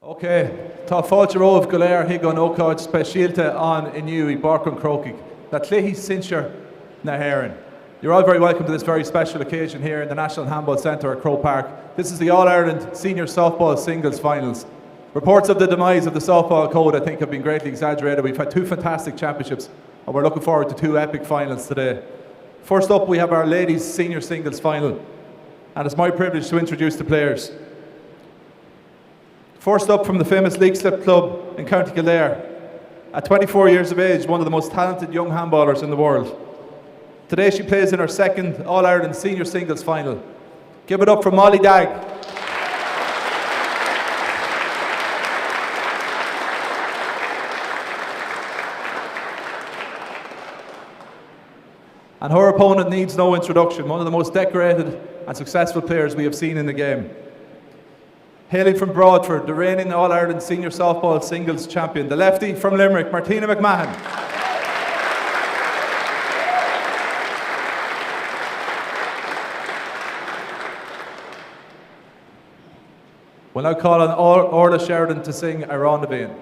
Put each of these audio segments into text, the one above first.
Okay, tá fáilte rómh go léir thuig an ócáid speisialta an inniu I Barcan Crocaigh. Na cluichí sinsear na hÉireann. You're all very welcome to this very special occasion here in the National Handball Centre at Croke Park. This is the All-Ireland Senior Softball Singles Finals. Reports of the demise of the softball code, I think, have been greatly exaggerated. We've had two fantastic championships, and we're looking forward to two epic finals today. First up, we have our ladies' senior singles final, and it's my privilege to introduce the players. First up, from the famous League Slip Club in County Kildare, at 24 years of age, one of the most talented young handballers in the world. Today she plays in her second All-Ireland Senior Singles Final. Give it up for Molly Dagg. And her opponent needs no introduction, one of the most decorated and successful players we have seen in the game. Hailing from Broadford, the reigning All-Ireland Senior Softball Singles Champion, the lefty from Limerick, Martina McMahon. We'll now call on Orla Sheridan to sing Around the Vein.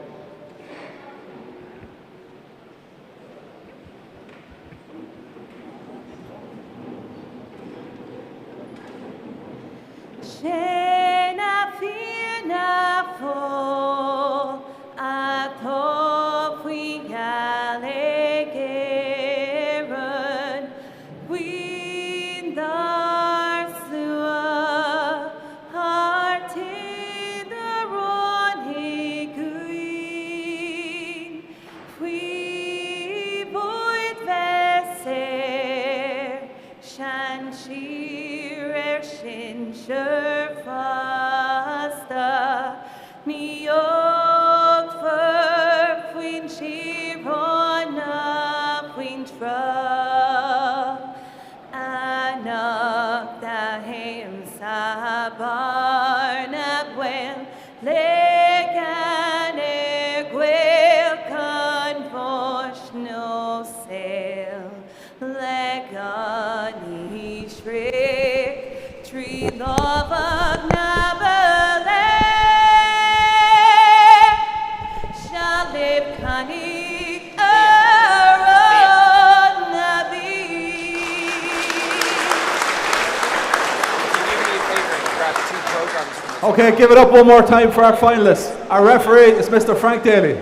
Okay, give it up one more time for our finalists. Our referee is Mr. Frank Daly.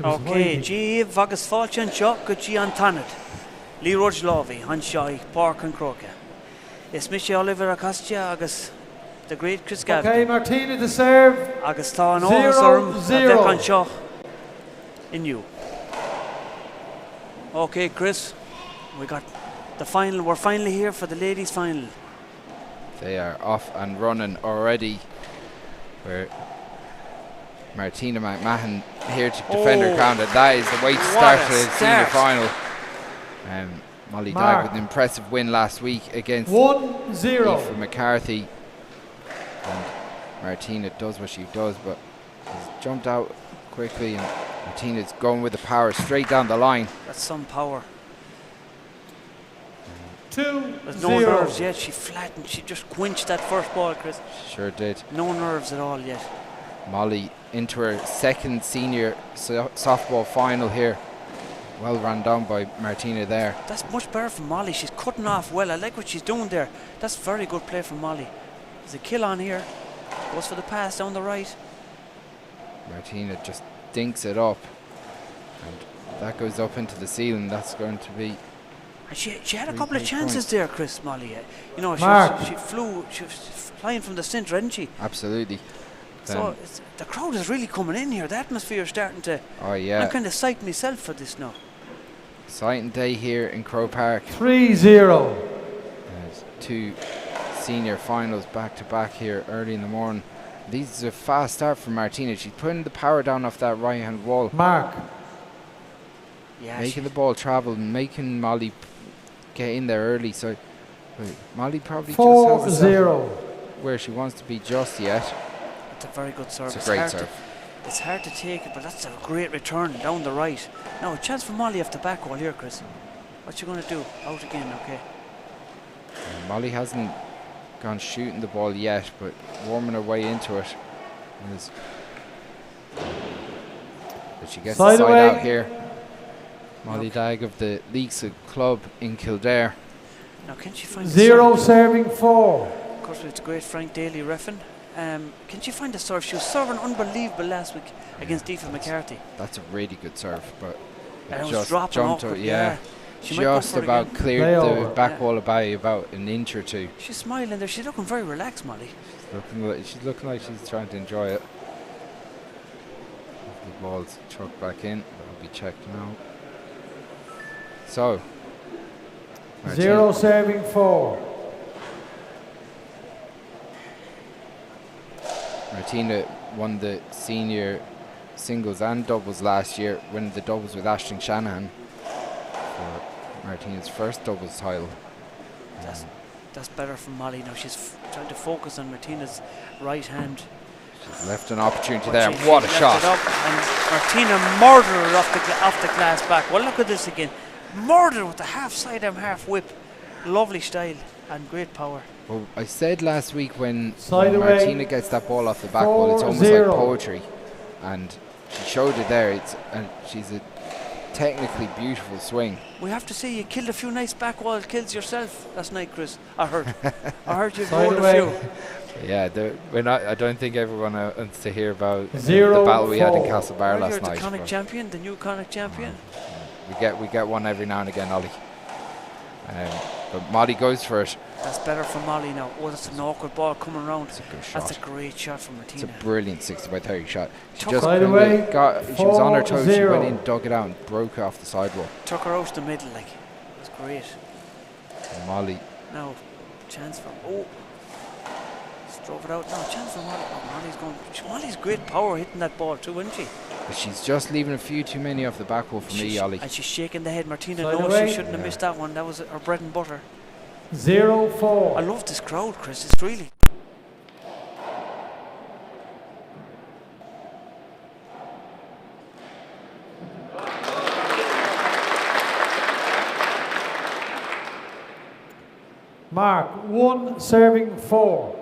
Okay, G. Vagas Falchan Chuck, G. Antanat, Liathróid Láimhe Beo, Barcan Crocaigh. It's Michelle Oliver Acostia, Agus, the great Chris Gavin. Okay, Martina to serve. Agus Tá an 0-0. In you. Okay, Chris, we got the final. We're finally here for the ladies' final. They are off and running already. Where Martina McMahon here to defend her crown. And that is the way to start the senior final. Molly Dagg with an impressive win last week against 1-0. Aoife McCarthy. And Martina does what she does, but has jumped out quickly, and Martina's going with the power straight down the line. That's some power. 2-0. There's no nerves yet. She flattened. She just quenched that first ball, Chris. Sure did. No nerves at all yet. Molly into her second senior softball final here. Well run down by Martina there. That's much better from Molly. She's cutting off well. I like what she's doing there. That's very good play from Molly. There's a kill on here. Goes for the pass down the right. Martina just dinks it up, and that goes up into the ceiling. That's going to be. And she had a couple of chances there, Chris. Molly, you know, she flew. She was flying from the centre, didn't she? Absolutely. So the crowd is really coming in here. The atmosphere is starting to. Oh yeah. I'm kind of psyched myself for this now. Exciting day here in Croke Park. 3-0. Two senior finals back to back here early in the morning. This is a fast start for Martina. She's putting the power down off that right hand wall. Mark. Yeah, making the ball travel and making Molly get in there early. So Molly probably 4-0. just has where she wants to be just yet. It's a very good serve. It's a great serve. It's hard to take it, but that's a great return down the right. Now a chance for Molly off the back wall here, Chris. What's she going to do? Out again, okay. Molly hasn't gone shooting the ball yet, but warming her way into it. But she gets the side out here. Molly Dagg of the Leagues Club in Kildare. Now, can she find 0 serving 4. Of course, it's great Frank Daly reffing. Can she find the serve? She was serving unbelievable last week against Aoife McCarthy. That's a really good serve, but And it just was dropping jumped off. out. Yeah, She might go just for it about again. cleared the Layover. back wall by about an inch or two. She's smiling there. She's looking very relaxed, Molly. She's looking like she's trying to enjoy it. The ball's chucked back in. That'll be checked now. So 0 serving 4. Martina won the senior singles and doubles last year, winning the doubles with Aisling Shanahan for Martina's first doubles title. That's better from Molly now. She's trying to focus on Martina's right hand. She's left an opportunity But there. she What a left shot! it up, and Martina murdered her off the glass back. Well, look at this again. Murdered with the half sidearm, half whip. Lovely style and great power. Well, I said last week when Side away. Martina gets that ball off the back wall, it's almost like 4-0. poetry, and she showed it there. And she's a technically beautiful swing. We have to say you killed a few nice back wall kills yourself last night, Chris. I heard you Side rolled a away. few. Yeah, I don't think everyone wants to hear about the 0-4. battle we had in Castlebar Well, last you're the night. Connacht but champion, the new Connacht champion. we get one every now and again, Ollie. But Molly goes for it. That's better for Molly now. Oh, that's an awkward ball coming round. It's a good shot. That's a great shot from It's Martina. a brilliant 60 by 30 shot. She Took just Side kinda away, she was on her toes. She 4-0. went in, dug it out, and broke it off the sidewall. Took her out the middle, like. It was great. And Molly, Now, chance for. Oh. Just drove it out. No, chance for Molly. Oh, Molly's great power hitting that ball too, isn't she? but she's just leaving a few too many off the back wall for me, Ollie. And she's shaking the head. Martina Side knows away. she shouldn't have missed that one. That was her bread and butter. 0-4. I love this crowd, Chris. It's really. Mark 1 serving 4.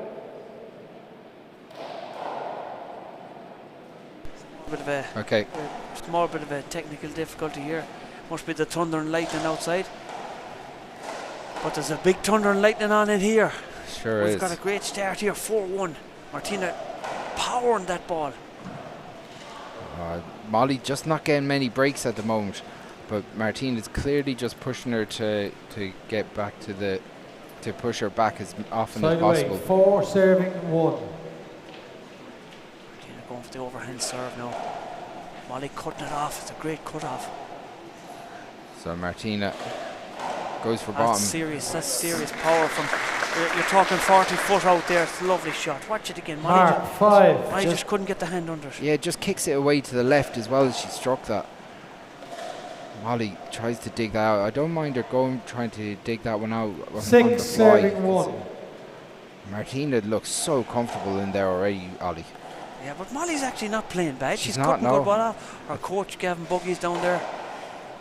Bit of a Okay, small bit of a technical difficulty here. Must be the thunder and lightning outside. But there's a big thunder and lightning on in here. sure We've is. got a great start here, 4-1. Martina powering that ball. Molly just not getting many breaks at the moment, but Martine is clearly just pushing her to get back to push her back as often Side as away, possible. 4 serving 1. Martina going for the overhand serve now. Molly cutting it off. It's a great cut off. So Martina goes for That's bottom. serious. That's serious power from. You're talking 40 foot out there. It's a lovely shot. Watch it again. Molly, Mark 5. I just couldn't get the hand under it. Yeah, just kicks it away to the left as well as she struck that. Molly tries to dig that out. I don't mind her trying to dig that one out on the 6 fly. serving 1. Martina looks so comfortable in there already, Ollie. Yeah, but Molly's actually not playing bad. She's She's not, cutting no. good ball off. Our coach Gavin Buggy's down there,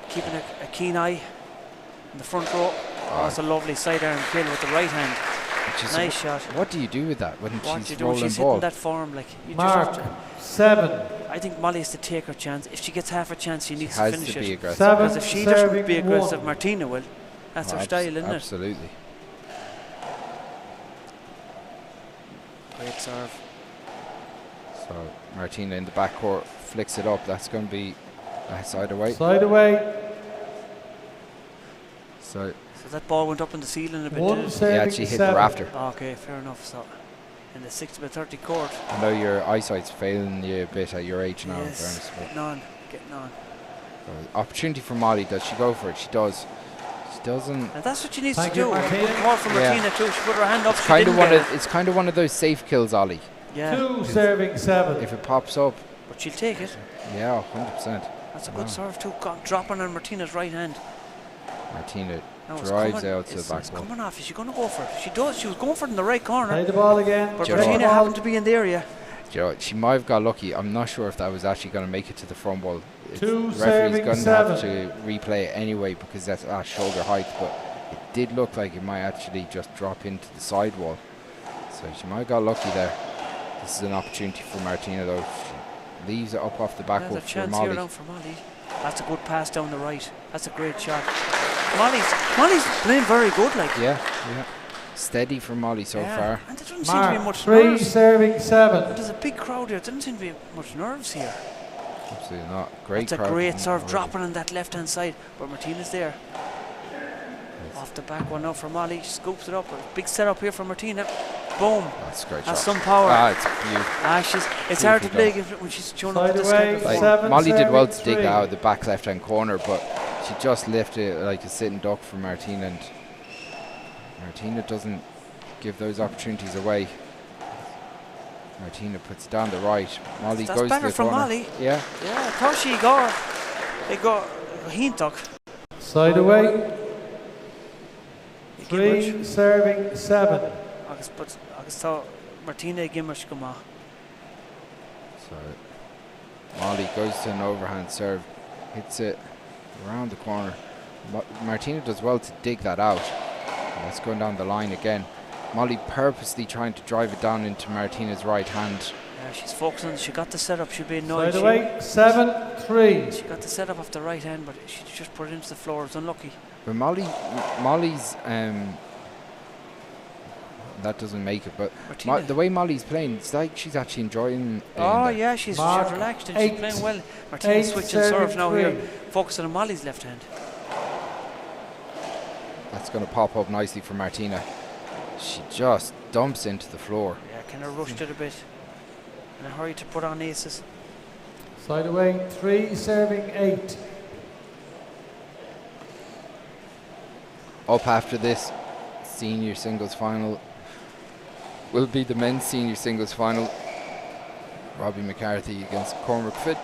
keeping a keen eye in the front row. Oh, that's a lovely sidearm kill with the right hand. Just Nice shot. What do you do with that when What she's you do when rolling she's ball? hitting that form, like you Mark just have to, 7. I think Molly has to take her chance. If she gets half a chance, she needs to Has finish to be it. aggressive. 7 Because if she doesn't serving be aggressive, 1. Martina will. That's her style, isn't it? Absolutely. Great serve. So Martina in the backcourt flicks it up. That's going to be side away. Side away, So So that ball went up in the ceiling a bit. 1 did it? he serving actually hit the 7. rafter. Okay, fair enough. So in the 60 by 30 court. I know your eyesight's failing you a bit at your age now. In Yes, fairness, but, getting on. opportunity for Molly. Does she go for it? She does. She doesn't. And that's what she needs Thank to you, do. Martina. Good call from Yeah. Martina too. She put her hand up. It's She kind of didn't one get of. it. It's kind of one of those safe kills, Ollie. Yeah, 2 serving 7. If it pops up, but she'll take it. yeah, 100%. That's a Wow. good serve too. Dropping on Martina's right hand. Martina Now it's drives coming, out to the it's back wall. coming off. Is she going to go for it? She does. She was going for it in the right corner. Play the ball again. But Joe. Martina happened to be in the area. Do you know what, she might have got lucky. I'm not sure if that was actually going to make it to the front wall. Two The referee's serving going to have 7. to replay it anyway because that's at shoulder height, but it did look like it might actually just drop into the sidewall. So she might have got lucky there. This is an opportunity for Martina though. She leaves it up off the back There's a for chance Molly. here now for Molly. That's a good pass down the right. That's a great shot. Molly's playing very good, like. Yeah. Steady for Molly so far. And there doesn't seem to be Mark, much 3 nerves. serving 7. There's a big crowd here. There doesn't seem to be much nerves here. Absolutely not. Great. It's a crowd great from serve already. dropping on that left hand side, but Martina's there. Off the back one now for Molly. She scoops it up. Big setup here for Martina. Boom. That's a great That's shot. some power. It's beautiful. It's hard to Beautiful play when she's shown Side up this away, kind of Like, form. 7 Molly did well to serving dig 3. out of the back left hand corner, but she just lifted it like a sitting duck for Martina, and Martina doesn't give those opportunities away. Martina puts down the right. Molly That's goes better to the for corner. Molly. Yeah. Yeah, I thought she got a hint duck. Side away. 3 serving 7. I thought Martina Gimmers come on. So Molly goes to an overhand serve, hits it around the corner. Martina does well to dig that out. That's going down the line again. Molly purposely trying to drive it down into Martina's right hand. Yeah, she's focusing. She got the setup. She'd be annoyed. Side away, 7-3. She got the setup off the right hand, but she just put it into the floor. It's unlucky. But Molly's that doesn't make it. But Martina. the way Molly's playing, it's like she's actually enjoying. Oh there. yeah, she's Mark, relaxed and she's 8, playing well. Martina 8 switching serving serves now 3. here, focusing on Molly's left hand. That's going to pop up nicely for Martina. She just dumps into the floor. Yeah, kind of rushed it a bit. In a hurry to put on aces. Side away, 3 serving 8. Up after this senior singles final will be the men's senior singles final. Robbie McCarthy against Cormac Fitt.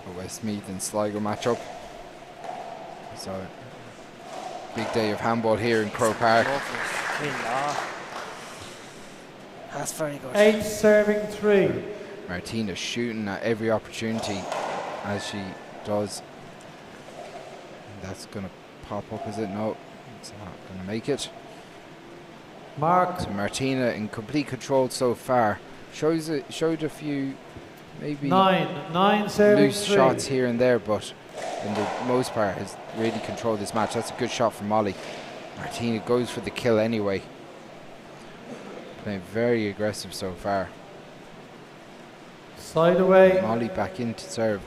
A Westmeath and Sligo matchup. So big day of handball here in Croke Park. That's very good. 8 serving 3. Martina shooting at every opportunity as she does. That's going to pop up, is it? No, it's not going to make it. Mark, So Martina in complete control so far. Showed a few maybe 9 serving loose 3. shots here and there, but in the most part has really controlled this match. That's a good shot from Molly. Martina goes for the kill anyway. Playing very aggressive so far. Side away, Molly back into serve.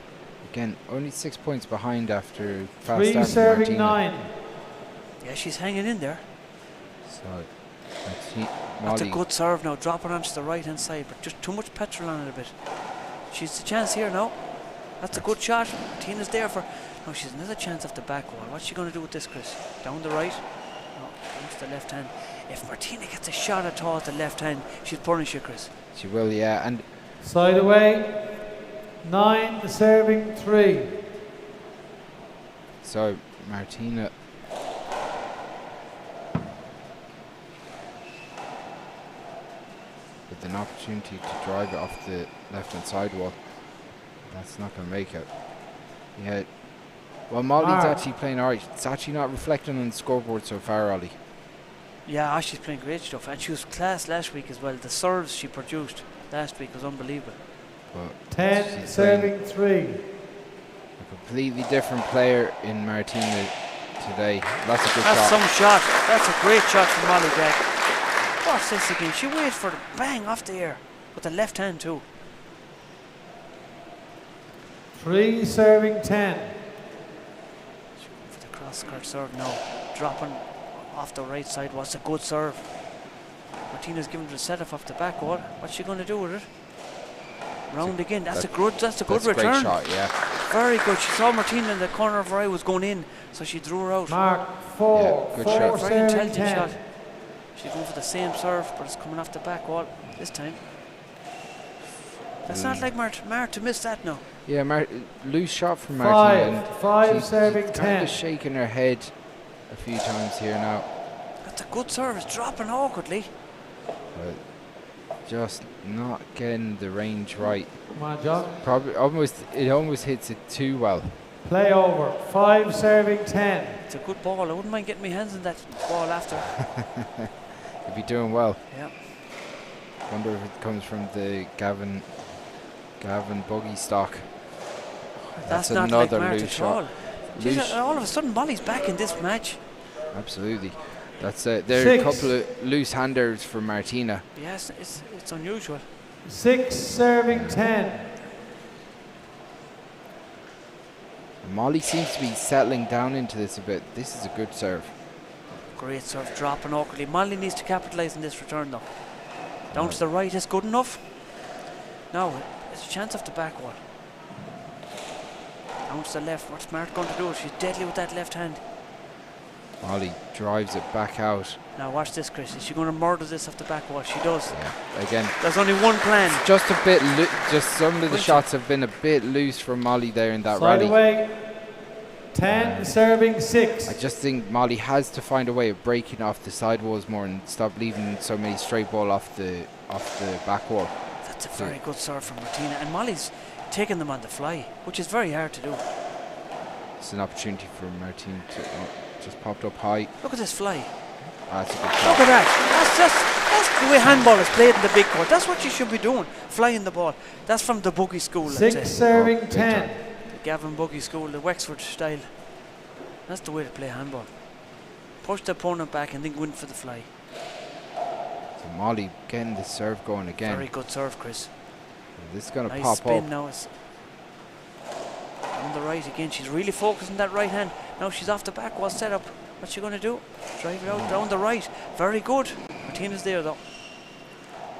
Again, only 6 points behind after fast 3 start from serving Martina. 9. Yeah, she's hanging in there. So That's a Molly good serve now, dropping onto the right hand side, but just too much petrol on it a bit. She's the chance here now. That's a good shot. Martina's there for. No, she's another chance off the back wall. What's she going to do with this, Chris? Down the right? No, into the left hand. If Martina gets a shot at all at the left hand, she'll punish you, Chris. she will, yeah. And Side away, 9 serving 3. so Martina with an opportunity to drive it off the left hand sidewall. That's not going to make it. Yeah. Well, Molly's actually playing alright. It's actually not reflecting on the scoreboard so far, Ollie. Yeah, she's playing great stuff. And she was class last week as well. The serves she produced last week was unbelievable. But 10 she's serving 3. a completely different player in Martina today. That's a good That's shot. some shot. That's a great shot from Molly Jack. What's this again? She waited for the bang off the air with the left hand too. 3 serving 10. For the cross court serve now, dropping off the right side. What's a good serve? Martina's giving the setup off the back wall. What's she going to do with it? Round again. That's a good That's a return. great shot, yeah. Very good. She saw Martina in the corner of her eye was going in, so she drew her out. Mark, 4. Yeah, good 4 shot. Very serving intelligent 10. shot. She's going for the same serve, but it's coming off the back wall this time. That's not like Mart to miss that now. Yeah, loose shot from Martina. 5 she's serving kind 10. of shaking her head a few times here now. That's a good serve. It's dropping awkwardly. But just not getting the range right. Come on, John. Probably it almost hits it too well. Play over. 5 serving 10. It's a good ball. I wouldn't mind getting my hands on that ball after. You'd be doing well. Yeah. Wonder if it comes from the Gavin buggy stock. That's not like another Mart loose at all. shot. Jeez, all of a sudden, Molly's back in this match. Absolutely. That's there are a couple of loose handers for Martina. Yes, it's unusual. 6 serving 10. Molly seems to be settling down into this a bit. This is a good serve. Great serve, dropping awkwardly. Molly needs to capitalise on this return though. Down to the right is good enough. Now, there's a chance off the back wall. Down to the left. What's Mart going to do? She's deadly with that left hand. Molly drives it back out. Now watch this, Chris. Is she going to murder this off the back wall? She does. Yeah, again. There's only one plan. Just a bit, just some of the shots have been a bit loose from Molly there in that Side rally. away. 10 serving 6. I just think Molly has to find a way of breaking off the sidewalls more and stop leaving so many straight ball off the back wall. That's a very good serve from Martina, and Molly's taking them on the fly, which is very hard to do. It's an opportunity for Martina to just popped up high. Look at this fly. That's a good Look shot. at that. That's the way handball is played in the big court. That's what you should be doing, flying the ball. That's from the buggy school. 6 serving big 10. time. The Gavin buggy school, the Wexford style. That's the way to play handball. Push the opponent back and then go in for the fly. So Molly getting the serve going again. Very good serve, Chris. This is going to Nice pop spin up. now. It's on the right again. She's really focusing that right hand. Now she's off the back wall set up. What's she going to do? Drive it out down the right. Very good. Martina's there though.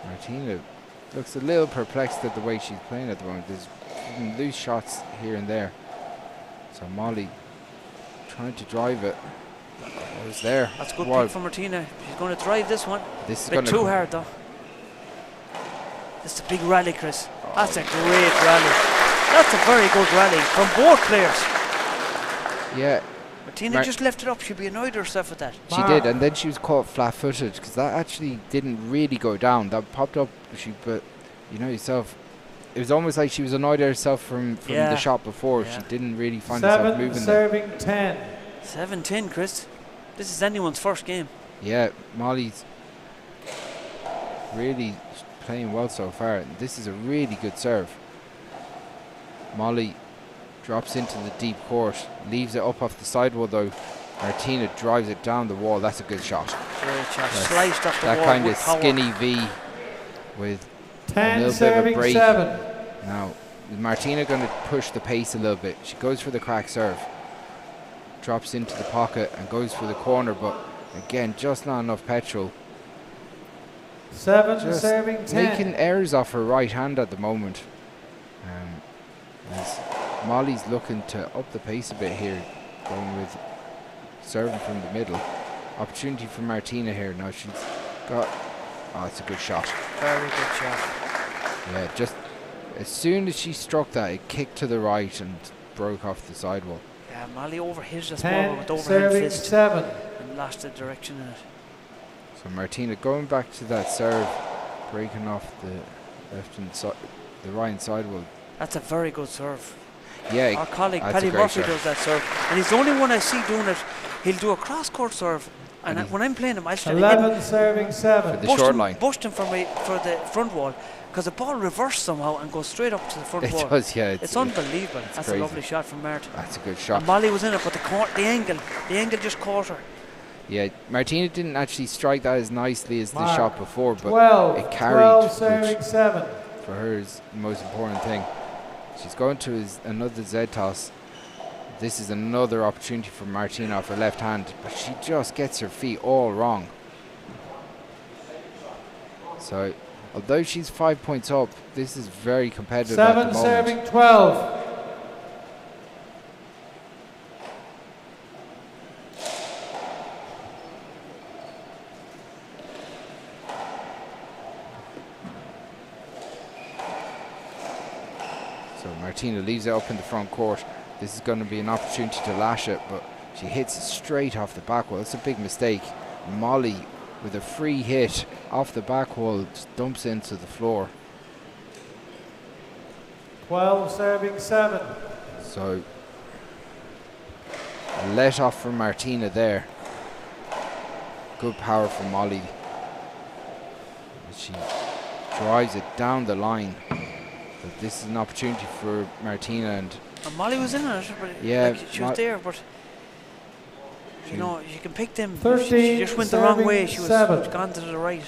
Martina looks a little perplexed at the way she's playing at the moment. There's loose shots here and there. So Molly trying to drive it. It was there. That's a good Wow. pick from Martina. She's going to drive this one. This is Bit going too hard though. It's a big rally, Chris. That's a great rally. That's a very good rally from both players. Yeah, Martina just left it up. She'd be annoyed herself with that. she did, and then she was caught flat-footed because that actually didn't really go down. That popped up, but you know yourself, it was almost like she was annoyed at herself from the shot before. Yeah. She didn't really find herself 7 moving there. serving 10. 7-10, Chris. This is anyone's first game. Yeah, Molly's really playing well so far. This is a really good serve. Molly drops into the deep court, leaves it up off the sidewall though. Martina drives it down the wall. That's a good shot. Great shot. Sliced off the That wall kind with of power. skinny V with a 10 little bit of a serving break. 7. Now, is Martina going to push the pace a little bit? She goes for the crack serve, drops into the pocket and goes for the corner, but again, just not enough petrol. 7 Just serving 10. making errors off her right hand at the moment. As Molly's looking to up the pace a bit here, going with serving from the middle. Opportunity for Martina here. Now she's got. Oh, it's a good shot. Very good shot. Yeah, just as soon as she struck that, it kicked to the right and broke off the sidewall. Yeah, Molly overhit this ball 10 with overhand serving fist 7. and lost the direction in it. So Martina going back to that serve, breaking off the left hand side, the right hand sidewall. That's a very good serve. Yeah, Our colleague that's Paddy a great Murphy serve. does that serve, and he's the only one I see doing it. He'll do a cross-court serve, and when I'm playing him, I'll try to hit 11 serving 7. The short line. Bust him for the front wall, because the ball reverses somehow and goes straight up to the front It wall. does, yeah. It's unbelievable. That's crazy. a lovely shot from Mart. That's a good shot. And Molly was in it, but the angle just caught her. Yeah, Martina didn't actually strike that as nicely as the Mark, shot before, but 12, it carried, 12 serving which 7. for her is the most important thing. She's going to another Z toss. This is another opportunity for Martina off her left hand, but she just gets her feet all wrong. So, although she's 5 points up, this is very competitive at the 7 moment. serving 12. So Martina leaves it up in the front court. This is going to be an opportunity to lash it, but she hits it straight off the back wall. It's a big mistake. Molly, with a free hit off the back wall, just dumps into the floor. 12 serving 7. So Let off from Martina there. Good power from Molly. She drives it down the line. But this is an opportunity for Martina, and Molly was in it, but yeah, like, she was there, but you know, you can pick them. 13, She just went the wrong way. She was 7. gone to the right.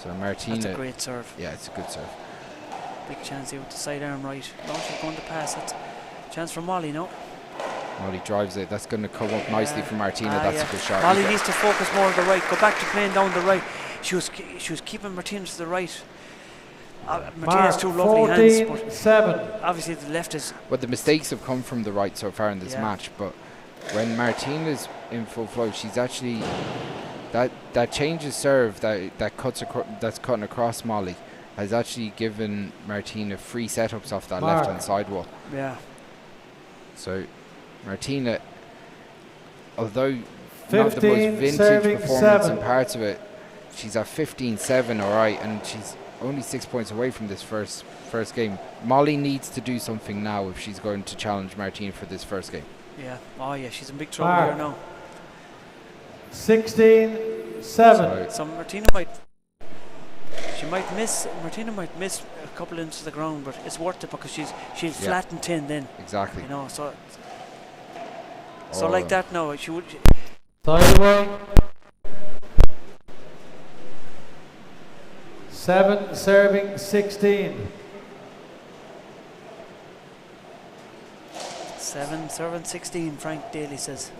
so Martina. That's a great serve. Yeah, it's a good serve. Big chance here with the sidearm right. No, she's going to pass. That's a chance for Molly, no? Molly drives it. That's going to come up nicely for Martina. That's yeah. a good shot. Molly needs to focus more on the right. Go back to playing down the right. She was keeping Martina to the right. Martina's two lovely hands, but 7. obviously the left is. But the mistakes have come from the right so far in this match. But when Martina's in full flow, she's actually that changes serve that's cutting across Molly has actually given Martina free setups off that left hand sidewall. Yeah. So Martina, although 15, not the most vintage performance 7. in parts of it, she's at 15-7, all right, and she's only 6 points away from this first game. Molly needs to do something now if she's going to challenge Martina for this first game. Yeah. Oh yeah, she's in big trouble here now. 16-7. So Martina might miss a couple inches of the ground, but it's worth it because she's flat and 10 then. Exactly. You know, so like that now she would. Side away. 7 serving 16. 7 serving 16. Frank Daly says.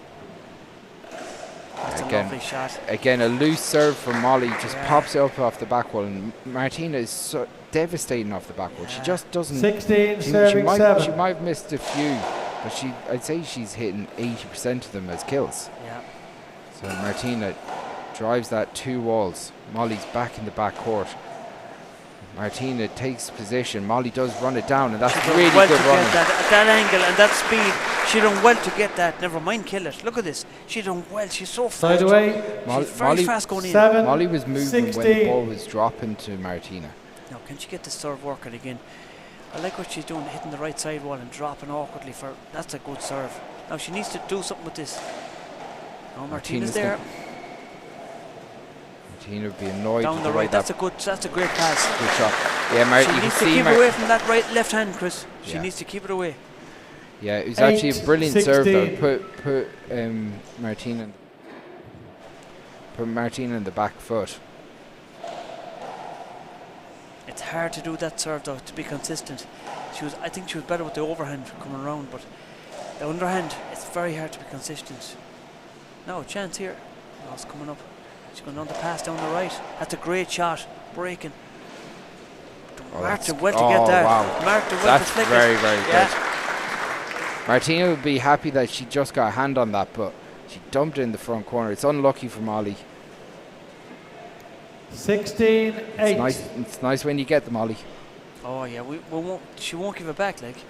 That's a Again, lovely shot. Again, a loose serve from Molly just pops it up off the back wall, and Martina is so devastating off the back wall. She just doesn't. 16 serving 7. She might have missed a few, but I'd say she's hitting 80% of them as kills. Yeah. So Martina drives that 2 walls. Molly's back in the back court. Martina takes position. Molly does run it down, and that's really well good to running. get that, at that angle and that speed. She done well to get that. Never mind kill it. Look at this. She done well. She's so fast. Side away. She's very fast going in. 7, Molly was moving 16. when the ball was dropping to Martina. Now, can she get the serve working again? I like what she's doing, hitting the right side wall and dropping awkwardly for. That's a good serve. Now she needs to do something with this. Now Martina's there. Martina would be annoyed Down with the way right. That's a great pass. good shot. Yeah, She you needs can to see keep away from that right left hand, Chris. She Yeah. needs to keep it away. Yeah, it was actually a brilliant serve though. 16. Put Martina in the back foot. It's hard to do that serve though, to be consistent. I think she was better with the overhand coming around, but the underhand, it's very hard to be consistent. No chance here. No, it's coming up. She's going on the pass down the right. That's a great shot. Breaking. Martin well to get that. Wow. Martin well That's to flick very, it. very Yeah. good. Martina would be happy that she just got a hand on that, but she dumped it in the front corner. It's unlucky for Molly. 16-8. It's nice when you get the Molly. Oh yeah, we won't. She won't give it back, like.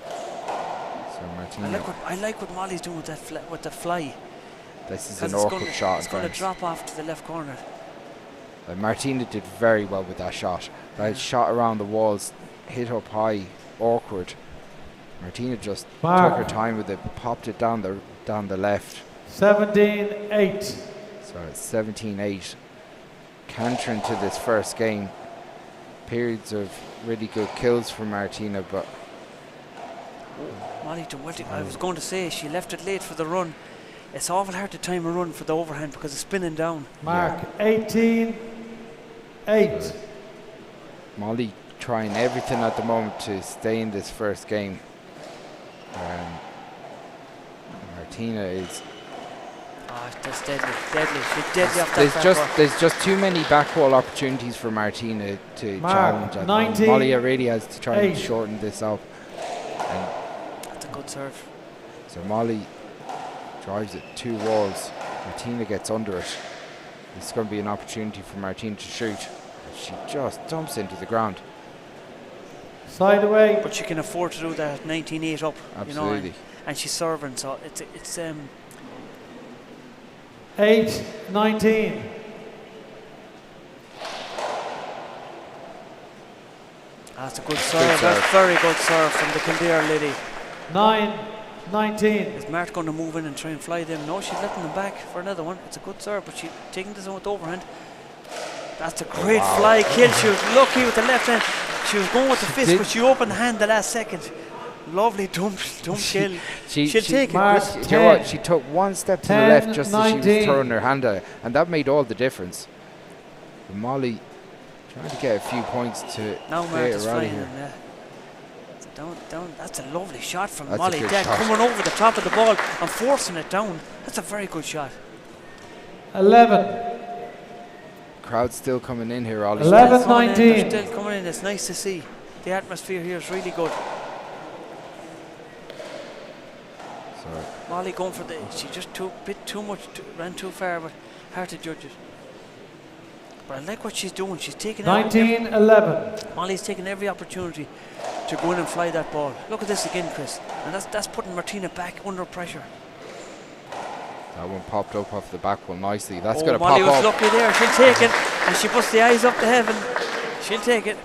So Martina, I like what Molly's doing with that with the fly. this is 'Cause an awkward shot. It's going to drop off to the left corner. Martina did very well with that shot. That shot around the walls, hit up high, awkward. Martina just took her time with it, popped it down the left. 17-8. So it's 17-8. Cantering to this first game. Periods of really good kills for Martina, but Molly done well. I was going to say she left it late for the run. It's awful hard to time a run for the overhand because it's spinning down. Mark 18-8. Molly trying everything at the moment to stay in this first game. Martina is. Oh, that's deadly. She's deadly off that back. There's just too many backwall opportunities for Martina to challenge. At the moment. Molly really has to try and shorten this up. And that's a good serve. so Molly drives it 2 walls. Martina gets under it. This is going to be an opportunity for Martina to shoot. She just dumps into the ground. Side away. But she can afford to do that at 19-8 up. Absolutely. You know, and she's serving, so it's 8-19. That's a good serve. That's very good serve from the Kildare lady. 9-19. Is Mart going to move in and try and fly them? No, she's letting them back for another one. It's a good serve, but she's taking this one with the overhand. That's a great fly kill. She was lucky with the left hand. She was going with the fist, but she opened the hand the last second. Lovely dump kill. She'll take it. Do you know what? She took one step to the left just as she was throwing her hand out, and that made all the difference. But Molly trying to get a few points to now clear Mart her out of is here. Down. That's a lovely shot from That's Molly. Dead coming over the top of the ball and forcing it down. That's a very good shot. 11. Crowd still coming in here, Ollie. 11-19. They're still coming in. It's nice to see. The atmosphere here is really good. Sorry. Molly going for she just bit too much, ran too far, but hard to judge it. But I like what she's doing. She's taking 19-11. Molly's taking every opportunity to go in and fly that ball. Look at this again, Chris. And that's putting Martina back under pressure. That one popped up off the back wall nicely. That's going to Molly pop was up. lucky there. She'll take it. And she puts the eyes up to heaven. She'll take it.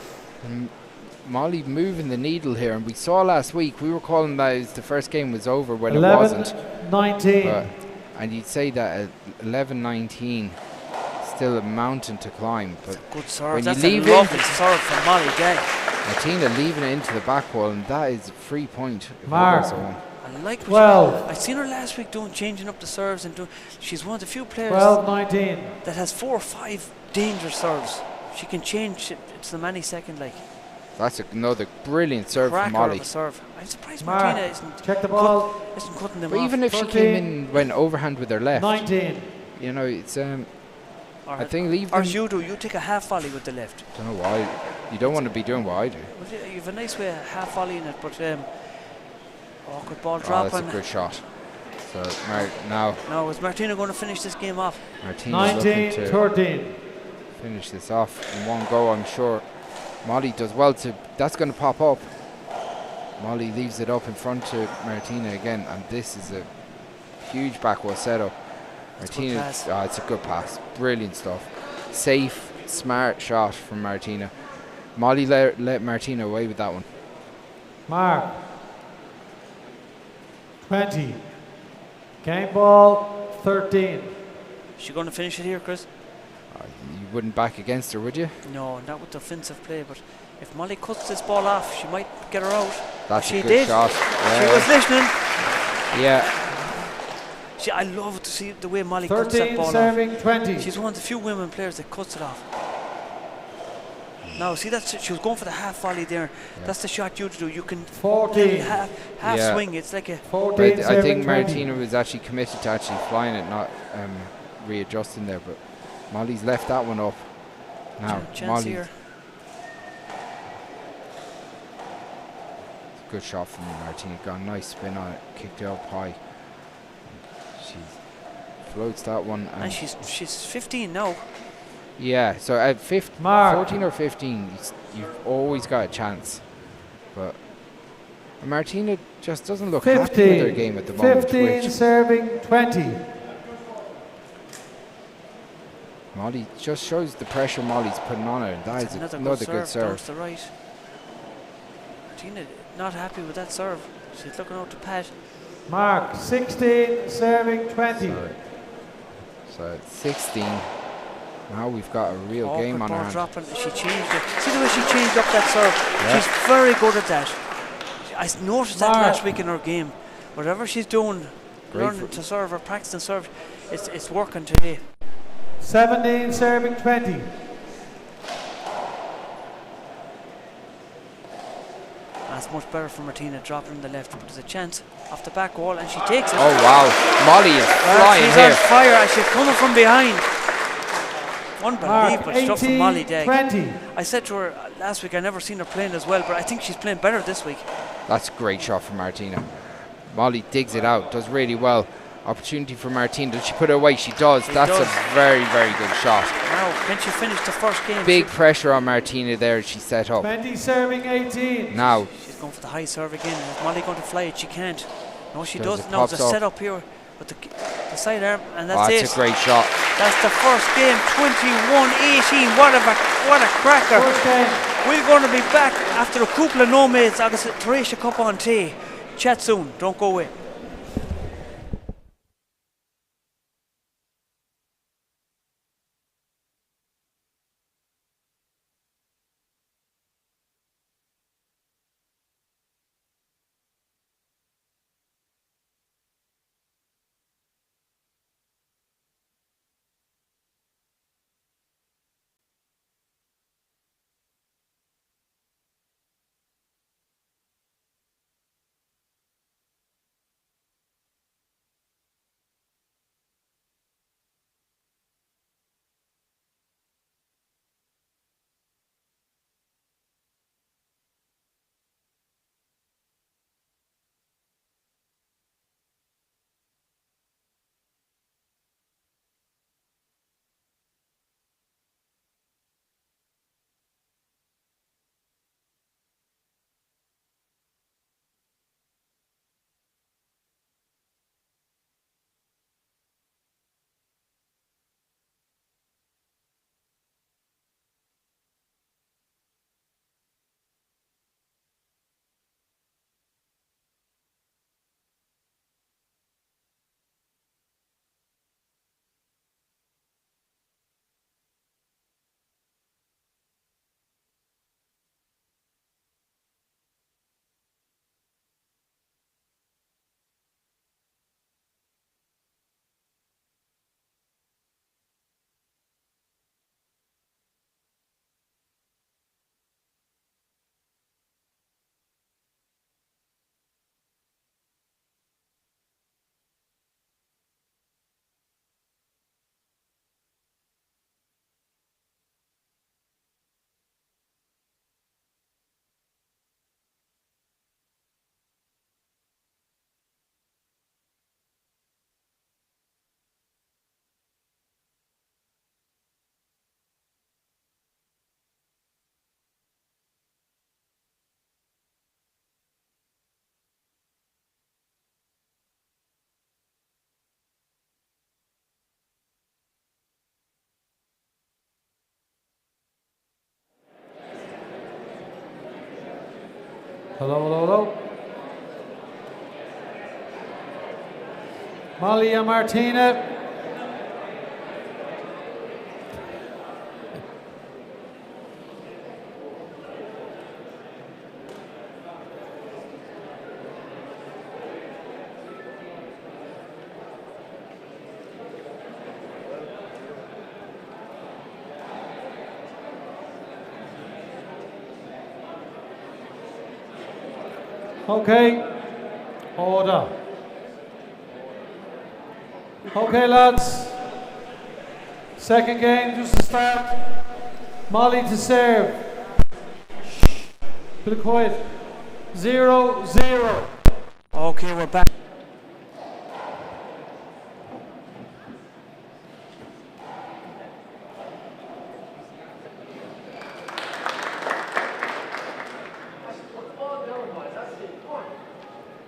Molly moving the needle here, and we saw last week, we were calling that as the first game was over when it wasn't. 11-19. And you'd say that at 11-19, still a mountain to climb. But good serve. when That's you a leave lovely serve from Molly Gay. Martina leaving it into the back wall, and that is a free point. Mark. I like what 12. I seen her last week changing up the serves and she's one of the few players 12-19. that has 4 or 5 dangerous serves. She can change it to the any second like. That's another brilliant serve from Molly. Of a serve. I'm surprised Mark, Martina isn't check the ball. Isn't cutting them But off. even if 13. she came in when overhand with her left, 19. you know, it's I think leave or them. you do. You take a half volley with the left. Don't know why. You don't want to be doing what I do. Well, you have a nice way of half volleying it, but awkward ball Oh, dropping. that's a good shot. So now is Martina going to finish this game off? Martina's looking to 19-13. finish this off in one go, I'm sure. Molly does well to. That's going to pop up. Molly leaves it up in front to Martina again, and this is a huge backward setup. Martina, it's a good pass. Brilliant stuff. Safe, smart shot from Martina. Molly let Martina away with that one. Mark. 20. Game ball 13. Is she going to finish it here, Chris? You wouldn't back against her, would you? No, not with the offensive play, but if Molly cuts this ball off, she might get her out. That's she a good did. shot. She was listening. Yeah. I love to see the way Molly cuts that 13 ball serving off. 20. She's one of the few women players that cuts it off. Now, see that she was going for the half volley there. Yeah. That's the shot you do. You can 14 half swing. It's like a 14. I think Martina was actually committed to actually flying it, not readjusting there. But Molly's left that one up. Now chance here. Good shot from Martina. Got a nice spin on it. Kicked it up high. She floats that one. And she's 15 now. Yeah, so at 14 or 15, you've always got a chance. But Martina just doesn't look 15, happy with her game at the moment. 15 serving 20. Molly just shows the pressure Molly's putting on her, and that is another good serve. Down to the right. Martina not happy with that serve. She's looking out to Pat. Mark, 16 serving 20. So at 16. Now we've got a real game on our hands. Dropping. She changed it. See the way she changed up that serve? Yeah. She's very good at that. I noticed that last week in her game. Whatever she's doing, learning to serve or practicing serve, it's working today. 17 serving 20. That's much better for Martina, dropping the left, but there's a chance off the back wall, and she takes it. Oh wow, Molly is flying she's here. on fire, and she's coming from behind. Unbelievable stuff from Molly Day. 20. I said to her last week I never seen her playing as well, but I think she's playing better this week. That's a great shot from Martina. Molly digs it out, does really well. Opportunity for Martina. Does she put it away? She does. That's a very, very good shot. Now, can she finish the first game? Big pressure on Martina there as she set up. 20 serving 18. Now. She's going for the high serve again. Is Molly going to fly it? She can't. No, she doesn't. No, it's a setup here with the side arm, and that's it. That's a great shot. That's the first game, 21-18. What a cracker. First game. We're going to be back after a couple of nomads. Agus Tarisha cup on tea. Chat soon. Don't go away. Hello. Molly and Martina. Okay, order. Okay, lads. Second game, just to start. Molly to serve. Bit of quiet. 0-0. Okay, we're back.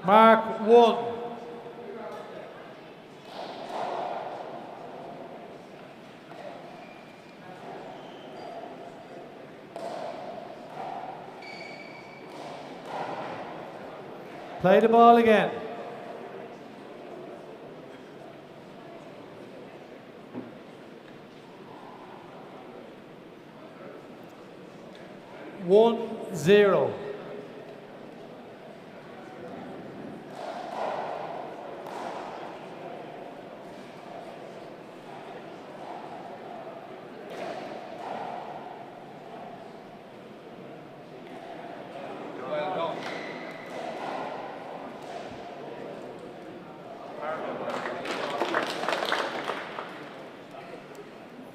Mark 1. Play the ball again. One, 0.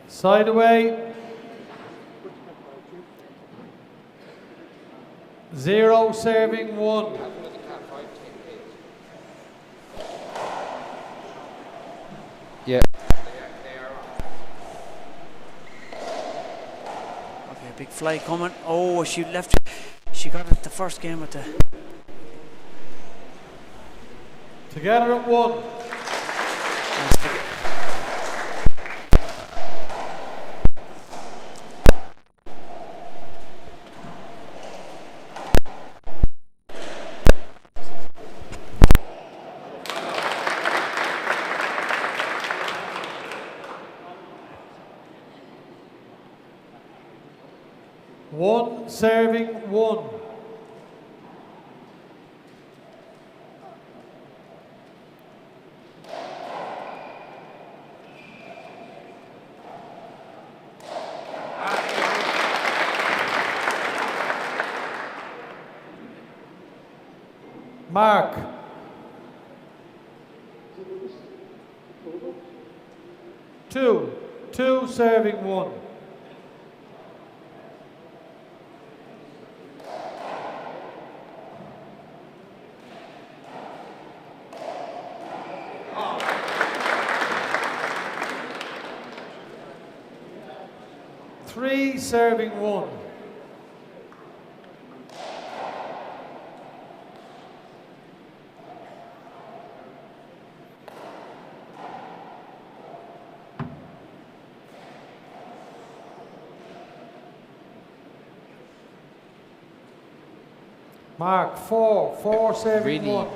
Side away. 0 serving 1. Yeah. Okay, big fly coming. Oh, she left. She got it the first game with the. Together at 1. serving 1. Mark. Two serving 1. Three serving 1. Mark, 4 serving Really 1.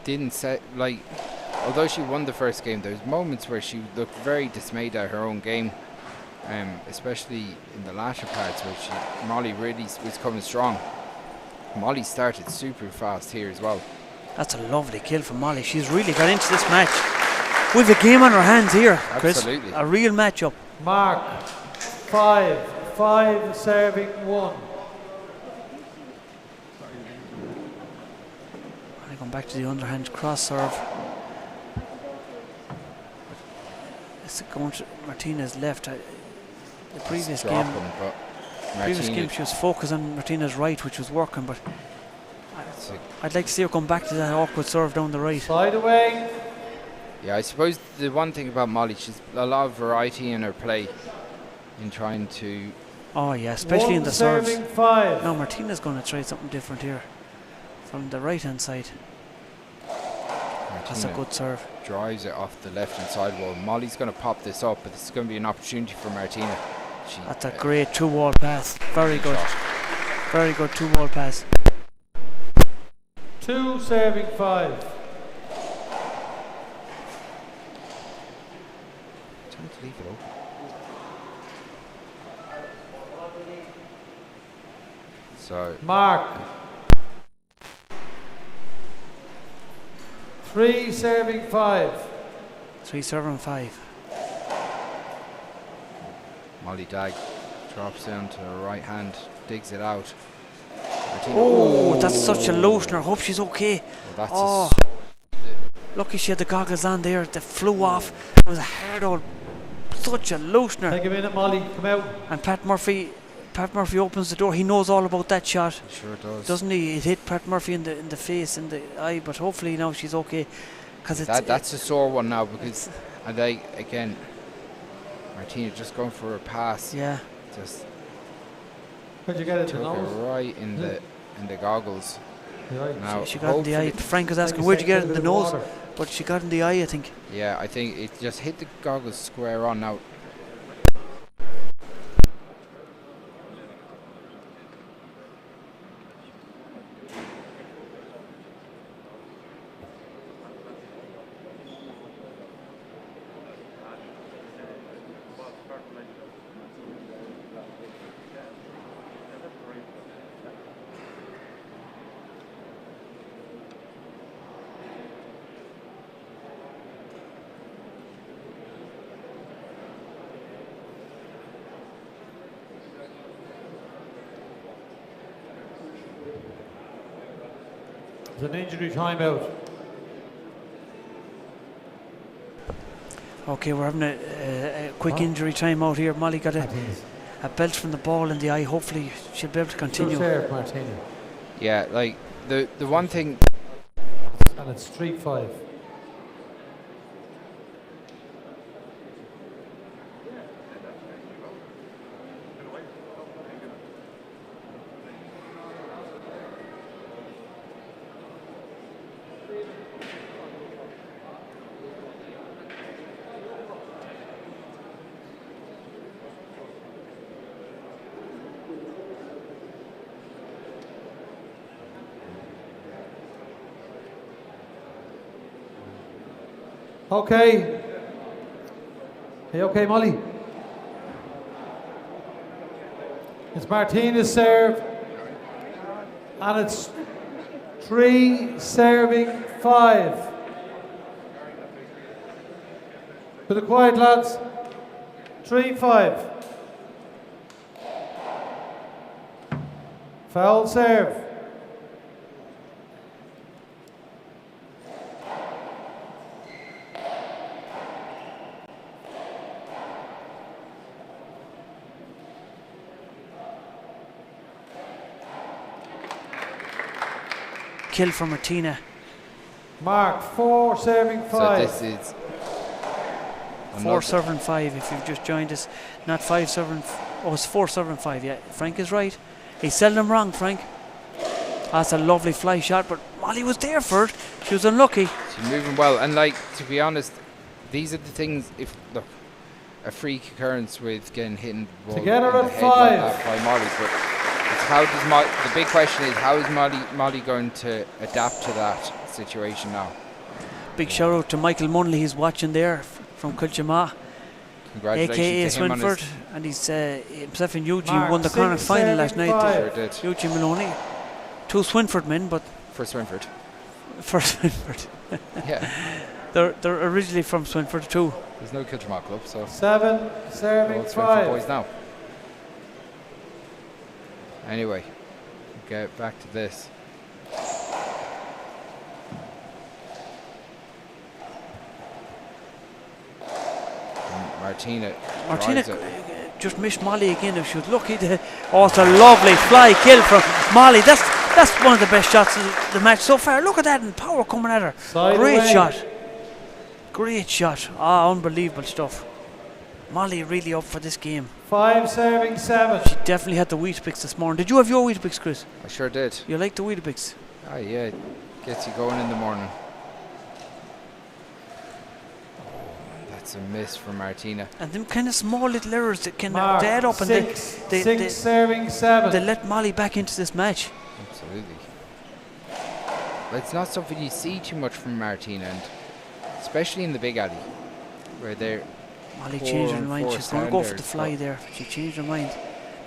didn't set, like, although she won the first game, there's moments where she looked very dismayed at her own game, especially in the latter parts where Molly really was coming strong. Molly started super fast here as well. That's a lovely kill from Molly. She's really got into this match. We've a game on our hands here, Chris. Absolutely. A real matchup. Mark, 5 serving 1. Going back to the underhand cross serve. It's going to Martina's left. The previous game, she was focused on Martina's right, which was working, but I'd like to see her come back to that awkward serve down the right. Side away. Yeah, I suppose the one thing about Molly, she's a lot of variety in her play in trying to... Oh yeah, especially in the serves. 5. Now Martina's going to try something different here from the right hand side. That's a good serve. Drives it off the left hand side wall. Molly's going to pop this up, but this is going to be an opportunity for Martina. That's a great 2-wall pass. Very good. Very good 2-wall pass. 2 serving 5. Trying to leave it open. So Mark. 3 serving 5. 3 serving 5. Molly Dagg drops down to her right hand, digs it out. Martina, oh, that's such a loosener. Hope she's okay. Well, lucky she had the goggles on there. They flew off. It was a hard old, such a loosener. Take a minute, Molly. Come out. And Pat Murphy opens the door. He knows all about that shot. He sure does. Doesn't he? It hit Pat Murphy in the face, in the eye. But hopefully now she's okay. Because that's a sore one now because, and again, Martina just going for a pass. Yeah. Just Where'd you get it? took The nose? her right in the goggles. Now she got in the eye. Frank was asking where'd you get it in the nose, but she got in the eye, I think. Yeah, I think it just hit the goggles square on. Now It's an injury timeout. Okay, we're having a quick injury timeout here. Molly got a belt from the ball in the eye. Hopefully she'll be able to continue. Serve, Martina. yeah, like the one thing. And it's 3-5. Okay. Are you okay, Molly? It's It's Martina's serve. And it's 3 serving 5. Bit of quiet, lads. 3-5. Foul serve. Kill for Martina. Mark, 4 serving 5. So this is 4 serving 5 if you've just joined us. Not 5 serving. Oh, it's 4 serving 5. Yeah, Frank is right. He's seldom wrong, Frank. That's a lovely fly shot, but Molly was there for it. She was unlucky. She's moving well, and like, to be honest, these are the things. If look, a freak occurrence with getting hit in the ball Together in the at head 5. like that by Molly, but it's how does Molly? The big question is how is Molly going to adapt to that situation now? Big shout out to Michael Munley. He's watching there from Culchama, Congratulations aka to him on Swinford, his and he's himself and Eugene Mark, won the Connacht 6 final last serving night. 5. Sure did. Eugene Maloney, 2 Swinford men, but For Swinford. for Swinford. Yeah. They're originally from Swinford too. There's no Kiltramack club, so 7 serving all Swinford 5. boys now. Anyway, get back to this. Martina drives it. Just missed Molly again. If she was lucky to. Oh, it's a lovely fly kill from Molly. That's one of the best shots of the match so far. Look at that, and power coming at her. Side Great away. shot. Great shot. Ah, unbelievable stuff. Molly really up for this game. 5 serving 7. She definitely had the Weetabix this morning. Did you have your Weetabix, Chris? I sure did. You like the Weetabix? Ah, yeah, gets you going in the morning. That's a miss from Martina. And them kind of small little errors that can Mark, add up, and 6 they serving 7. they let Molly back into this match. Absolutely. But it's not something you see too much from Martina, and especially in the big alley, where they're Molly 4 changed her and mind. 4 She's going to go for the standards, fly but there. She changed her mind.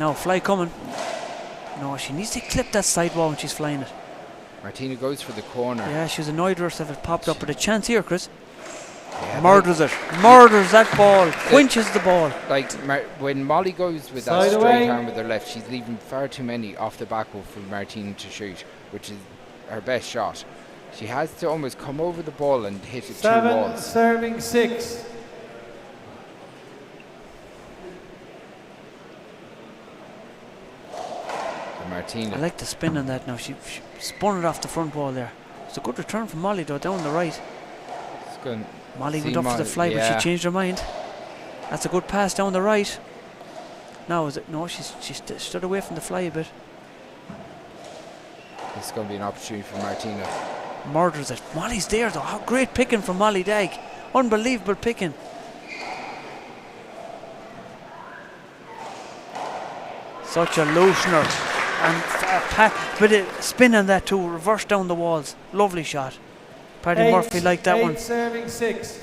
Now, fly coming. No, she needs to clip that sidewall when she's flying it. Martina goes for the corner. Yeah, she was annoyed with herself. It popped up, but a chance here, Chris. Yeah, Murders it. Murders that ball. Quenches the ball. Like when Molly goes with Side that straight away. arm with her left, she's leaving far too many off the back for Martina to shoot, which is her best shot. She has to almost come over the ball and hit it 2 7 walls. serving 6. And Martina. I like the spin on that now. She spun it off the front wall there. It's a good return from Molly, though, down the right. It's going Molly see went up for the Molly, fly, but yeah. she changed her mind. That's a good pass down the right. Now, is it? No, she stood away from the fly a bit. This is going to be an opportunity for Martina. Murders it. Molly's there, though. How great picking from Molly Dag. Unbelievable picking. Such a loosener. And with a spin on that too, reverse down the walls. Lovely shot. Paddy Murphy liked that 8 one. serving 6.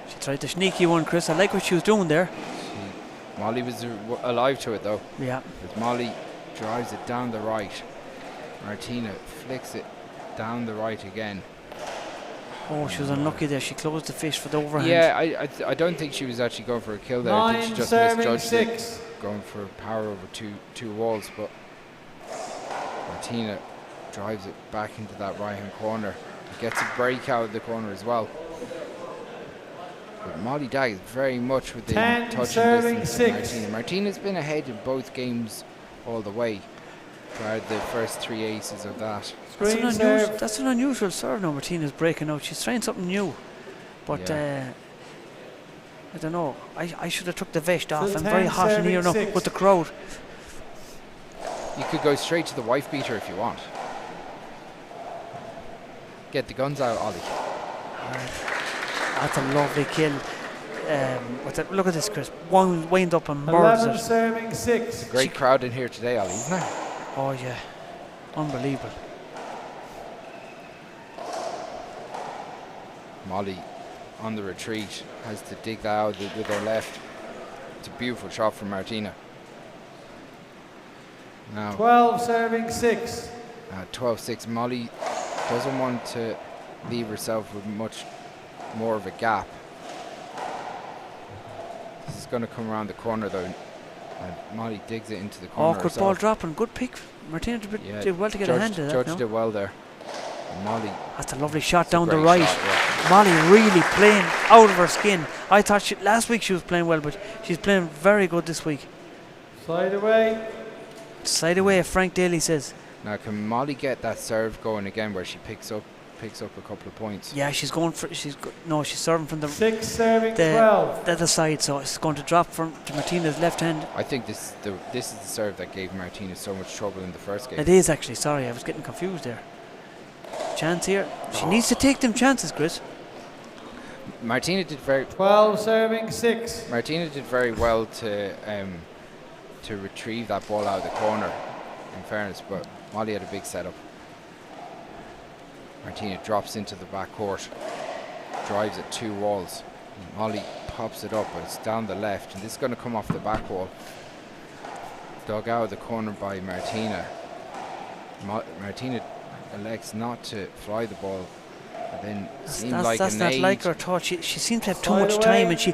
She tried the sneaky one, Chris. I like what she was doing there. Molly was alive to it though. Yeah. As Molly drives it down the right, Martina flicks it down the right again. Oh, she was unlucky there. She closed the fish for the overhand. Yeah, I don't think she was actually going for a kill there. I think 9 she just serving misjudged it, 6. going for power over two walls. But Martina drives it back into that right hand corner. Gets a break out of the corner as well. But Molly Dag is very much within 10 touching serving distance of 6. Martina. Martina's been ahead in both games all the way. Tried the first 3 aces of that. Screen serve. That's an unusual serve now. Martina's breaking out. She's trying something new. But Yeah. I don't know. I should have took the vest off. Still I'm very 10 hot in here now serving 6. with the crowd. You could go straight to the wife beater if you want. Get the guns out, Ollie. That's a lovely kill. Look at this, Chris. One wind up and murders 11 it. serving 6. Great crowd in here today, Ollie, isn't there? Oh yeah, unbelievable. Molly on the retreat. Has to dig that out with her left. It's a beautiful shot from Martina. Now 12 serving 6. 12-6. Molly doesn't want to leave herself with much more of a gap. This is going to come around the corner though, and Molly digs it into the corner. Oh, good herself. ball dropping. Good pick. Martina did well to get a hand to that. Judge no? did well there. And Molly. That's a lovely shot down the Great right. shot, yeah. Molly really playing out of her skin. I thought last week she was playing well, but she's playing very good this week. Side away. Side away, Frank Daly says. Now can Molly get that serve going again, where she picks up a couple of points? Yeah, she's going for. She's serving from the 6 serving 12. the other side, so it's going to drop to Martina's left hand. I think this is the serve that gave Martina so much trouble in the first game. It is actually. Sorry, I was getting confused there. Chance here. She needs to take them chances, Chris. Martina did very 12 serving 6. Martina did very well to retrieve that ball out of the corner, in fairness, but Molly had a big setup. Martina drops into the back court, drives at 2 walls. Molly pops it up, but it's down the left, and this is going to come off the back wall. Dug out of the corner by Martina. Martina elects not to fly the ball, and then seemed like that's an not aid. like her thought. She seemed to have too Side much away. time, and she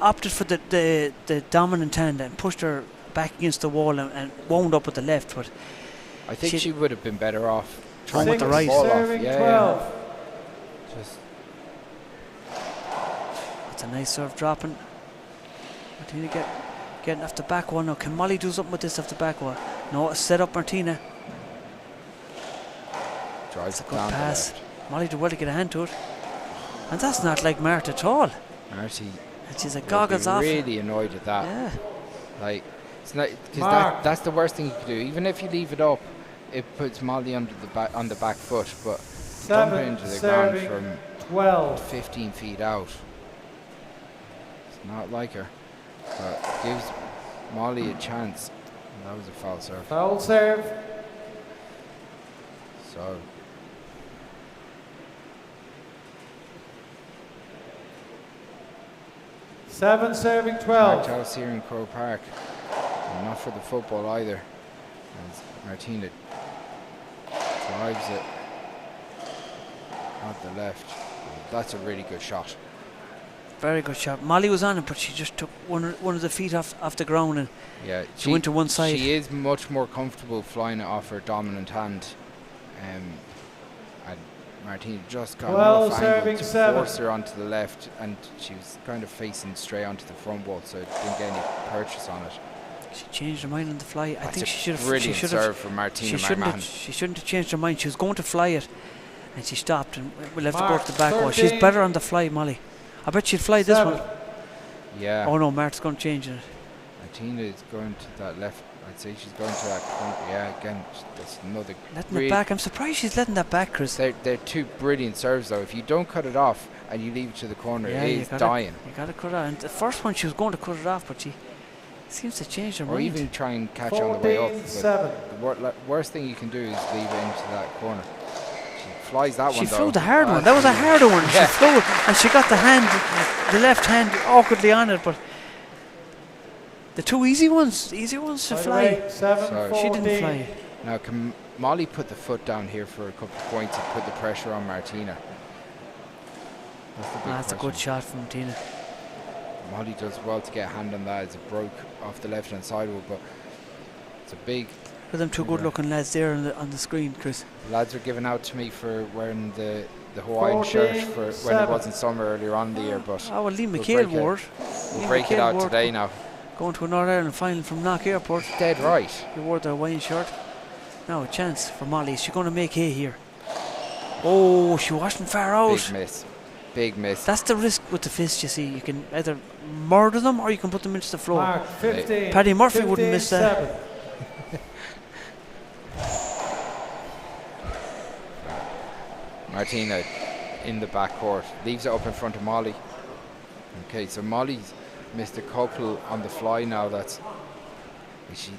opted for the dominant hand and pushed her back against the wall and wound up with the left. But I think she- she would have been better off trying with to the get right. ball off. Serving Yeah, 12. Just it's a nice serve dropping. Martina getting off the back wall now. Can Molly do something with this off the back wall? No, set up Martina. drives It's a it good down pass. the left. Molly did well to get a hand to it. And that's not like Marta at all. Marty And she's a will goggles be off. really annoyed at that. Yeah. Like, it's not, because Mark. that's the worst thing you can do. Even if you leave it up, it puts Molly on the back foot, but dump it 7 into the ground serving from 12. 15 feet out. It's not like her, but gives Molly a chance. And that was a foul serve. Foul serve. So 7 serving Mark 12. House here in Crow Park, and not for the football either. As Martina drives it at the left. That's a really good shot. Very good shot. Molly was on it, but she just took one of the feet off the ground and Yeah, she went to one side. She is much more comfortable flying it off her dominant hand. And Martina just got 12 enough angle serving to 7. force her onto the left, and she was kind of facing straight onto the front wall, so didn't get any purchase on it. She changed her mind on the fly. I That's think a she should have. brilliant She should serve have. from Martina She shouldn't have. McMahon. She shouldn't have changed her mind. She was going to fly it, and she stopped. And we'll have to go Mark, to the back wall. She's 13. better on the fly, Molly. I bet she'd fly this 7. one. Yeah, Oh no, Mark's going to change it. Martina is going to that left. I'd say she's going to that corner. Yeah, again, that's another. Letting it back. I'm surprised she's letting that back, Chris. They're two brilliant serves though. If you don't cut it off and you leave it to the corner, Yeah, it you is gotta- dying. You got to cut it off. And the first one she was going to cut it off, but she seems to change her Or mind. even try and catch on the way up. 14 but 7. the worst thing you can do is leave it into that corner. She flies that She one flew though. the hard one. That was a harder one. Yeah. She flew it, and she got the left hand awkwardly on it, but the two easy ones to Side fly. away, 7 Sorry. She 14. didn't fly. Now can Molly put the foot down here for a couple of points and put the pressure on Martina? That's the big That's a good question. shot from Tina. Molly does well to get a hand on that as it broke off the left hand sidewall, but it's a big. For them two Yeah. good-looking lads there on the screen, Chris. Lads were giving out to me for wearing the Hawaiian shirt for when it 14-7. wasn't summer earlier on in the year, but Oh well, Liam We'll McHale break it. wore it. we'll Liam break it McHale out wore today now. Going to a Northern Ireland final from Knock Airport. Dead right. He wore the Hawaiian shirt. Now a chance for Molly. Is she going to make hay here? Oh, she wasn't far out. Big miss. Big miss. That's the risk with the fist, you see. You can either murder them or you can put them into the floor. Mark 15. Paddy Murphy wouldn't miss that. 15-7. Martina in the back court. Leaves it up in front of Molly. Okay, so Molly's missed a couple on the fly now. She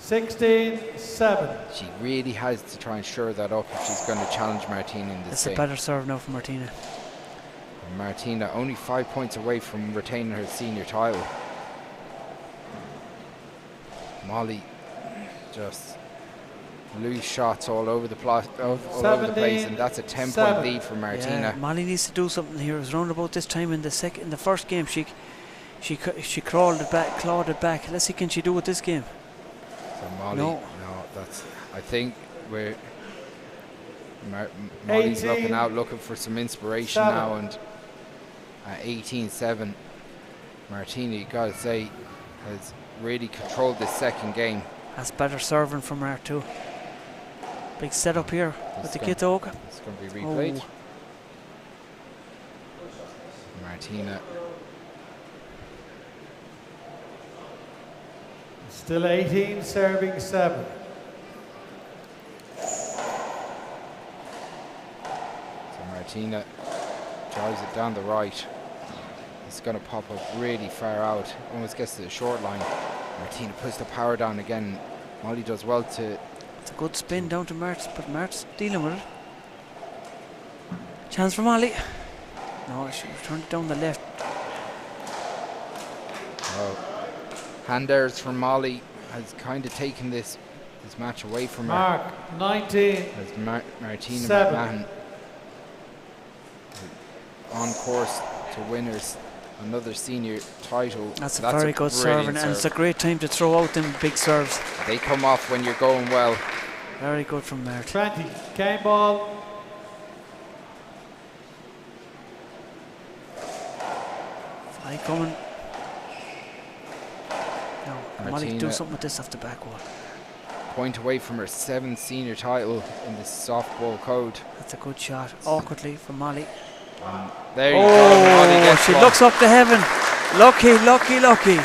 16-7. really has to try and shore that up if she's going to challenge Martina in this It's a game. better serve now for Martina. And Martina only 5 points away from retaining her senior title. Molly just loose shots all over the place, and that's a 10-point lead for Martina. Yeah, Molly needs to do something here. It was round about this time in the first game. She clawed it back. Let's see, can she do it this game? So Molly, no, that's. I think we're. Molly's looking for some inspiration now, and at 18-7, Martina, you gotta say, has really controlled this second game. That's better serving from her too. Big setup here with the Kitoga. It's going to be replayed. Oh. Martina. Still 18, serving 7. So Martina drives it down the right. It's going to pop up really far out. Almost gets to the short line. Martina puts the power down again. Molly does well to. It's a good spin down to Martz, but Martz dealing with it. Chance for Molly. No, she turned it down the left. Oh. Hand errors from Molly has kind of taken this match away from her. Mark, 19. As Martina 7. McMahon on course to winners another senior title. That's a very good serve, and it's a great time to throw out them big serves. They come off when you're going well. Very good from Mert. 20, game ball. Fly coming. No, Molly do something with this off the back wall. Point away from her 7th senior title in the softball code. That's a good shot, awkwardly from Molly. There you go, Molly gets she one. looks up to heaven. Lucky, lucky, lucky.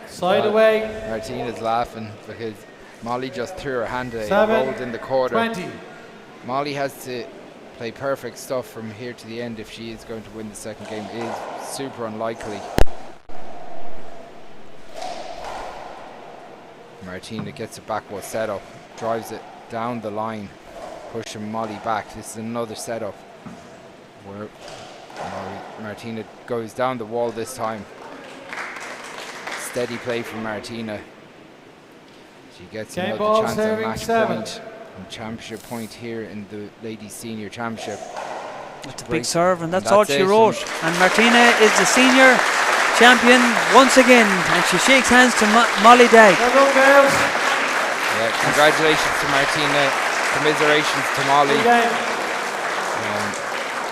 Side away. Martina's laughing because Molly just threw her hand away, 7, rolled in the quarter. 20. Molly has to play perfect stuff from here to the end if she is going to win the second game. It is super unlikely. Martina gets it backward set up, drives it down the line, pushing Molly back. This is another setup where Martina goes down the wall this time. Steady play from Martina. She gets Game another ball, chance at match 7. point and championship point here in the Ladies Senior Championship. That's a big serve, and that's all she wrote. And Martina is the senior champion once again, and she shakes hands to Molly Dagg. Well done, girls. Yeah, congratulations to Martina. Commiserations to Molly.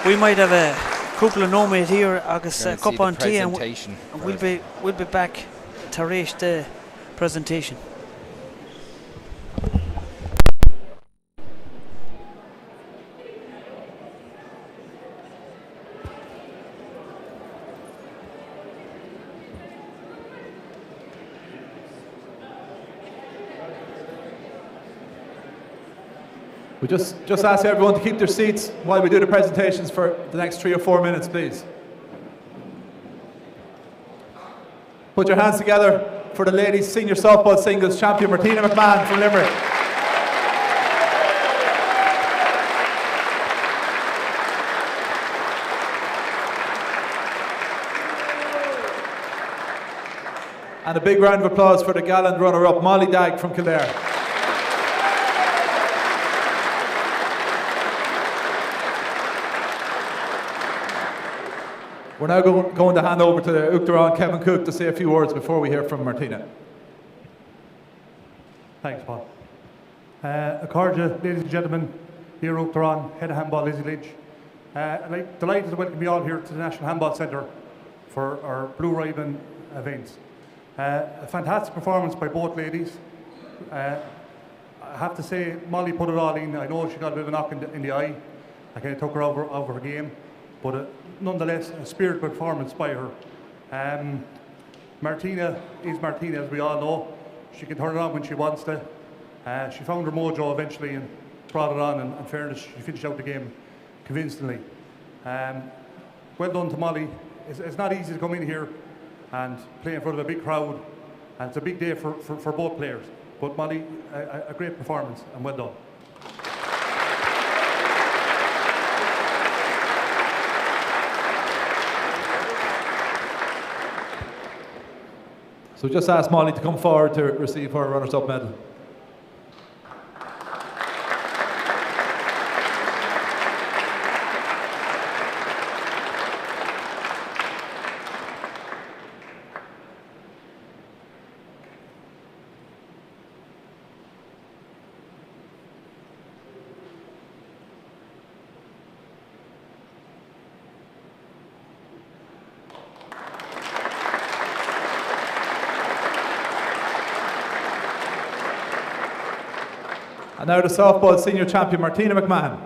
We might have a couple of nomad here, August a cup on tea, and we'll be back to raise the presentation. We just ask everyone to keep their seats while we do the presentations for the next 3 or 4 minutes, please. Put your hands together for the ladies senior softball singles champion Martina McMahon from Limerick. And a big round of applause for the gallant runner-up Molly Dagg from Kildare. We're now going to hand over to Uachtaráin Kevin Cook to say a few words before we hear from Martina. Thanks, Paul. Accordia, ladies and gentlemen, here Uachtaráin, head of handball, Lizzie Lynch. I'm delighted to welcome you all here to the National Handball Centre for our Blue Ribbon events. A fantastic performance by both ladies. I have to say, Molly put it all in. I know she got a bit of a knock in the eye. I kind of took her over her game. But nonetheless, a spirited performance by her. Martina is Martina, as we all know. She can turn it on when she wants to. She found her mojo eventually and brought it on, and in fairness, she finished out the game convincingly. Well done to Molly. It's not easy to come in here and play in front of a big crowd, and it's a big day for both players. But Molly, a great performance, and well done. So just ask Molly to come forward to receive her runners-up medal. And now the softball senior champion, Martina McMahon.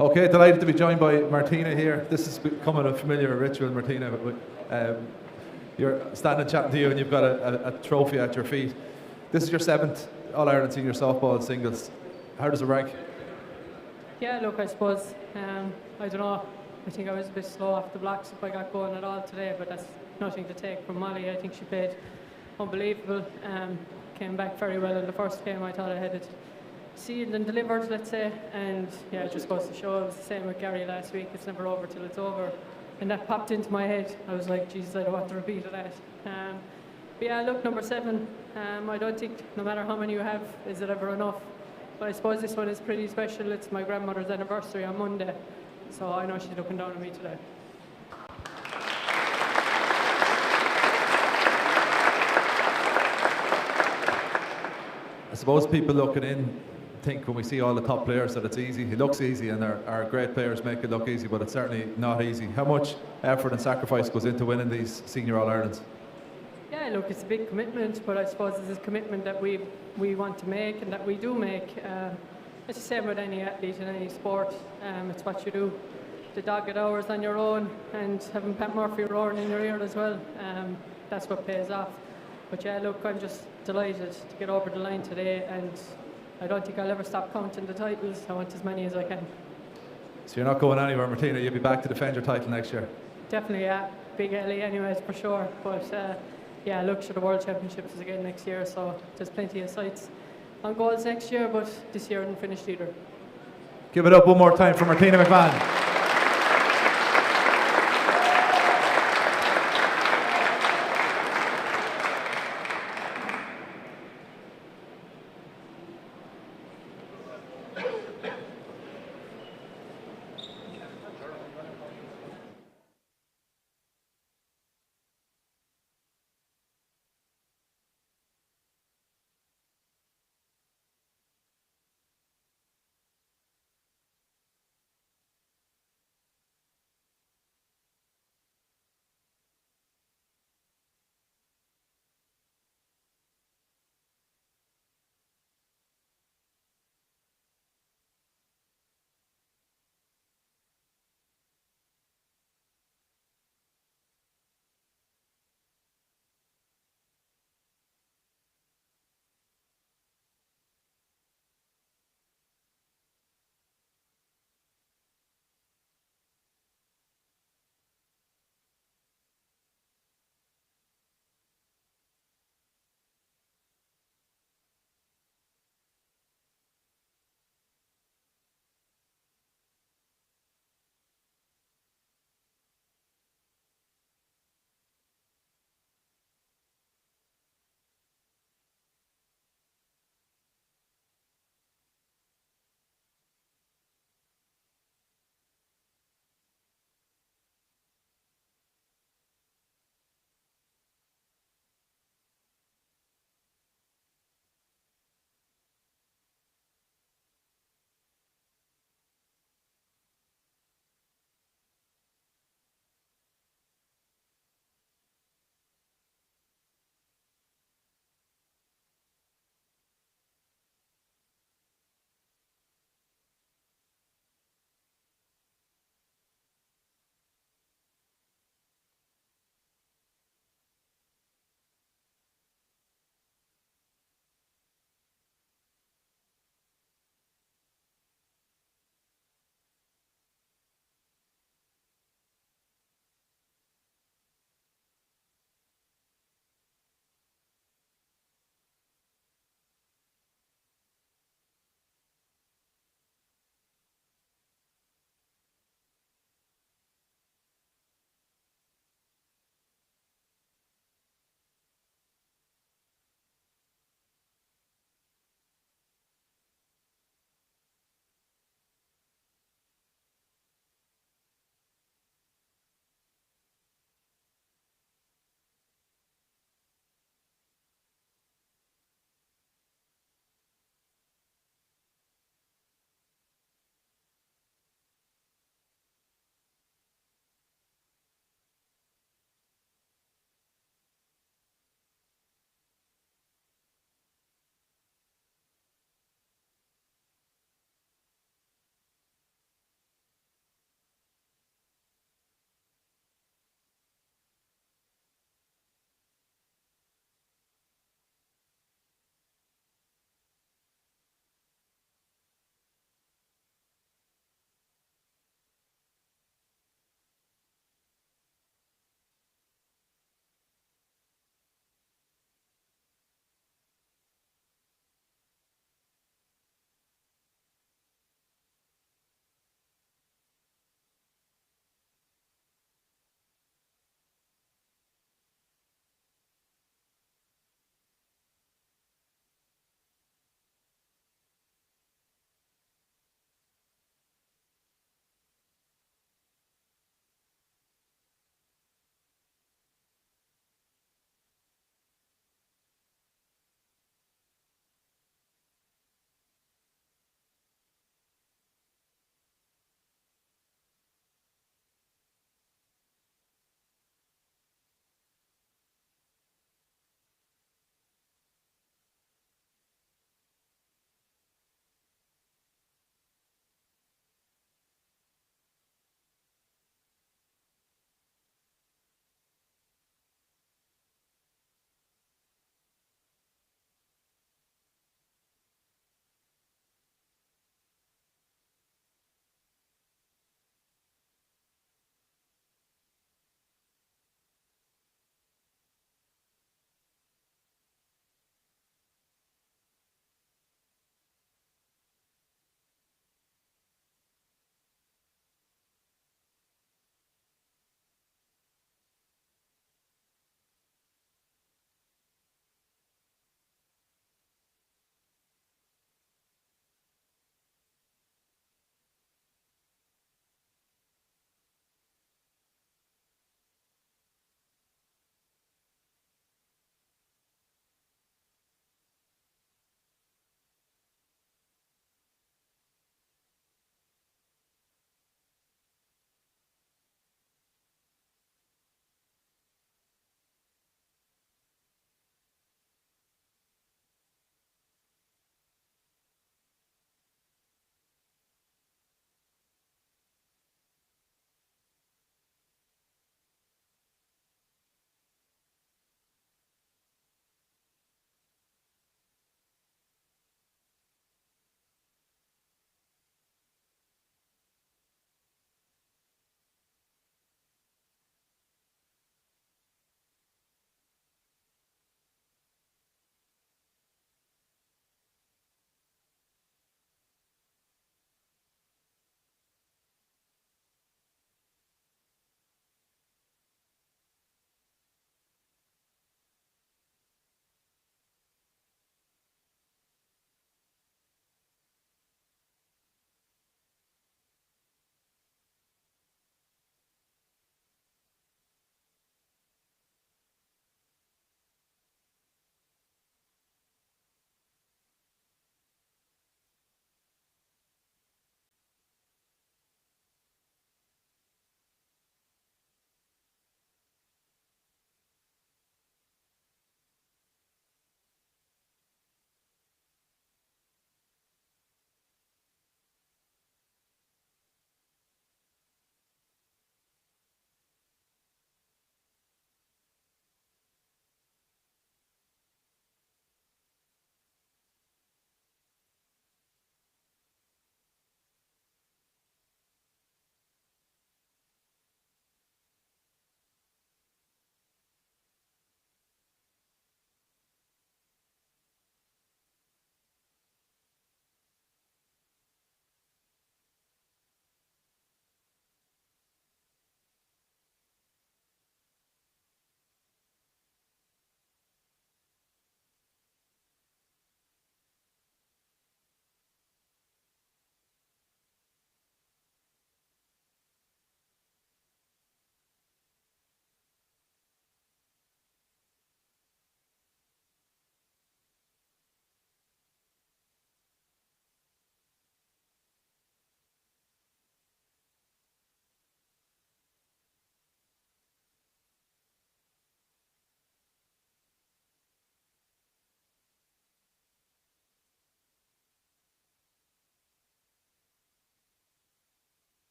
Okay, delighted to be joined by Martina here. This is becoming a familiar ritual, Martina. You're standing chatting to you and you've got a trophy at your feet. This is your 7th All-Ireland Senior Softball Singles. How does it rank? Yeah, look, I suppose, I don't know, I think I was a bit slow off the blocks if I got going at all today, but that's nothing to take from Molly. I think she played unbelievable, came back very well in the first game. I thought I had it sealed and delivered, let's say, and yeah, it just goes to show. It was the same with Gary last week, it's never over till it's over, and that popped into my head. I was like, Jesus, I don't want to repeat of that. But yeah, look, number 7, I don't think, no matter how many you have, is it ever enough, but I suppose this one is pretty special. It's my grandmother's anniversary on Monday, so I know she's looking down on me today. I suppose people looking in think when we see all the top players that it's easy. It looks easy, and our great players make it look easy, but it's certainly not easy. How much effort and sacrifice goes into winning these senior All-Irelands? Yeah, look, it's a big commitment, but I suppose it's a commitment that we want to make and that we do make. It's the same with any athlete in any sport. It's what you do. The dogged hours on your own and having Pat Murphy roaring in your ear as well. That's what pays off. But yeah, look, I'm just delighted to get over the line today, and I don't think I'll ever stop counting the titles. I want as many as I can. So you're not going anywhere, Martina. You'll be back to defend your title next year. Definitely, yeah. Big Ellie anyways, for sure. But yeah, look, the World Championships is again next year, so there's plenty of sights on goals next year, but this year isn't finished either. Give it up one more time for Martina McMahon.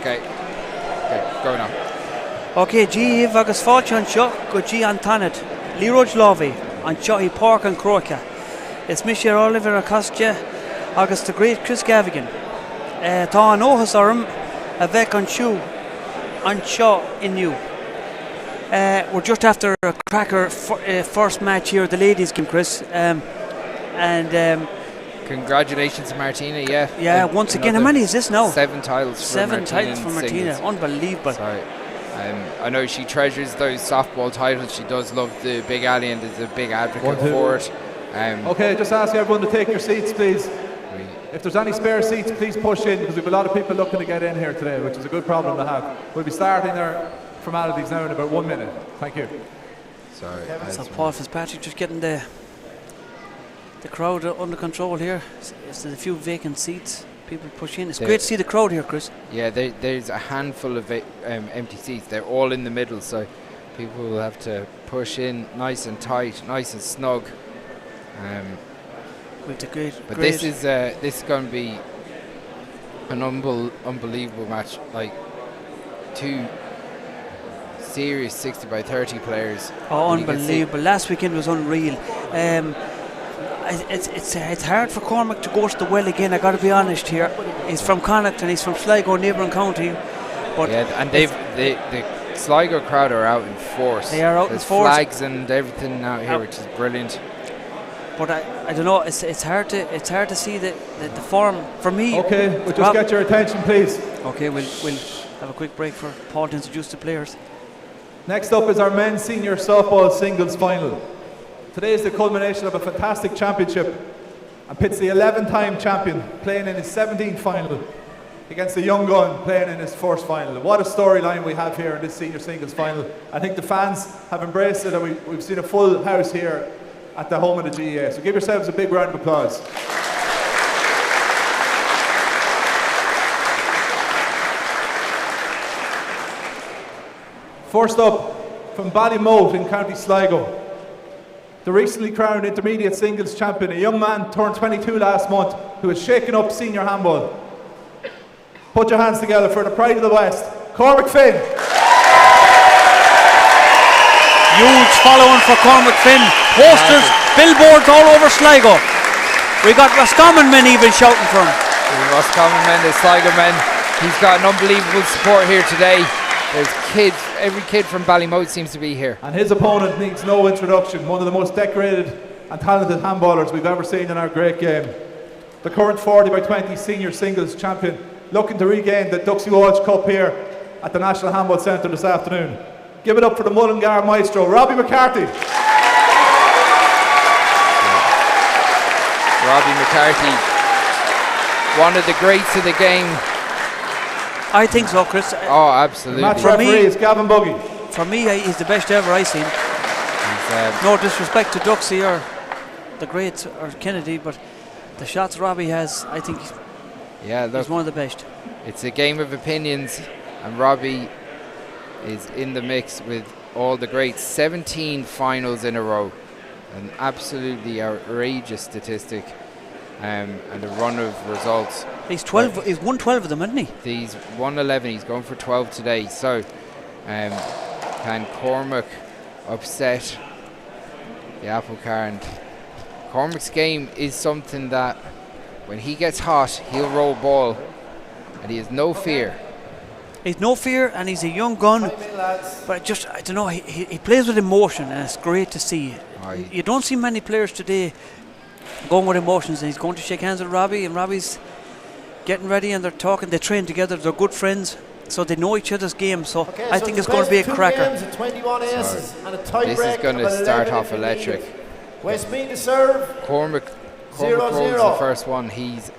Okay, go now. Okay, G agus fáilte an seo go G an tanad. Liathróid Láimhe an seo I Páirc an Crocha. It's Michelle Oliver a costje agus the great Chris Gavigan. Tá an óhas orm a bheith an siú an seo inniu. We're just after a cracker first match here, the ladies game, Chris. Congratulations, Martina. Yeah, once again, how many is this now? 7 titles. Seven titles for Martina. Unbelievable. Sorry. I know she treasures those softball titles. She does love the Big Alley and is a big advocate for it. Okay, just ask everyone to take your seats, please. If there's any spare seats, please push in, because we have a lot of people looking to get in here today, which is a good problem to have. We'll be starting our formalities now in about 1 minute. Thank you. Sorry. So Paul Fitzpatrick just getting the crowd under control here. If there's a few vacant seats, people push in. It's great to see the crowd here, Chris. Yeah, there's a handful of empty seats. They're all in the middle, so people will have to push in nice and tight, nice and snug. But this is going to be an unbelievable match. Like 2 serious 60 by 30 players. Oh, unbelievable! Last weekend was unreal. It's hard for Cormac to go to the well again. I got to be honest here. He's from Connacht and he's from Sligo, neighbouring county. But yeah, and the Sligo crowd are out in force. They are out There's in force. Flags and everything out here, which is brilliant. But I don't know. It's hard to see the form for me. Okay, we'll just get your attention, please. Okay, we'll have a quick break for Paul to introduce the players. Next up is our men's senior softball singles final. Today is the culmination of a fantastic championship and pits the 11-time champion playing in his 17th final against a young gun playing in his first final. What a storyline we have here in this senior singles final. I think the fans have embraced it, and we've seen a full house here at the home of the GAA. So give yourselves a big round of applause. First up, from Ballymote in County Sligo, the recently crowned intermediate singles champion, a young man turned 22 last month who has shaken up senior handball. Put your hands together for the pride of the West, Cormac Finn. Huge following for Cormac Finn. Posters, billboards all over Sligo. We got Roscommon men even shouting for him. The Roscommon men, the Sligo men. He's got an unbelievable support here today. There's kids, every kid from Ballymote seems to be here. And his opponent needs no introduction. One of the most decorated and talented handballers we've ever seen in our great game. The current 40 by 20 senior singles champion, looking to regain the Duxie Walsh Cup here at the National Handball Centre this afternoon. Give it up for the Mullingar maestro, Robbie McCarthy. Robbie McCarthy, one of the greats of the game. I think so, Chris. Oh, absolutely. Match referee is Gavin Buggy. For me, he's the best ever I've seen. No disrespect to Duxie or the greats or Kennedy, but the shots Robbie has, I think he's one of the best. It's a game of opinions, and Robbie is in the mix with all the greats. 17 finals in a row, an absolutely outrageous statistic, and a run of results. He's won 12 of them, hasn't he? He's won 11. He's going for 12 today. So, can Cormac upset the apple cart? And Cormac's game is something that, when he gets hot, he'll roll ball, and he has no fear. He's no fear, and he's a young gun. But I don't know. He plays with emotion, and it's great to see. You don't see many players today going with emotions, and he's going to shake hands with Robbie, and Robbie's getting ready, and they're talking. They train together. They're good friends, so they know each other's game. So I think it's going to be a cracker. This is going to start off electric. Westmead to serve. Cormac rolls the first one. He's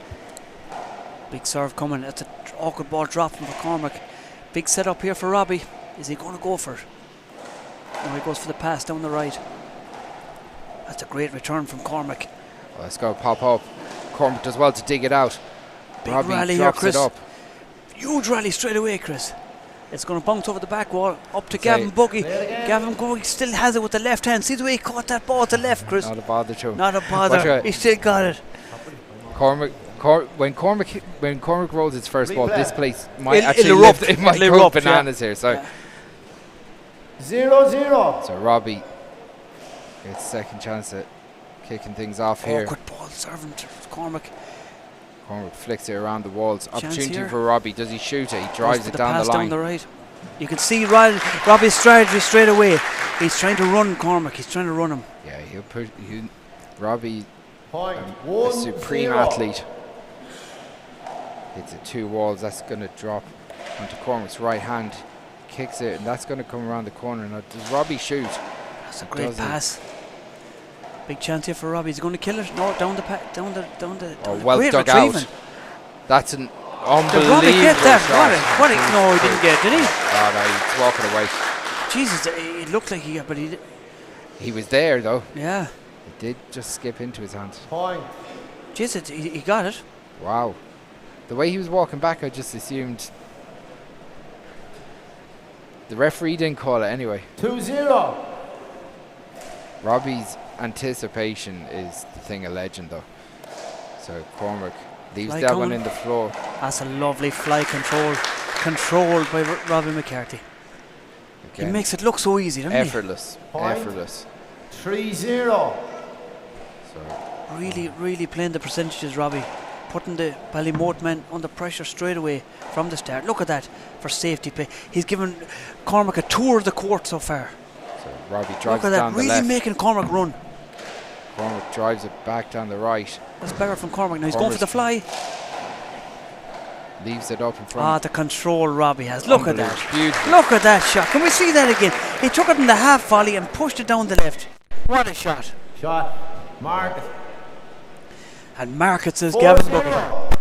big serve coming. That's an awkward ball dropping for Cormac. Big setup here for Robbie. Is he going to go for it? No, he goes for the pass down the right. That's a great return from Cormac. Well, let's go pop up. Cormac does well to dig it out. Big Robbie rally here, drops Chris. it up. Huge rally straight away, Chris. It's going to bounce over the back wall, up to Gavin Buggy. Gavin Buggy still has it with the left hand. See the way he caught that ball with the left, Chris. Not a bother to him. Not a bother. He still got it. Cormac When Cormac rolls his first ball, Replay. this place might It'll actually erupt. lift. It might It'll go erupt, yeah. bananas here. So, 0-0. so Robbie gets second chance at kicking things off here. Awkward ball serving to Cormac. Cormac flicks it around the walls. Chance Opportunity here. for Robbie. Does he shoot it? He drives Goes it for down pass the line. down the right. You can see Robbie's strategy straight away. He's trying to run Cormac. He's trying to run him. Yeah, Robbie, Point. a 1-0. supreme athlete. Hits it 2 walls. That's going to drop onto Cormac's right hand. Kicks it, and that's going to come around the corner. Now, does Robbie shoot? That's a great Does he? pass. Big chance here for Robbie. He's going to kill it. No, down the Oh, well great dug retrieving. out. That's an Did unbelievable Robbie get that? shot. No, he didn't get it, did he? Oh, no, he's walking away. Jesus, it looked like he got, but he. He was there, though. Yeah. It did just skip into his hands. Point. Jesus, he got it. Wow. The way he was walking back, I just assumed. The referee didn't call it anyway. 2-0. Robbie's anticipation is the thing of legend, though. So Cormac leaves Fly that one coming. in the floor. That's a lovely fly controlled by Robbie McCarthy. He Again, makes it look so easy, doesn't effortless. Point. Effortless. 3-0. So he? Really playing the percentages, Robbie. Putting the Ballymote men under pressure straight away from the start. Look at that for safety play. He's given Cormac a tour of the court so far. So Robbie Look drives at it that, down the really left. making Cormac run. Cormac drives it back down the right. That's better from Cormac. Now he's going for the fly. Leaves it up in front. Ah, the control Robbie has. Look at that. Unbelievable. Beautiful. Look at that shot. Can we see that again? He took it in the half volley and pushed it down the left. What a shot. Shot. Mark. And mark it, says Gavin Buckley. 4-0.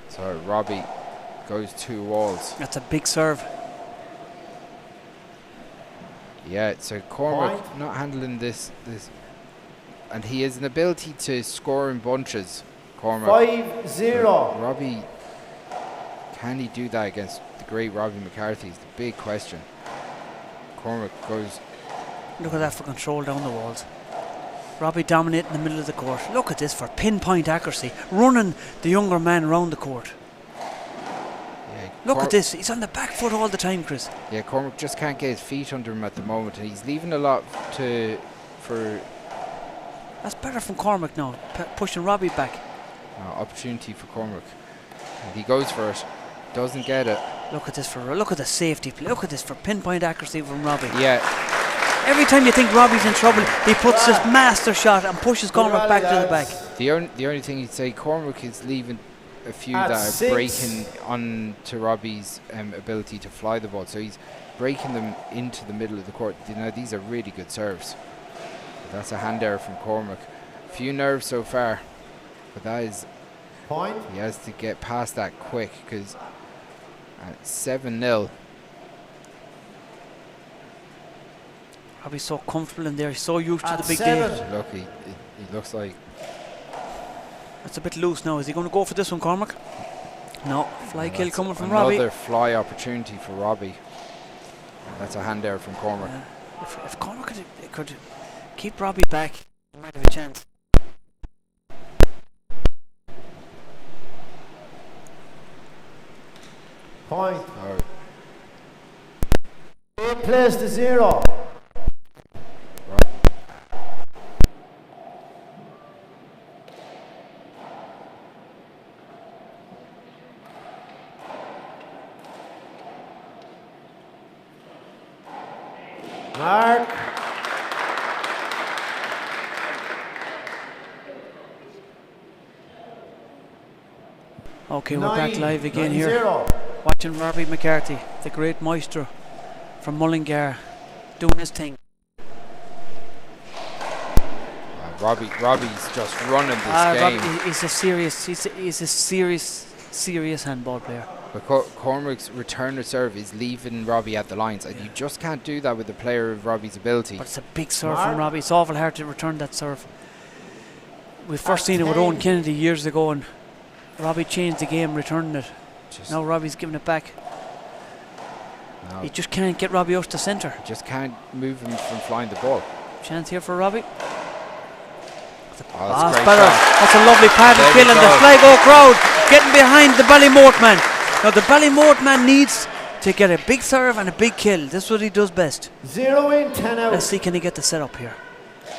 So Robbie goes 2 walls. That's a big serve. Yeah, so Cormac Point. not handling this, and he has an ability to score in bunches. Cormac. 5-0. Robbie, can he do that against the great Robbie McCarthy? Is the big question. Cormac goes. Look at that for control down the walls. Robbie dominating the middle of the court. Look at this for pinpoint accuracy. Running the younger man around the court. Yeah, Look at this. He's on the back foot all the time, Chris. Yeah, Cormac just can't get his feet under him at the moment, and he's leaving a lot for That's better from Cormac now. Pushing Robbie back. opportunity for Cormac. And he goes for it, doesn't get it. Look at this look at the safety play. Look at this for pinpoint accuracy from Robbie. Yeah, Every time you think Robbie's in trouble, he puts this master shot and pushes Cormac back to the back. the only thing you'd say, Cormac is leaving a few At that are 6. breaking onto Robbie's ability to fly the ball. So he's breaking them into the middle of the court. You know, these are really good serves. But that's a hand error from Cormac. Few nerves so far, but that is, Point. he has to get past that quick, because at 7-0. Robbie's so comfortable in there. He's so used to At the big 7. day. Look, he looks like That's a bit loose now. Is he going to go for this one, Cormac? No. Fly kill coming from Robbie. another fly opportunity for Robbie. That's a hand error from Cormac. If Cormac could keep Robbie back, he might have a chance. Point. Oh, It plays to 0. Mark. Okay, we're back live again here. 0. Watching Robbie McCarthy, the great maestro from Mullingar, doing his thing. Robbie's just running this game. Robbie, he's a serious handball player. But Cormac's return of serve is leaving Robbie at the lines, and you just can't do that with a player of Robbie's ability. But it's a big serve from Robbie. It's awful hard to return that serve. We first seen it with Owen Kennedy years ago, and Robbie changed the game, returning it. Now Robbie's giving it back. No, He just can't get Robbie out to centre. just can't move him from flying the ball. Chance here for Robbie. Oh, that's a great better. shot. That's a lovely paddle There kill, we and the go. Sligo crowd getting behind the Ballymote man. Now the Ballymote man needs to get a big serve and a big kill. This is what he does best. 0 in, 10 out. Let's see, can he get the set up here?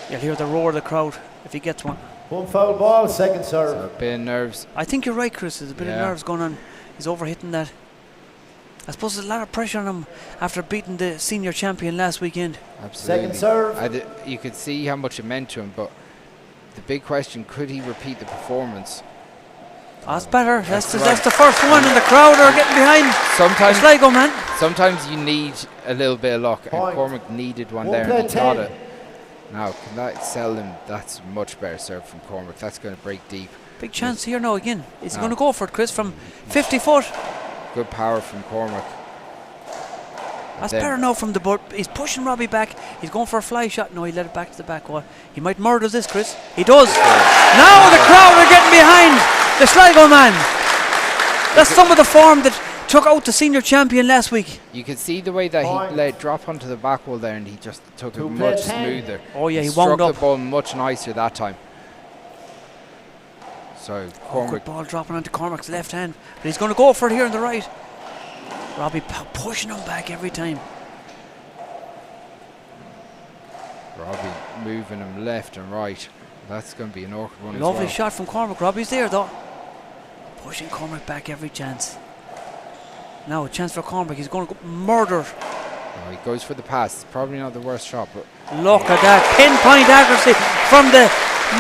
You'll hear the roar of the crowd if he gets one. One foul ball, second So serve. a bit of nerves. I think you're right, Chris. There's a bit of Yeah. nerves going on. He's overhitting that. I suppose there's a lot of pressure on him after beating the senior champion last weekend. Absolutely. Second serve. You could see how much it meant to him, but the big question, could he repeat the performance? That's better. That's the right. first one, and the crowd are getting behind Sometimes, Sligo man. sometimes you need a little bit of luck, and Point. Cormac needed one One there, play and he got 10. it. Now, can that sell him? That's much better serve from Cormac. That's going to break deep. Big chance here now again. Is he No. going to go for it, Chris, from 50 foot? Good power from Cormac. That's then- better now from the butt. He's pushing Robbie back. He's going for a fly shot. No, he let it back to the back wall. He might murder this, Chris. He does. Now the crowd are getting behind the Sligo man. That's some of the form that took out the senior champion last week. You could see the way that Point. he let it drop onto the back wall there, and he just took it Two play much 10. smoother. Oh yeah, he struck wound the up. ball much nicer that time. So Oh, Cormac, good ball dropping onto Cormac's left hand. But he's going to go for it here on the right. Robbie pushing him back every time. Robbie moving him left and right. That's going to be an awkward one Lovely as well. shot from Cormac. Robbie's there though. Pushing Cormac back every chance. Now a chance for Cormac. He's going to go murder. Oh, he goes for the pass. It's probably not the worst shot, but Look at that pinpoint accuracy from the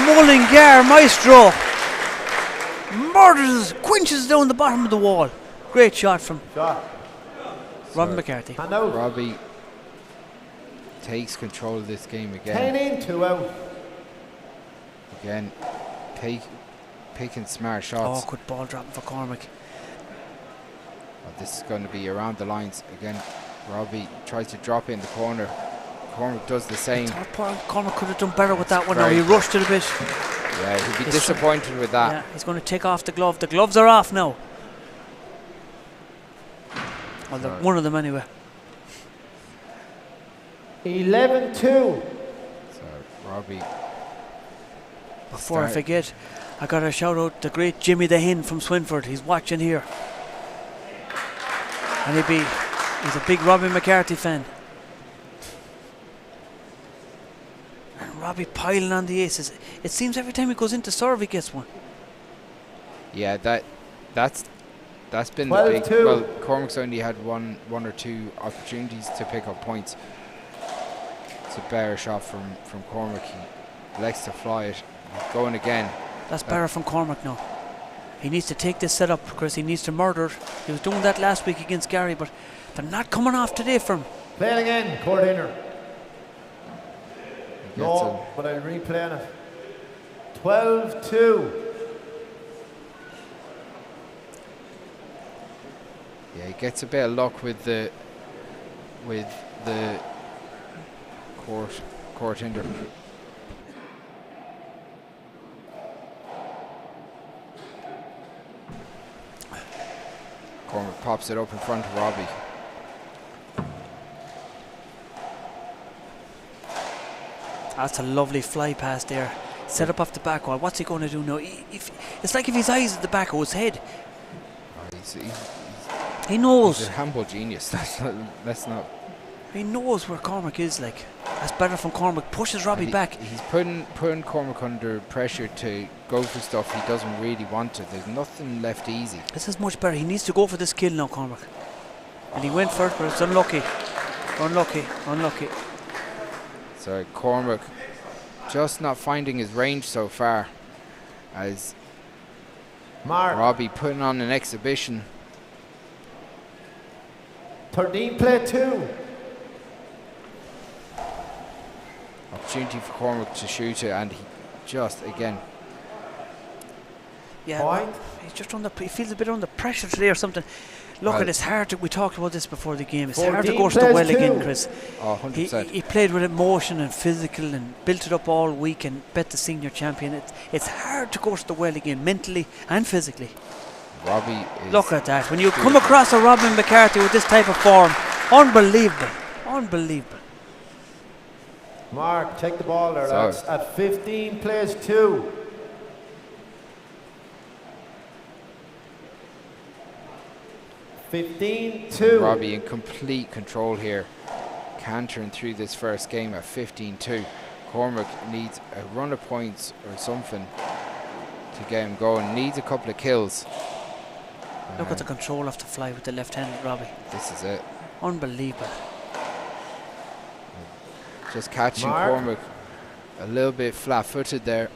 Mullingar maestro. Murders, quinches down the bottom of the wall. Great shot from Shot. Robin McCarthy. Hand out. Robbie takes control of this game 10 again. in, 2 out. Again, picking smart Oh, shots. good ball dropping for Cormac. Oh, this is going to be around the lines again. Robbie tries to drop it in the corner. Cormac does the same. Thought poor Cormac could have done better with that one. Now Very he good. rushed it a bit. Yeah, he'd be He's disappointed with that. Yeah, he's going to take off the glove. The gloves are off now. Well, Sorry. one of them anyway. 11-2. So Robbie, Before I Start. forget, I got to shout out the great Jimmy the Hen from Swinford. He's watching here. And he's a big Robbie McCarthy fan. And Robbie piling on the aces. It seems every time he goes into serve, he gets one. yeah, that's been the big. 12-2. Well, Cormac's only had one or two opportunities to pick up points. It's a better shot from Cormac. He likes to fly it. He's going again. That's better from Cormac now. He needs to take this setup, Chris. He needs to murder it. He was doing that last week against Gary, but they're not coming off today for him. Playing again, court inner. He gets No, but I'll replay it. 12-2. Yeah, he gets a bit of luck with the court hinder. Cormac pops it up in front of Robbie. That's a lovely fly pass there. Set up off the back wall. What's he going to do now? It's like if his eyes at the back of his head. Oh, he's He a knows. handball genius. That's not. He knows where Cormac is. Like, that's better from Cormac. Pushes Robbie And back. He's putting Cormac under pressure to go for stuff he doesn't really want to. There's nothing left easy. This is much better. He needs to go for this kill now, Cormac. And he went for it, but it's unlucky. Unlucky. So Cormac just not finding his range so far, as Mark. Robbie putting on an exhibition. 13 play 2. Opportunity for Cormac to shoot it, and he just again. Yeah, Point. he's just he feels a bit under pressure today or something. Look, Well- at it's hard to, we talked about this before the game. It's 14 hard to go to the plays well again, 2. Chris. Oh, He 100%. played with emotion and physical and built it up all week and bet the senior champion. It's hard to go to the well again, mentally and physically. Robbie is. Look at that. When you come across a Robin McCarthy with this type of form, unbelievable. Mark, take the ball there. So- That's at 15 plays 2. Robbie in complete control here, cantering through this first game at 15-2. Cormac needs a run of points or something to get him going. Needs a couple of kills. Look at the control of the fly with the left hand, Robbie. This is it. Unbelievable. Just catching Mark. Cormac a little bit flat-footed there.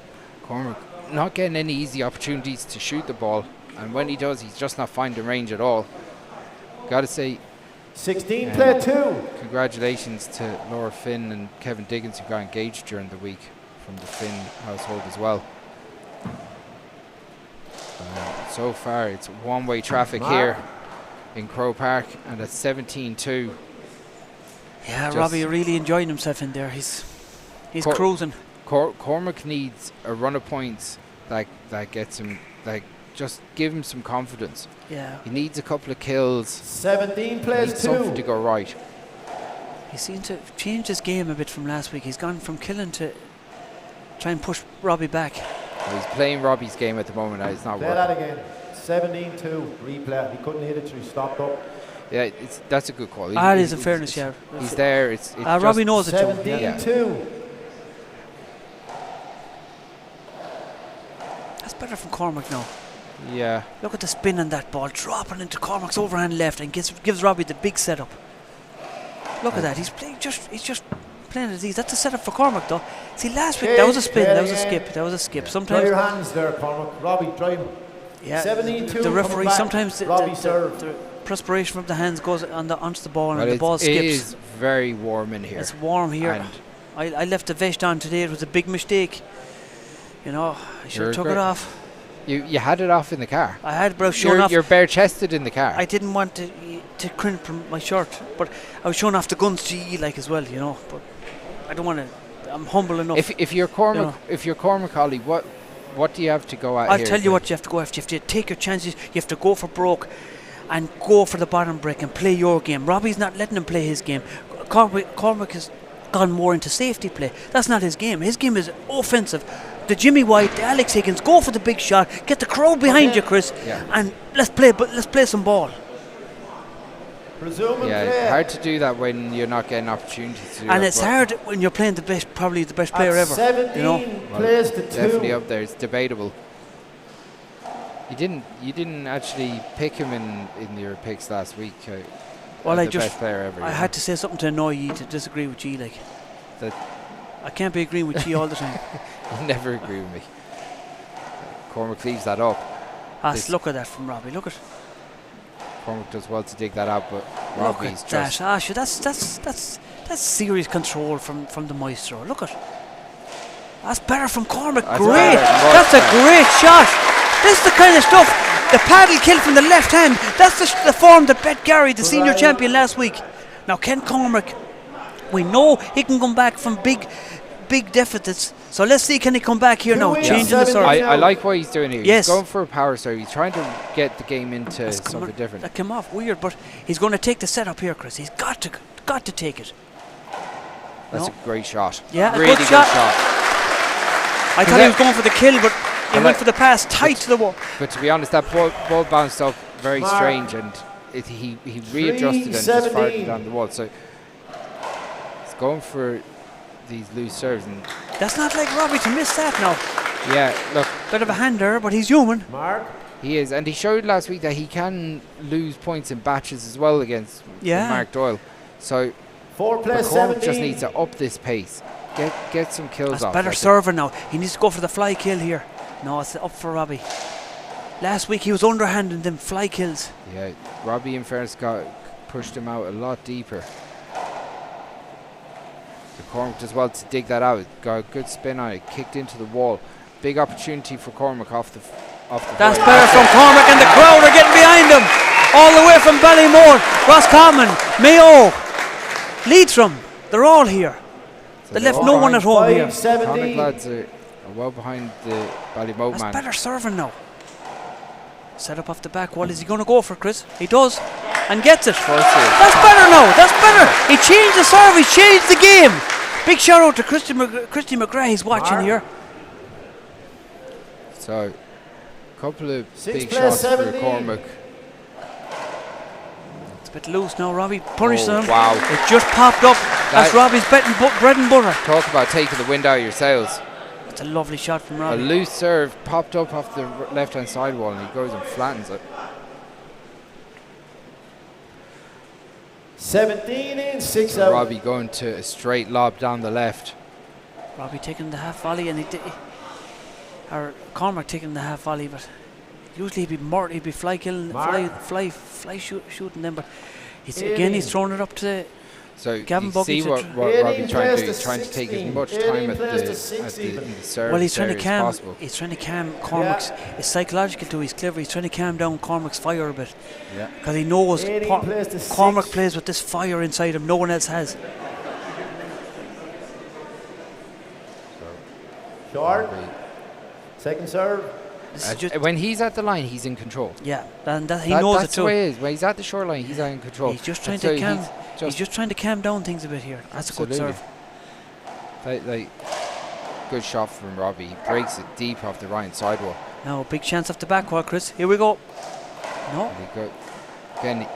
Cormac not getting any easy opportunities to shoot the ball, and when he does, he's just not finding range at all. Got to say, 16 play 2. congratulations to Laura Finn and Kevin Diggins, who got engaged during the week from the Finn household as well. So far, it's one-way traffic here in Crow Park, and at 17-2. Yeah, Just Robbie really enjoying himself in there. He's cruising. Cormac needs a run of points that gets him, like, just give him some confidence. Yeah. He needs a couple of kills. 17 Needs plays 2. something to go right. He seemed to change his game a bit from last week. He's gone from killing to try and push Robbie back. Well, he's playing Robbie's game at the moment, and it's not Play working. that again. 17-2. Replay. He couldn't hit it, so he stopped up. Yeah, that's a good call. That is in fairness, yeah. He's there. It's Robbie knows it too. 17-2. That's better from Cormac now. Yeah. Look at the spin on that ball, dropping into Cormac's overhand left, and gives Robbie the big setup. Look at that. He's just playing at ease. That's a setup for Cormac, though. See, last week that was a spin, that was a skip, that was a skip. Dry Sometimes, your hands there, Cormac. Robbie, dry him. yeah, 17-2 the referee coming back. sometimes Robbie served. the perspiration from the hands goes onto the ball, Well, and the ball skips. it is very warm in here. It's warm here. And I left the vest on today. It was a big mistake. You know, I should have took it off. You had it off in the car. I had, but I was showing off. You're bare-chested in the car. I didn't want to crimp from my shirt, but I was showing off the guns GE like as well, you know. But I don't want to. I'm humble enough. If you're Cormac, you know. if you're Cormac Ollie, what do you have to go at I'll here? tell you what you have to go after. You have to take your chances. You have to go for broke, and go for the bottom break and play your game. Robbie's not letting him play his game. Cormac has gone more into safety play. That's not his game. His game is offensive. The Jimmy White, the Alex Higgins, go for the big shot. Get the crowd behind you, Chris, and let's play some ball. Resume and Yeah, play. hard to do that when you're not getting opportunities to do And that, it's but hard when you're playing probably the best player At ever. 17 You know, plays to 2. definitely up there. It's debatable. You didn't actually pick him in your picks last week. well, as the best player ever. I you had know. to say something to annoy you, to disagree with you, like. That I can't be agreeing with you all the time. you never agree with me. Cormac leaves that up. Look at that from Robbie. Look at Cormac does well to dig that out, but look Robbie's at just that. Sure, that's serious control from the maestro. Look at. That's better from Cormac. That's Great. better, much That's a better. great shot. This is the kind of stuff. The paddle kill from the left hand. That's the form that bet Gary, the senior champion last week. Now Ken Cormac, we know he can come back from big deficits. So let's see, can he come back here now, wins? changing the 17. serve. I like what he's doing here. Yes. He's going for a power serve. He's trying to get the game into something different. That came off weird, but he's going to take the setup here, Chris. He's got to take it. That's No. a great shot. Yeah, a really good shot. shot. I thought he was going for the kill, but he Well, went for the pass tight to the wall. But to be honest, that ball bounced up very Mark. strange, and he readjusted and just fired it 3-17. down the wall. So he's going for these loose serves, and That's not like Robbie to miss that now. yeah, look, Bit of a hand there, but he's human. Mark. he is, and he showed last week that he can lose points in batches as well against Yeah. Mark Doyle. So 4 plays Cormac 17. just needs to up this pace, get some kills That's off. better That's it. serving now. He needs to go for the fly kill here. No, it's up for Robbie. Last week he was underhanding them fly kills. Yeah, Robbie in fairness pushed him out a lot deeper. The Cormac does well to dig that out. Got a good spin on it, kicked into the wall. Big opportunity for Cormac off the That's volley. better from Cormac, and the crowd are getting behind him. All the way from Ballymore, Roscommon, Mayo, Leitrim. They're all here. So They they're left all no one at home here. 5-17. Cormac lads are well behind the Ballymote That's man. better serving now. Set up off the back wall. Is he going to go for it, Chris? He does. And gets it. Of course he is. That's better now. That's better. He changed the serve. He changed the game. Big shout out to Christy McGrath. He's watching Mark. here. So, couple of Six big plays, shots for 17. Cormac. It's a bit loose now. Robbie punished Oh, him. wow. It just popped up. That's Robbie's bread and butter. Talk about taking the wind out of your sails. It's a lovely shot from A Robbie. loose serve popped up off the left-hand sidewall, and he goes and flattens it. 17 in, 6 So out. Robbie going to a straight lob down the left. Robbie taking the half volley, and or Cormac taking the half volley, but usually he'd be fly killing, fly shooting them. But he's throwing it up to So Gavin you Buckets see what 18 Robbie's trying to do. plays He's to trying to take as 16. much 18 time at plays to the 16. in the service well, he's trying to area as calm. possible. He's trying to calm Cormac's. It's psychological too. He's clever. He's trying to calm down Cormac's fire a bit. Yeah. Because he knows 18 plays to 6. Cormac plays with this fire inside him. No one else has. Short. Second serve. This is just, When he's at the line, he's in control. yeah, and he knows that's it the too. way it is. When he's at the shoreline, he's in control. He's just trying And to so calm. he's He's just trying to calm down things a bit here. That's a good Absolutely. serve. Good shot from Robbie. He breaks it deep off the right sidewall. Now big chance off the back wall, Chris. Here we go. No, And he go, again,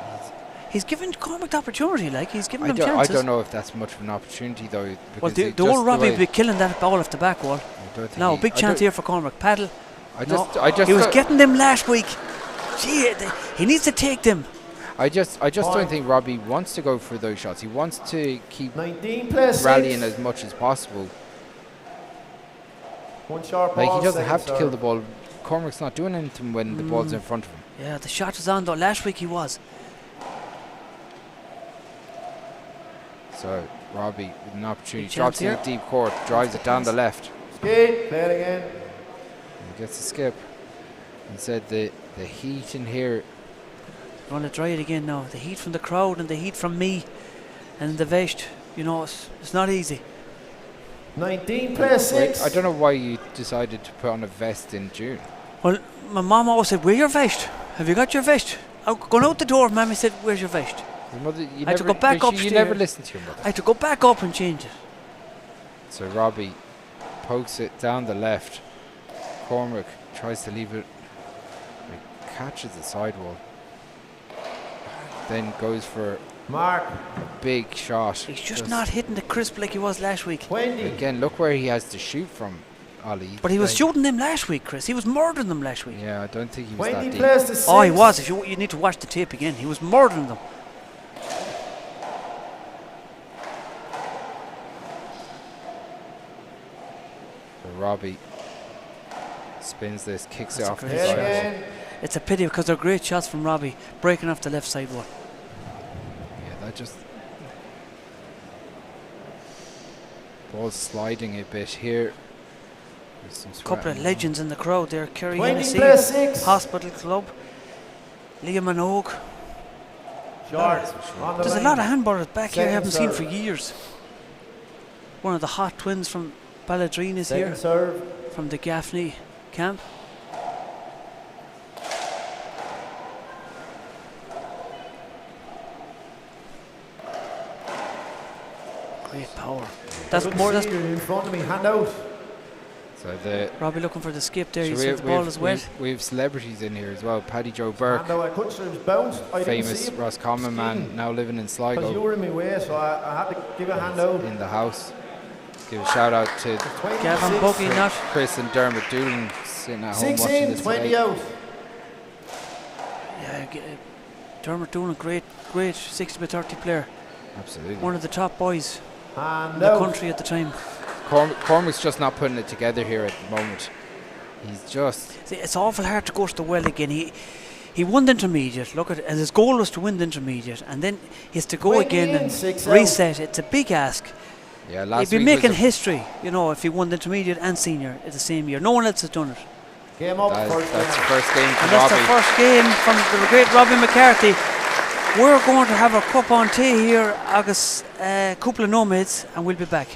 he's giving Cormac the opportunity. Like he's giving I them don't chances. know if that's much of an opportunity though. Well, because the just old Robbie way- would be killing that ball off the back wall. I don't think Now he- big I chance don't- here for Cormac. Paddle. I No, just he was don't- getting them last week. Gee, he needs to take them. I just don't think Robbie wants to go for those shots. He wants to keep 19 plays 6. rallying as much as possible. One short Like ball. he doesn't second have to kill serve. the ball. Cormac's not doing anything when the ball's in front of him. Yeah, the shot was on though. Last week he was. So Robbie with an opportunity, Big drops chance in here. a deep court, drives it down the left. Skate. Play it again. He gets a skip. And said the heat in here. Going to try it again now. The heat from the crowd and the heat from me and the vest. You know, it's not easy. 19 plays 6. I don't know why you decided to put on a vest in June. Well, my mom always said, "Where's your vest? Have you got your vest?" Going out the door, Mammy said, "Where's your vest?" Your mother, you I had to never- go back you upstairs. never listened to your mother. I had to go back up and change it. So Robbie pokes it down the left. Cormac tries to leave it. He catches the sidewall. Then goes for Mark. a big shot. He's just not hitting the crisp like he was last week. 20. Again, look where he has to shoot from, Ali. But he was Like, shooting them last week, Chris. He was murdering them last week. Yeah, I don't think he was 20 that deep. plays to 6. Oh, he was. If you need to watch the tape again, he was murdering them. So Robbie spins this, kicks That's it a off the great Play it shot. side. again. It's a pity because they're great shots from Robbie, breaking off the left side wall. Yeah, that just... Ball's sliding a bit here. There's some Couple of sweating. legends in the crowd there. Kerry 20 Hennessy, plays 6. Hospital Club, Liam Minogue. Short. On the There's a line. lot of handballers back here I Second haven't seen serve. for years. One of the hot twins from Balladreen is Second here, serve. from the Gaffney camp. Great power. That's Couldn't more. see That's you in front of me. Hand out. So the... Robbie looking for the skip there. so You see the ball is wet. we have celebrities in here as well. Paddy Joe Burke, Hand out. I couldn't see it was bounced. I didn't famous see it. Roscommon man, now living in Because you Sligo, were in my way, so I had to give a hand out. in the house. Give a shout out to 26. Gavin Buggy not. Chris and Dermot Doolan sitting at home 6 watching in, this 20 today. out. Yeah, Dermot doing a great 60 by 30 player. Absolutely. One of the top boys Hand in the out. country at the time. Cormac's just not putting it together here at the moment. He's just... See, it's awful hard to go to the well again. He won the intermediate. Look at it, and his goal was to win the intermediate, and then he has to go 20 again in, and 6 out. reset. It's a big ask. Yeah, last He'd be week making was a- history, you know, if he won the intermediate and senior at the same year. No one else has done it. Game up. that's First the game. first game for And that's Robbie. the first game from the great Robbie McCarthy. We're going to have a cup on tea here, August, couple of nomads, and we'll be back.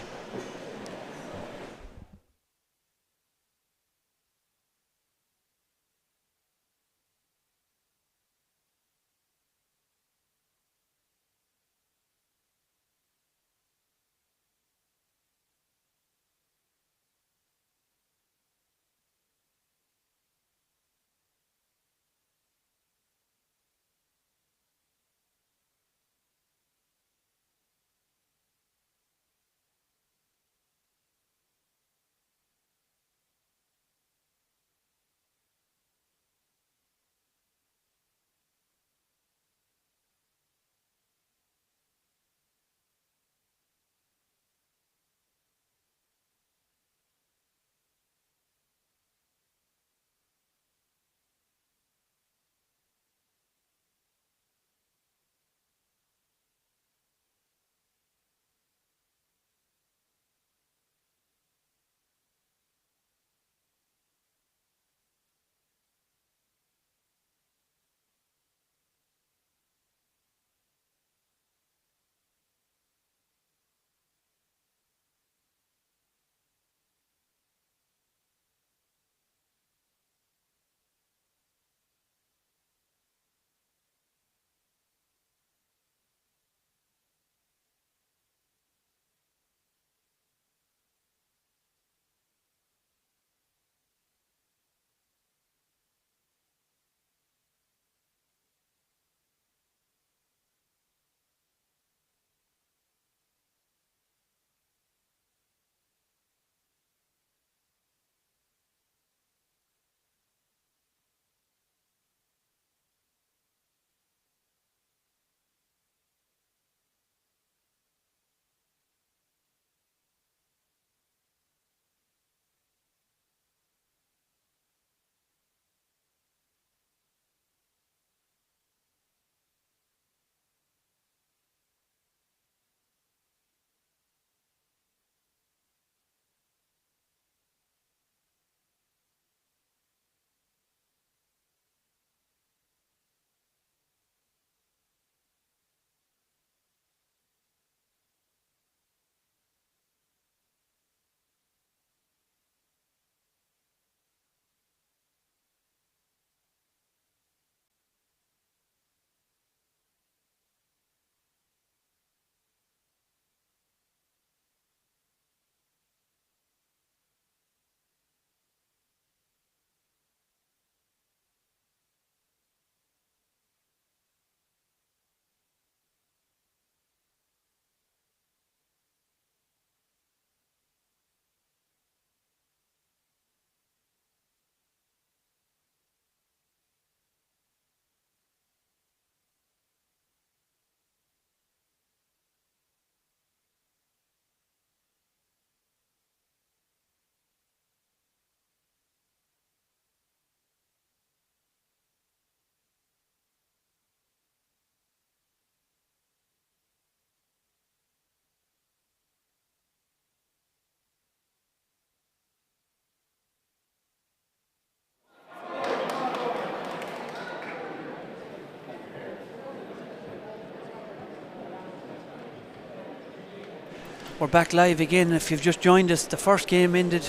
We're back live again. If you've just joined us, the first game ended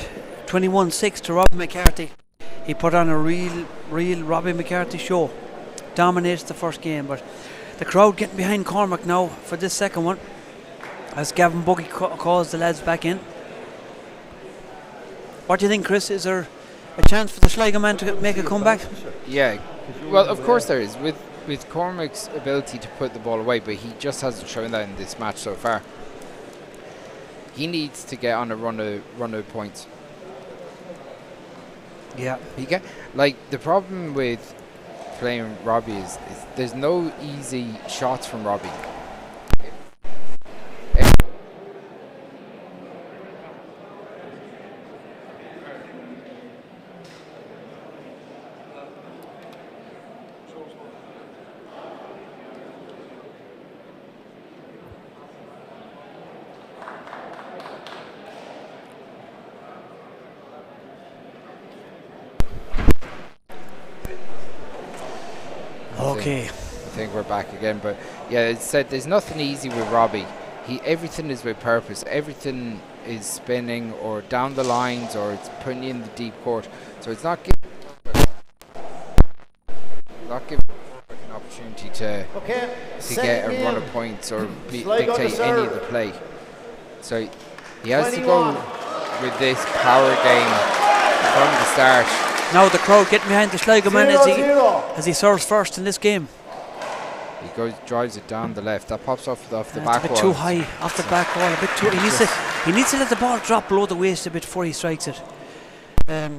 21-6 to Robbie McCarthy. He put on a real Robbie McCarthy show. Dominated the first game, but the crowd getting behind Cormac now for this second one as Gavin Buggy calls the lads back in. What do you think, Chris? Is there a chance for the Sligo man to make a comeback? Yeah, well, of course there is. With Cormac's ability to put the ball away, but he just hasn't shown that in this match so far. He needs to get on a run of points. Yeah. The problem with playing Robbie is there's no easy shots from Robbie. Okay. I think we're back again, but yeah, it's said there's nothing easy with Robbie. Everything is with purpose. Everything is spinning or down the lines, or it's putting you in the deep court. So it's not giving an opportunity to get a run of points or dictate any of the play. So he has to go with this power game from the start. Now the crowd getting behind the Sligo man as he serves first in this game. He drives it down the left. That pops off the back wall. A bit too high off the back wall. A bit too. He needs to let the ball drop below the waist a bit before he strikes it.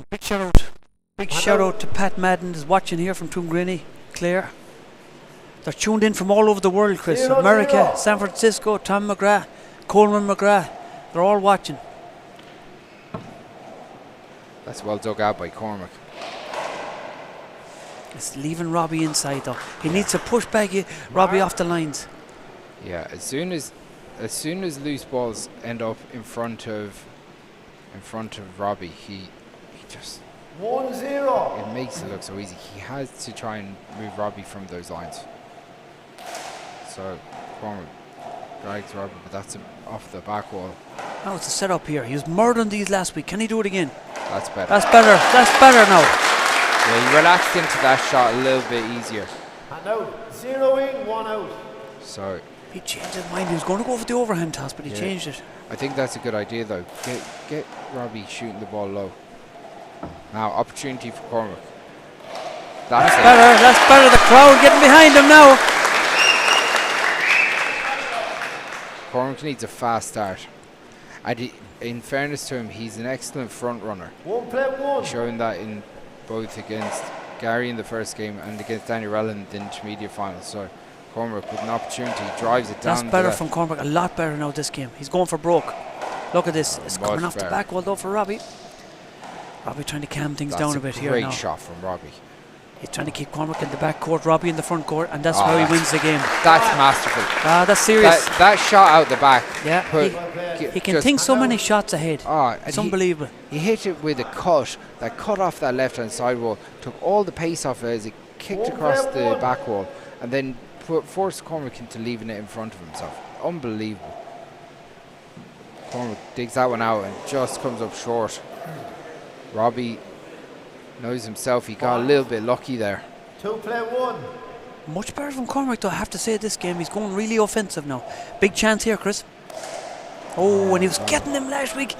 Big shout out to Pat Madden is watching here from Toongrinny, Clare. They're tuned in from all over the world, Chris. America, San Francisco, Tom McGrath, Coleman McGrath. They're all watching. That's well dug out by Cormac. It's leaving Robbie inside though. He needs to push back Robbie off the lines. Yeah, as soon as loose balls end up in front of Robbie, he just 1-0. It makes it look so easy. He has to try and move Robbie from those lines. So Cormac drags Robbie, but that's off the back wall. Now it's a setup here. He was murdering these last week. Can he do it again? That's better. That's better now. Yeah, he relaxed into that shot a little bit easier. And out. 0 in, 1 out. So he changed his mind. He was going to go for the overhand toss, but he changed it. I think that's a good idea though. Get Robbie shooting the ball low. Now opportunity for Cormac. That's better. That's better. The crowd getting behind him now. Cormac needs a fast start. And in fairness to him, he's an excellent front runner. 1 play 1. Showing that in both against Gary in the first game and against Danny Rellan in the intermediate final. So Cormac with an opportunity, drives it down. That's better from Cormac, a lot better now this game. He's going for broke. Look at this. It's coming off the back wall though for Robbie. Robbie trying to calm things down a bit here now. Great shot from Robbie. He's trying to keep Cormac in the back court, Robbie in the front court, and that's how he wins the game. That's masterful. That's serious. That shot out the back. Yeah, he can think so many shots ahead. It's unbelievable. He hit it with a cut that cut off that left hand side wall, took all the pace off it as it kicked across the back wall, and then forced Cormac into leaving it in front of himself. Unbelievable. Cormac digs that one out and just comes up short. Robbie knows himself, he got a little bit lucky there. 2 play 1. Much better from Cormac though, I have to say, this game. He's going really offensive now. Big chance here, Chris. Oh, and he was getting them last week.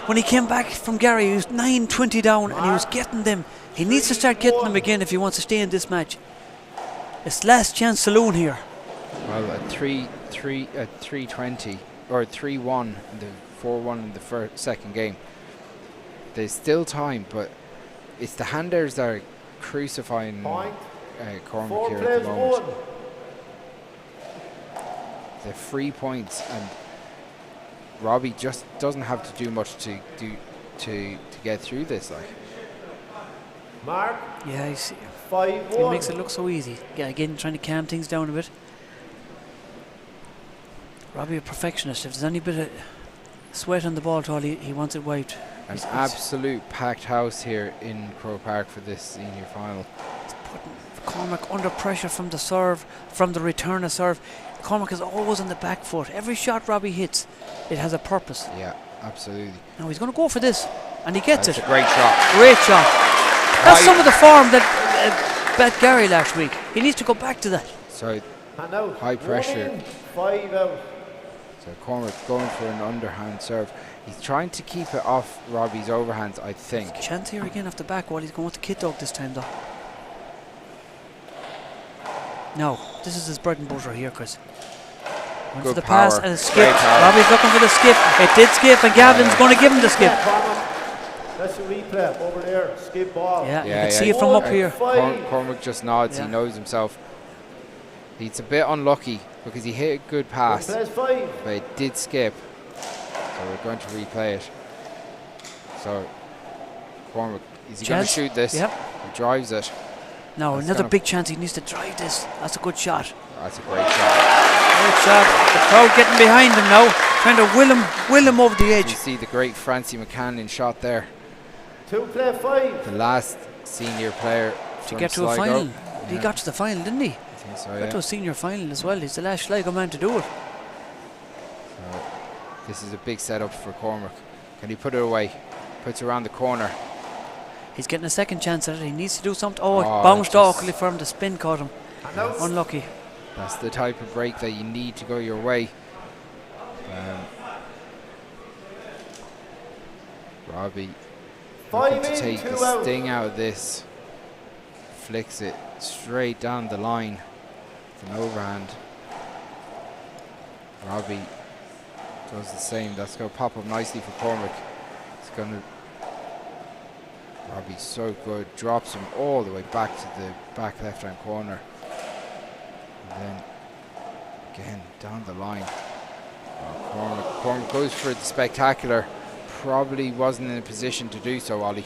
When he came back from Gary, he was 9-20 down and he was getting them. He needs to start getting them again if he wants to stay in this match. It's last chance saloon here. Well, at 3-20 or 3-1, the 4-1 in the second game. There's still time, but it's the handers that are crucifying Cormac here at the moment. The 3 points, and Robbie just doesn't have to do much to get through this. Like, Mark. Yeah, he makes it look so easy. Yeah, again trying to calm things down a bit. Robbie a perfectionist. If there's any bit of sweat on the ball at all, he wants it wiped. An absolute packed house here in Croke Park for this senior final. Cormac under pressure from the serve, from the return of serve. Cormac is always on the back foot. Every shot Robbie hits, it has a purpose. Yeah, absolutely. Now he's going to go for this, and he gets That's it. a great shot. Great shot. That's some of the form that bet Gary last week. He needs to go back to that. So Hand out. high pressure. 1 in, 5 out. So Cormac going for an underhand serve. He's trying to keep it off Robbie's overhands, I think. Chance here again off the back while he's going with the kit dog this time though. No, this is his bread and butter here, Chris. Went for Good the pass power. and a skip. Great power. Robbie's looking for the skip. It did skip, and Gavin's going to give him the skip. That's a replay over there. Skip ball. Yeah, you Yeah, can yeah. see it from up here. Cormac just nods. Yeah. He knows himself. He's a bit unlucky because he hit a good pass, Plays 5. but it did skip. So we're going to replay it. So Cormac, is he going to Chance? shoot this? Yep. He drives it. No, That's another gonna- big chance. He needs to drive this. That's a good shot. That's a great shot. Great shot. The crowd getting behind him now, trying to will him over the You edge. see the great Francie McCann shot there. 2 play 5. The last senior player To from get to a Sligo. final. He Yeah, got to the final, didn't he? I think so, Got to yeah. a senior final as well. He's the last Sligo man to do it. So this is a big setup for Cormac. Can he put it away? Puts it around the corner. He's getting a second chance at it. He needs to do something. Oh, it Oh, bounced just- awkwardly for him. The spin caught him. Hand out. Unlucky. That's the type of break that you need to go your way. Robbie looking 5 to in, take 2 the out. sting out of this. Flicks it straight down the line. It's an overhand. Robbie does the same. That's going to pop up nicely for Cormac. It's going to. Robbie's so good. Drops him all the way back to the back left hand corner. And then again down the line. Cormac goes for the spectacular. Probably wasn't in a position to do so, Ollie.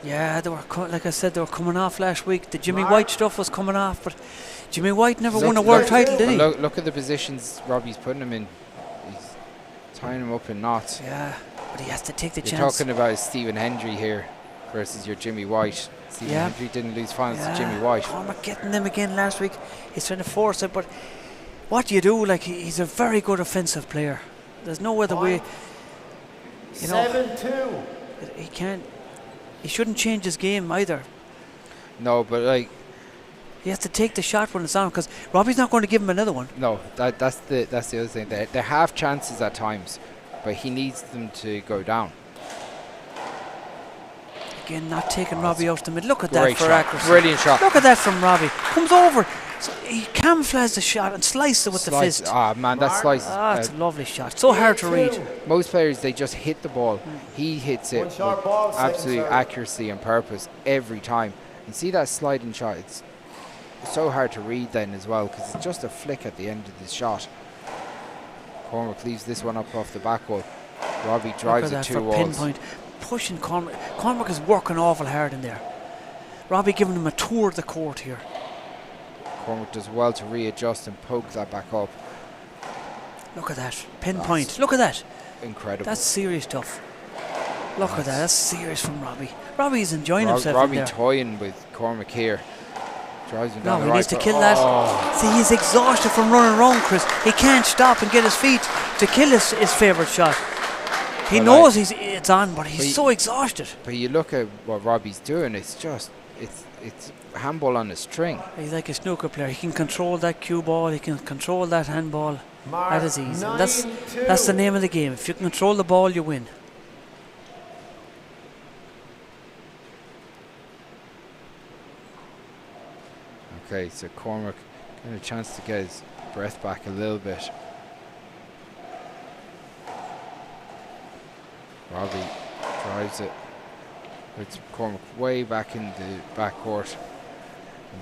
Yeah, they were like I said, they were coming off last week. The Jimmy White stuff was coming off, but Jimmy White never won a world title, did he? Look at the positions Robbie's putting him in. He's tying him up in knots. Yeah, but he has to take the You're chance. talking about Stephen Hendry here versus your Jimmy White. Stephen Yeah. Hendry didn't lose finals Yeah, to Jimmy White. Cormac getting them again last week. He's trying to force it, but what do you do? Like he's a very good offensive player. There's no other way. You know, 7-2. he can't. He shouldn't change his game either. No, but like He has to take the shot when it's on because Robbie's not going to give him another one. no, that's the other thing. They have chances at times, but he needs them to go down. Again, not taking Robbie out the middle. Look at that Great for shot. accuracy. Brilliant shot. Look at that from Robbie. Comes over. So he camouflages the shot and slices it with the Slice. fist. Ah man, that slice. It's a lovely shot. So hard to read. Most players, they just hit the ball. He hits it One with short ball, second absolute serve. accuracy and purpose every time. You see that sliding shot, it's so hard to read then as well because it's just a flick at the end of the shot. Cormac leaves this one up off the back wall. Robbie drives Look it at that 2 for walls. pinpoint. Pushing Cormac. Cormac is working awful hard in there. Robbie giving him a tour of the court here. Cormac does well to readjust and poke that back up. Look at that. Pinpoint. Look at that. Incredible. That's serious stuff. Look at that. That's serious from Robbie. Robbie's enjoying himself Robbie in there. toying with Cormac here. Drives him down No, the he right needs to foot. kill that. Oh. See, he's exhausted from running around, Chris. He can't stop and get his feet to kill his favourite shot. He Well, knows it's on, but he's so exhausted. But you look at what Robbie's doing, it's handball on a string. He's like a snooker player. He can control that cue ball. He can control that handball. That is easy. And that's the name of the game. If you can control the ball, you win. Okay, so Cormac getting a chance to get his breath back a little bit. Robbie drives it. Puts Cormac way back in the back court.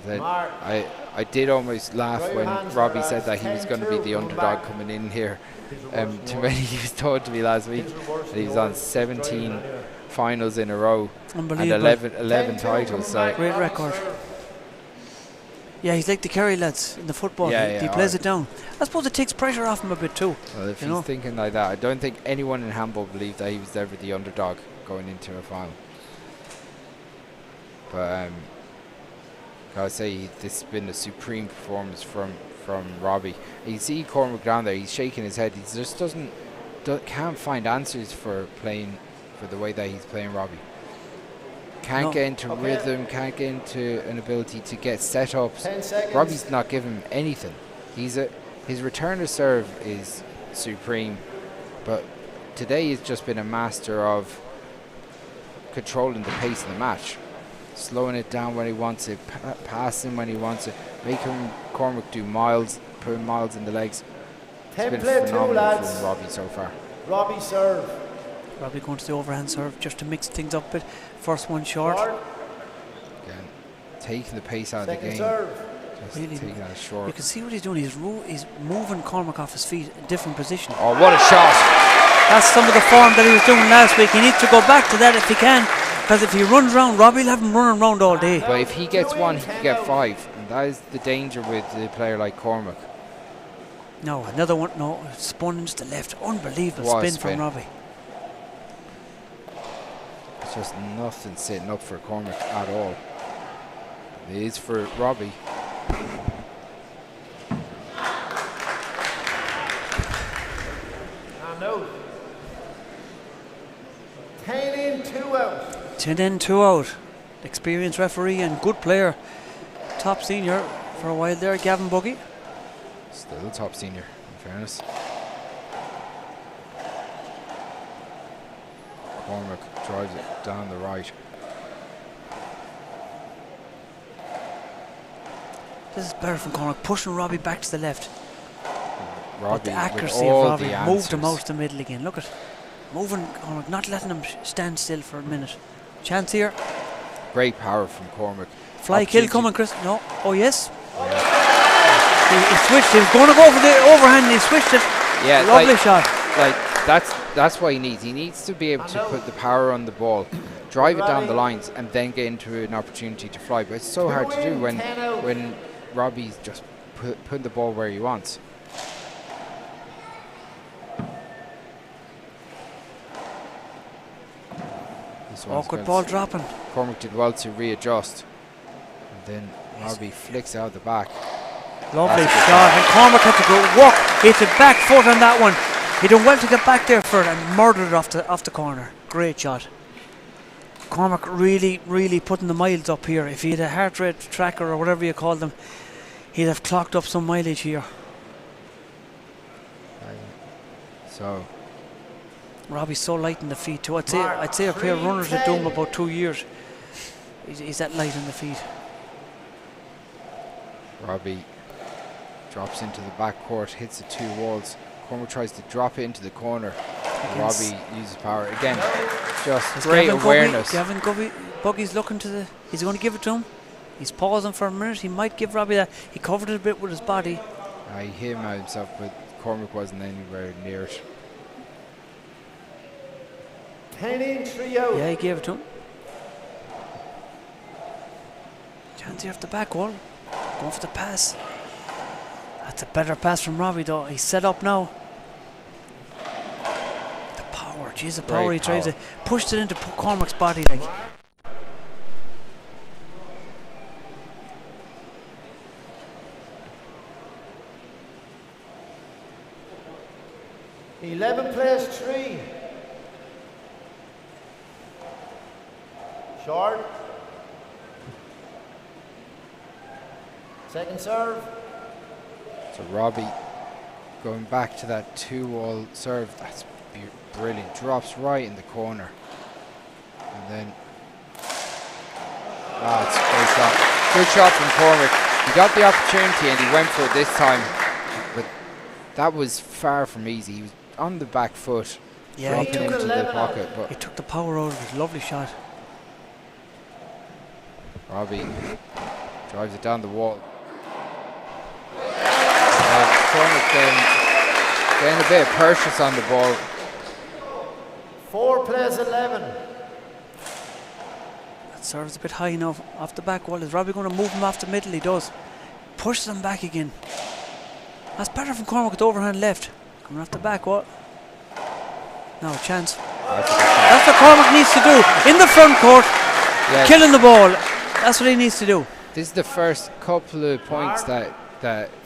And then I did almost laugh when Robbie said that he was going to be the underdog coming in here. To many, he was told to me last week that he was on 17 finals in a row and Unbelievable. 11 titles. So Great record. Yeah, he's like the Kerry lads in the football. Yeah, he plays it down. I suppose it takes pressure off him a bit too. well, if you he's know. thinking like that, I don't think anyone in handball believed that he was ever the underdog going into a final. But Gotta say, this has been a supreme performance from Robbie. You see Cormac down there, he's shaking his head. He just can't find answers for playing, for the way that he's playing Robbie. Can't get into rhythm, can't get into an ability to get set up. 10 seconds. Robbie's not giving him anything. His return to serve is supreme, but today he's just been a master of controlling the pace of the match, slowing it down when he wants it, passing when he wants it, making Cormac do miles, putting miles in the legs. It's 10 been play 2, phenomenal lads. from Robbie so far. Robbie serve. Robbie going to the overhand serve just to mix things up a bit. First one short. Again, taking the pace out of the Second game. serve. Just Really, taking that you short. can see what he's doing. He's moving Cormac off his feet in different position. Oh, what a shot! That's some of the form that he was doing last week. He needs to go back to that if he can, because if he runs around, Robbie will have him running around all day. But if he gets one, he can get 5, and that is the danger with a player like Cormac. No, another one. No, spun into the left. Unbelievable What a spin from spin. Robbie. It's just nothing sitting up for Cormac at all. It is for Robbie. And out. 10 in, 2 out. 10 in, 2 out. Experienced referee and good player. Top senior for a while there, Gavin Buggy. Still top senior, in fairness. Cormac drives it down the right. This is better from Cormac, pushing Robbie back to the left. But Robbie the with accuracy all of the Robbie moved him answers. out to the middle again. Look at moving Cormac, not letting him stand still for a minute. Chance here. Great power from Cormac. Fly kill Opportunity- coming, Chris. No. Oh, yes. He switched. He was going to go for the overhand. He switched it. Yeah, Lovely shot. Like that's what he needs. He needs to be able to put the power on the ball, drive it down the lines, and then get into an opportunity to fly. But it's so hard to do when Robbie's just putting the ball where he wants. This one's Awkward good. ball dropping. Cormac did well to readjust, and then Robbie flicks out the back. Lovely That's a good shot. And Cormac had to go walk. Hit it back foot on that one. He done well to get back there for it and murdered it off the corner. Great shot. Cormac really putting the miles up here. If he had a heart rate tracker or whatever you call them, he'd have clocked up some mileage here. So Robbie's so light in the feet too. I'd say a pair of runners that do him about 2 years. He's that light in the feet. Robbie drops into the back court, hits the 2 walls. Cormac tries to drop it into the corner. Robbie uses power again. Just Is great Gavin awareness. Gavin Buggy's looking to the. He's going to give it to him. He's pausing for a minute. He might give Robbie that. He covered it a bit with his body. He hit him out himself, but Cormac wasn't anywhere near it. 10 in, 3 out. Yeah, he gave it to him. Chance here off the back wall. Going for the pass. That's a better pass from Robbie though. He's set up now. The power, jeez, the power he tries to pushed it into Cormac's body like. Eleven plays 3. Short. Second serve. So Robbie going back to that 2-wall serve. That's brilliant. Drops right in the corner. And then it's a great shot. Good shot from Cormac. He got the opportunity and he went for it this time. But that was far from easy. He was on the back foot, Yeah, he dropping took into the pocket. He But took the power out of it. Lovely shot. Robbie drives it down the wall. Cormac getting a bit of purchase on the ball. 4 plays 11. That serves a bit high enough off the back wall. Is Robbie going to move him off the middle? He does. Pushes him back again. That's better from Cormac with the overhand left. Coming off the back wall. No chance. That's what Cormac needs to do. In the front court, Yeah. killing the ball. That's what he needs to do. This is the first couple of points that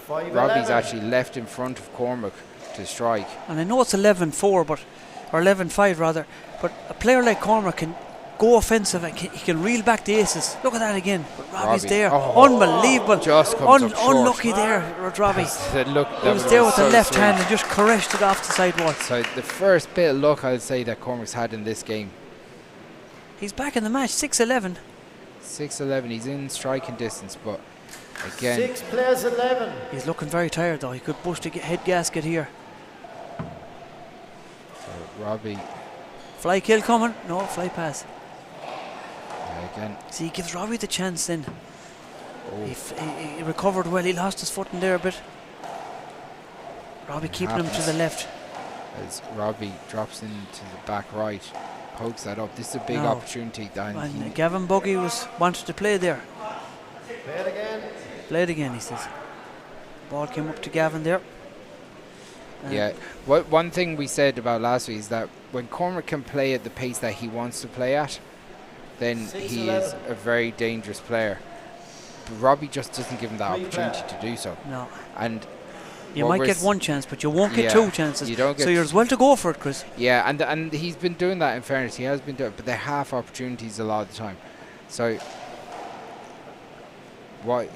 5-11. Robbie's actually left in front of Cormac to strike. And I know it's 11-4, or 11-5 rather, but a player like Cormac can go offensive and he can reel back the aces. Look at that again. But Robbie's Robbie. there. Oh. Unbelievable. Just comes up short. Unlucky there, Robbie. Look, He was there with the left hand and just caressed it off the sidewall. So the first bit of luck I'd say that Cormac's had in this game. He's back in the match, 6-11. 6-11, he's in striking distance, but again, 6 plays 11. He's looking very tired though. He could push the head gasket here. so Robbie, Fly kill coming. No, fly pass. again, See, he gives Robbie the chance then. oh, He recovered well. He lost his foot in there a bit. Robbie keeping him to the left. as Robbie drops into the back right, pokes that up. This is a big No. opportunity. And Gavin Buggy wanted to play there. Play it again. Play it again, he says. Ball came up to Gavin there. Yeah, one thing we said about last week is that when Cormac can play at the pace that he wants to play at, then he is a very dangerous player. But Robbie just doesn't give him that opportunity to do so. No. And You what might we're get s- one chance, but you won't get Yeah, two chances. you don't get So you're as well to go for it, Chris. yeah, and he's been doing that. In fairness, he has been doing it, but they're half opportunities a lot of the time. So what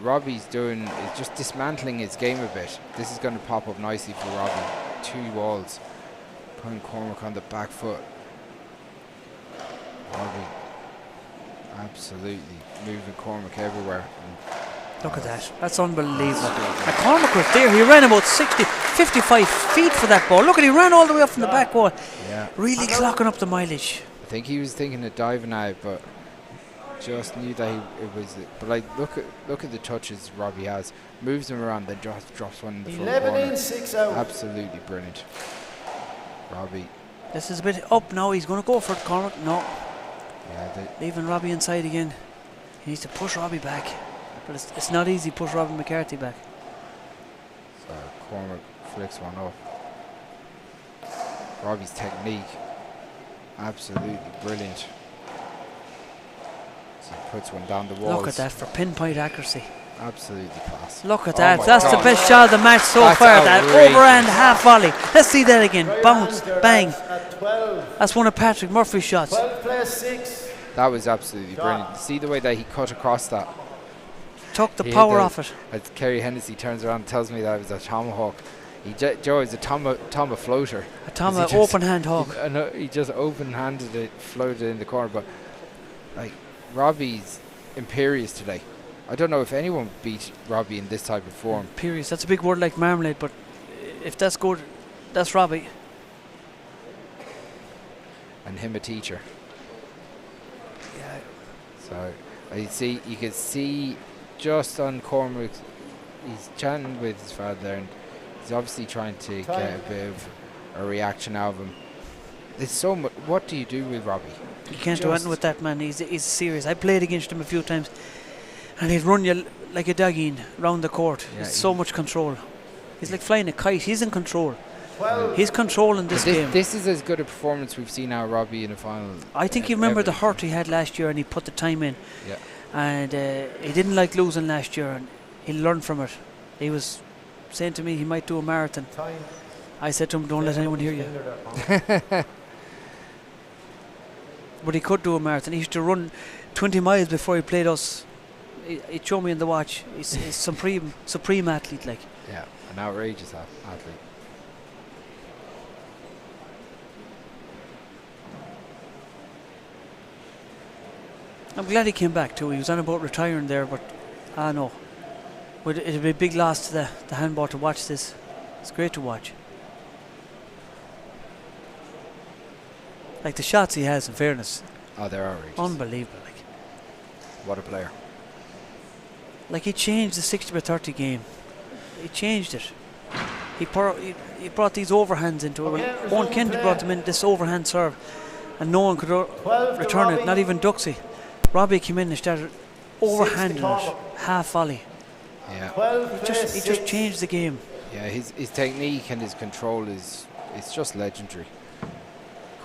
Robbie's doing is just dismantling his game a bit. This is going to pop up nicely for Robbie. 2 walls, putting Cormac on the back foot. Robbie absolutely moving Cormac everywhere. Look at that. That's unbelievable. And Cormac was there. He ran about 55 feet for that ball. Look at he ran all the way up from the back wall. Yeah, Really clocking up the mileage. I think he was thinking of diving out, but just knew that it was. But like, look at the touches Robbie has. Moves him around, then just drops one in the front 11 corner. in, 6 out. Absolutely brilliant, Robbie. This is a bit up now. He's going to go for it, Cormac. No. Yeah, Leaving Robbie inside again. He needs to push Robbie back. But it's not easy. Push Robin McCarthy back. so Cormac flicks one up. Robbie's technique, absolutely brilliant. So he puts one down the walls. Look at that for pinpoint accuracy. Absolutely class. Look at Oh that. my That's God. the best shot of the match so That's far. That outrageous. overhand half volley. Let's see that again. Right Bounce. hander, Bang. At 12. That's one of Patrick Murphy's shots. 12 plays 6. That was absolutely Shot. brilliant. See the way that he cut across that. Took the He hit power the- off it. As Kerry Hennessy turns around and tells me that it was a tomahawk. Joe is a toma floater. A Tama Is he just- open hand hawk. He just open-handed it, floated in the corner. But like, Robbie's imperious today. I don't know if anyone beat Robbie in this type of form. Imperious. That's a big word like marmalade, but if that's good, that's Robbie. And him a teacher. Yeah. So you can see just on Cormac, he's chatting with his father there, and he's obviously trying to get a bit of a reaction out of him. There's so much. What do you do with Robbie? You can't do anything with that man. He's serious. I played against him a few times, and he'd run you like a doggy round the court. Yeah, He's so much control. He's like flying a kite. He's in control. 12. He's controlling this game. This is as good a performance we've seen out of Robbie in a final. I think you remember the hurt he had last year, and he put the time in. Yeah. And he didn't like losing last year, and he learned from it. He was saying to me he might do a marathon. Time. I said to him, don't let anyone hear you. Finger there. But he could do a marathon. He used to run 20 miles before he played us. He'd show me in the watch. He's supreme athlete, like. Yeah, an outrageous athlete. I'm glad he came back too. He was on about retiring there, but no. It'd be a big loss to the handball to watch this. It's great to watch. Like the shots he has, in fairness, Oh, they're outrageous. unbelievable. Like. What a player. Like he changed the 60-30 game. He changed it. He brought these overhands into it. Okay, Owen resume Kennedy play. brought them in, this overhand serve, and no one could 12 to return it, Robbie. not even Duxie. Robbie came in and started overhanding it, Cormac. half volley. Yeah. 12 He plays just 6. changed the game. Yeah, his technique and his control it's just legendary.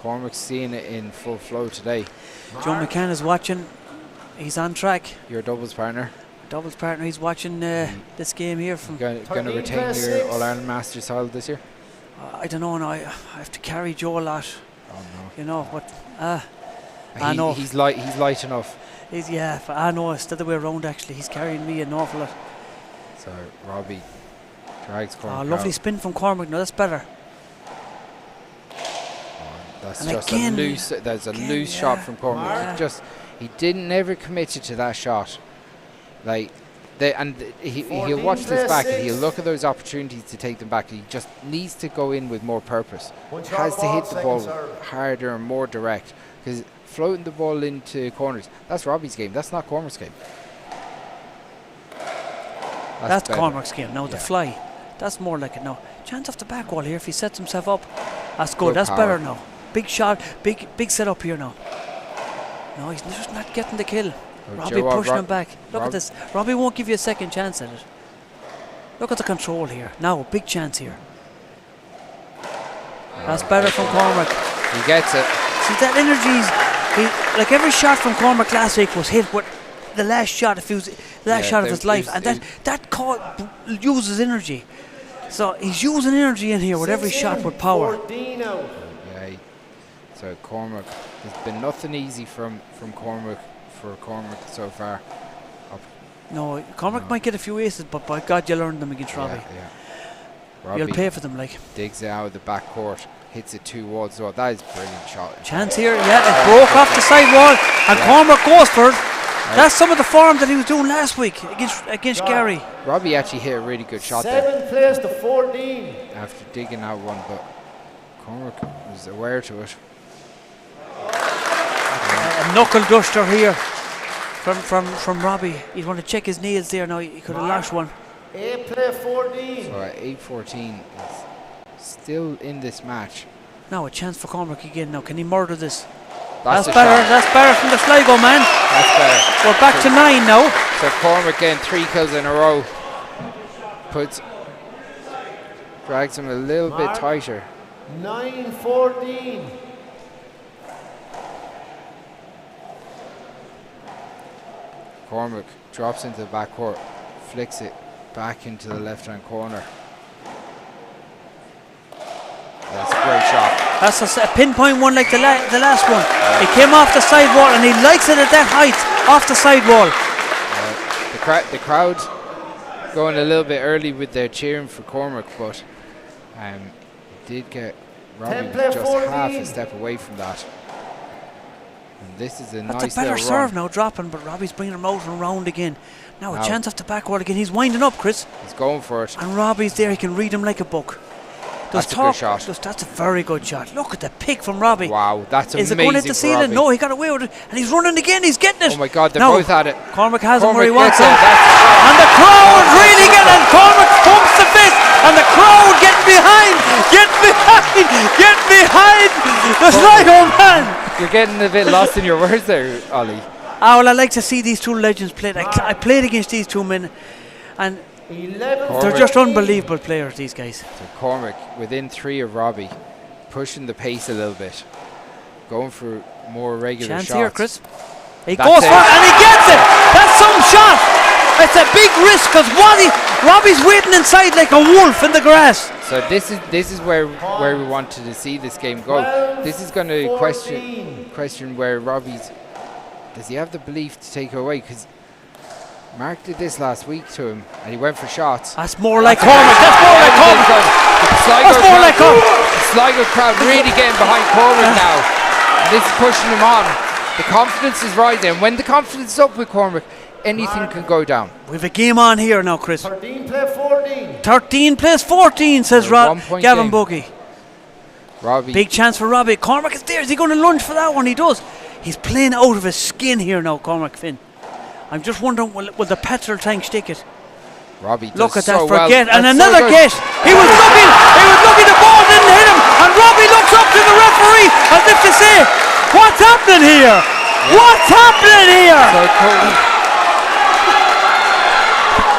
Cormac's seeing it in full flow today. Joe McCann is watching. He's on track. Your doubles partner. Doubles partner. He's watching this game here from. Going to retain your All-Ireland Masters title this year? I don't know. No, I have to carry Joe a lot. Oh no. You know, but I know. He's light enough. But I know it's the other way around actually. He's carrying me an awful lot. So Robbie drags Cormac. Lovely spin from Cormac. No, that's better. That's And just again, a loose. There's a loose shot from Cormac. Yeah. He didn't never committed to that shot. Like, he'll watch this back and he'll look at those opportunities to take them back. He just needs to go in with more purpose. Has to hit the ball harder and more direct, because floating the ball into corners, that's Robbie's game. That's not Cormac's game. That's Cormac's game. Now the fly, that's more like it now. Chance off the back wall here if he sets himself up. That's good. That's power. better now. Big shot, big setup here now. No, he's just not getting the kill. Robbie pushing him back. Look at this. Robbie won't give you a second chance at it. Look at the control here. Now, big chance here. That's better from Cormac. He gets it. See, that energy, like every shot from Cormac last week was hit with the last shot, if he was the last shot of his life, and that uses energy. So he's using energy in here with every shot with power. Yeah. So Cormac, there's been nothing easy from Cormac for Cormac so far. No, Cormac might get a few aces, but by God, you learn them against Robbie. Robbie You'll pay for them, like. Digs it out of the back court, hits it 2 walls. So that is a brilliant shot. Chance here, it broke off the side wall, and Cormac goes for it. That's some of the form that he was doing last week against Gary. Robbie actually hit a really good shot 7 plays to 14. after digging out one, but Cormac was aware to it. A knuckle duster here from Robbie. He'd want to check his nails there now. He could have lashed one. 8 play 14. So at 8-14 is still in this match. Now a chance for Cormac again. Now can he murder this? That's better. shot. That's better from the Sligo man. That's better. We're back to 9 now. So Cormac getting 3 kills in a row. Drags him a little bit tighter. 9-14. Cormac drops into the back court, flicks it back into the left hand corner. That's a great shot. That's a pinpoint one like the last one. It came off the side wall and he likes it at that height, off the side wall. The crowd going a little bit early with their cheering for Cormac, but did get Robbie just 14. half a step away from that. And this is a That's nice a better little serve run. now, dropping, but Robbie's bringing him out and around again. Now a chance off the back wall again. He's winding up, Chris. He's going for it. And Robbie's there. He can read him like a book. That's a good shot. That's a very good shot. Look at the pick from Robbie. Wow, that's amazing. Is it going into the ceiling? Robbie. No, he got away with it. And he's running again. He's getting it. Oh my God, they're now, both at it. Cormac has him where he Cormac wants gets him. it. And the crowd really getting it. Cormac pumps the fist. And the crowd getting behind. Getting behind the Sligo man. You're getting a bit lost in your words there, Ollie. Oh, well, I like to see these two legends play. I played against these two men, and 11. they're just unbelievable players, these guys. So Cormac within 3 of Robbie, pushing the pace a little bit, going for more regular Chance shots. here, Chris. He That's goes it. for it, and he gets it. That's some shot. It's a big risk because Robbie's waiting inside like a wolf in the grass. So this is where we wanted to see this game go. This is going to question where Robbie's. Does he have the belief to take it away? Because Mark did this last week to him, and he went for shots. That's more like Cormac. That's more like Cormac. That's more like Cormac. The Sligo crowd really getting behind Cormac now. And this is pushing him on. The confidence is rising. When the confidence is up with Cormac, anything can go down. We've a game on here now, Chris. 13 play 14. 13 plays 14, says Gavin game. Buggy. Robbie. Big chance for Robbie. Cormac is there. Is he going to lunge for that one? He does. He's playing out of his skin here now, Cormac Finn. I'm just wondering, will the petrol tank stick it? Robbie does Look at that so for well. get, and That's another so good. get. He was looking, the ball didn't hit him, and Robbie looks up to the referee as if to say, what's happening here? Yeah. What's happening here? So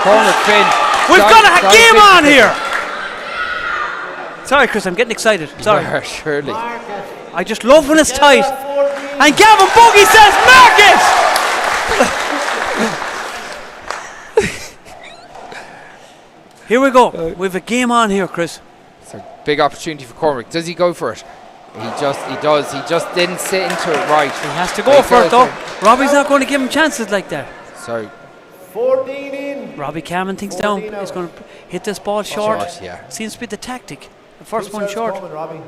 Cormac Finn. We've got a game on here. Sorry, Chris, I'm getting excited. Sorry. Surely. I just love when it's tight. And Gavin Buggy says, mark it! Here we go. We have a game on here, Chris. It's a big opportunity for Cormac. Does he go for it? He does. He just didn't sit into it right. He has to go for it, though. Robbie's not going to give him chances like that. So 14 in. Robbie calming things down. 14 He's out. going to hit this ball short. yeah. Seems to be the tactic. The first Two one serves short. coming, Robbie.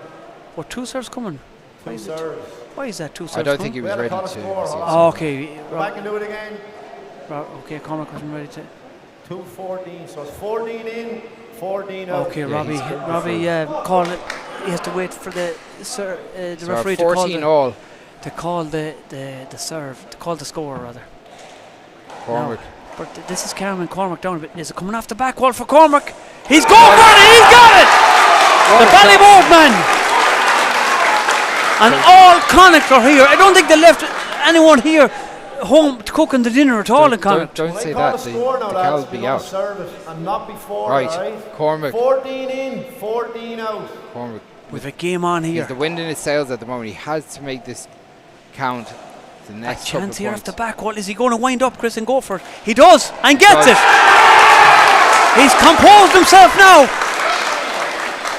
What, 2 serves coming? Why Two is it? serves. Why is that 2 serves I don't coming? think he We was had a ready call to. a score, hold on. Oh, okay. Go back and do it again. Okay, Cormac wasn't ready to. 2-14, so it's 14 in, 14 out. Okay, Yeah, Robbie. he's good Robbie called it. He has to wait for the So referee to call 14 all. to call the serve, to call the score rather. Cormac. No, but this is calming Cormac down a bit. Is it coming off the back wall for Cormac? He's going for it. He's got it. The Ballyboard man. And all Connacht are here. I don't think they left anyone here home cooking the dinner at all in Connacht. Don't Well, say they call that. the The score now, cows lads. be We're gonna out. serve it, and not before, Right, alright? Cormac. 14 in, 14 out. Cormac. With a game on He's here. the wind in his sails at the moment. He has to make this count. The A next couple chance of here points. off the back wall. Is he going to wind up, Chris, and go for it? He does, and gets Does. it. He's composed himself now.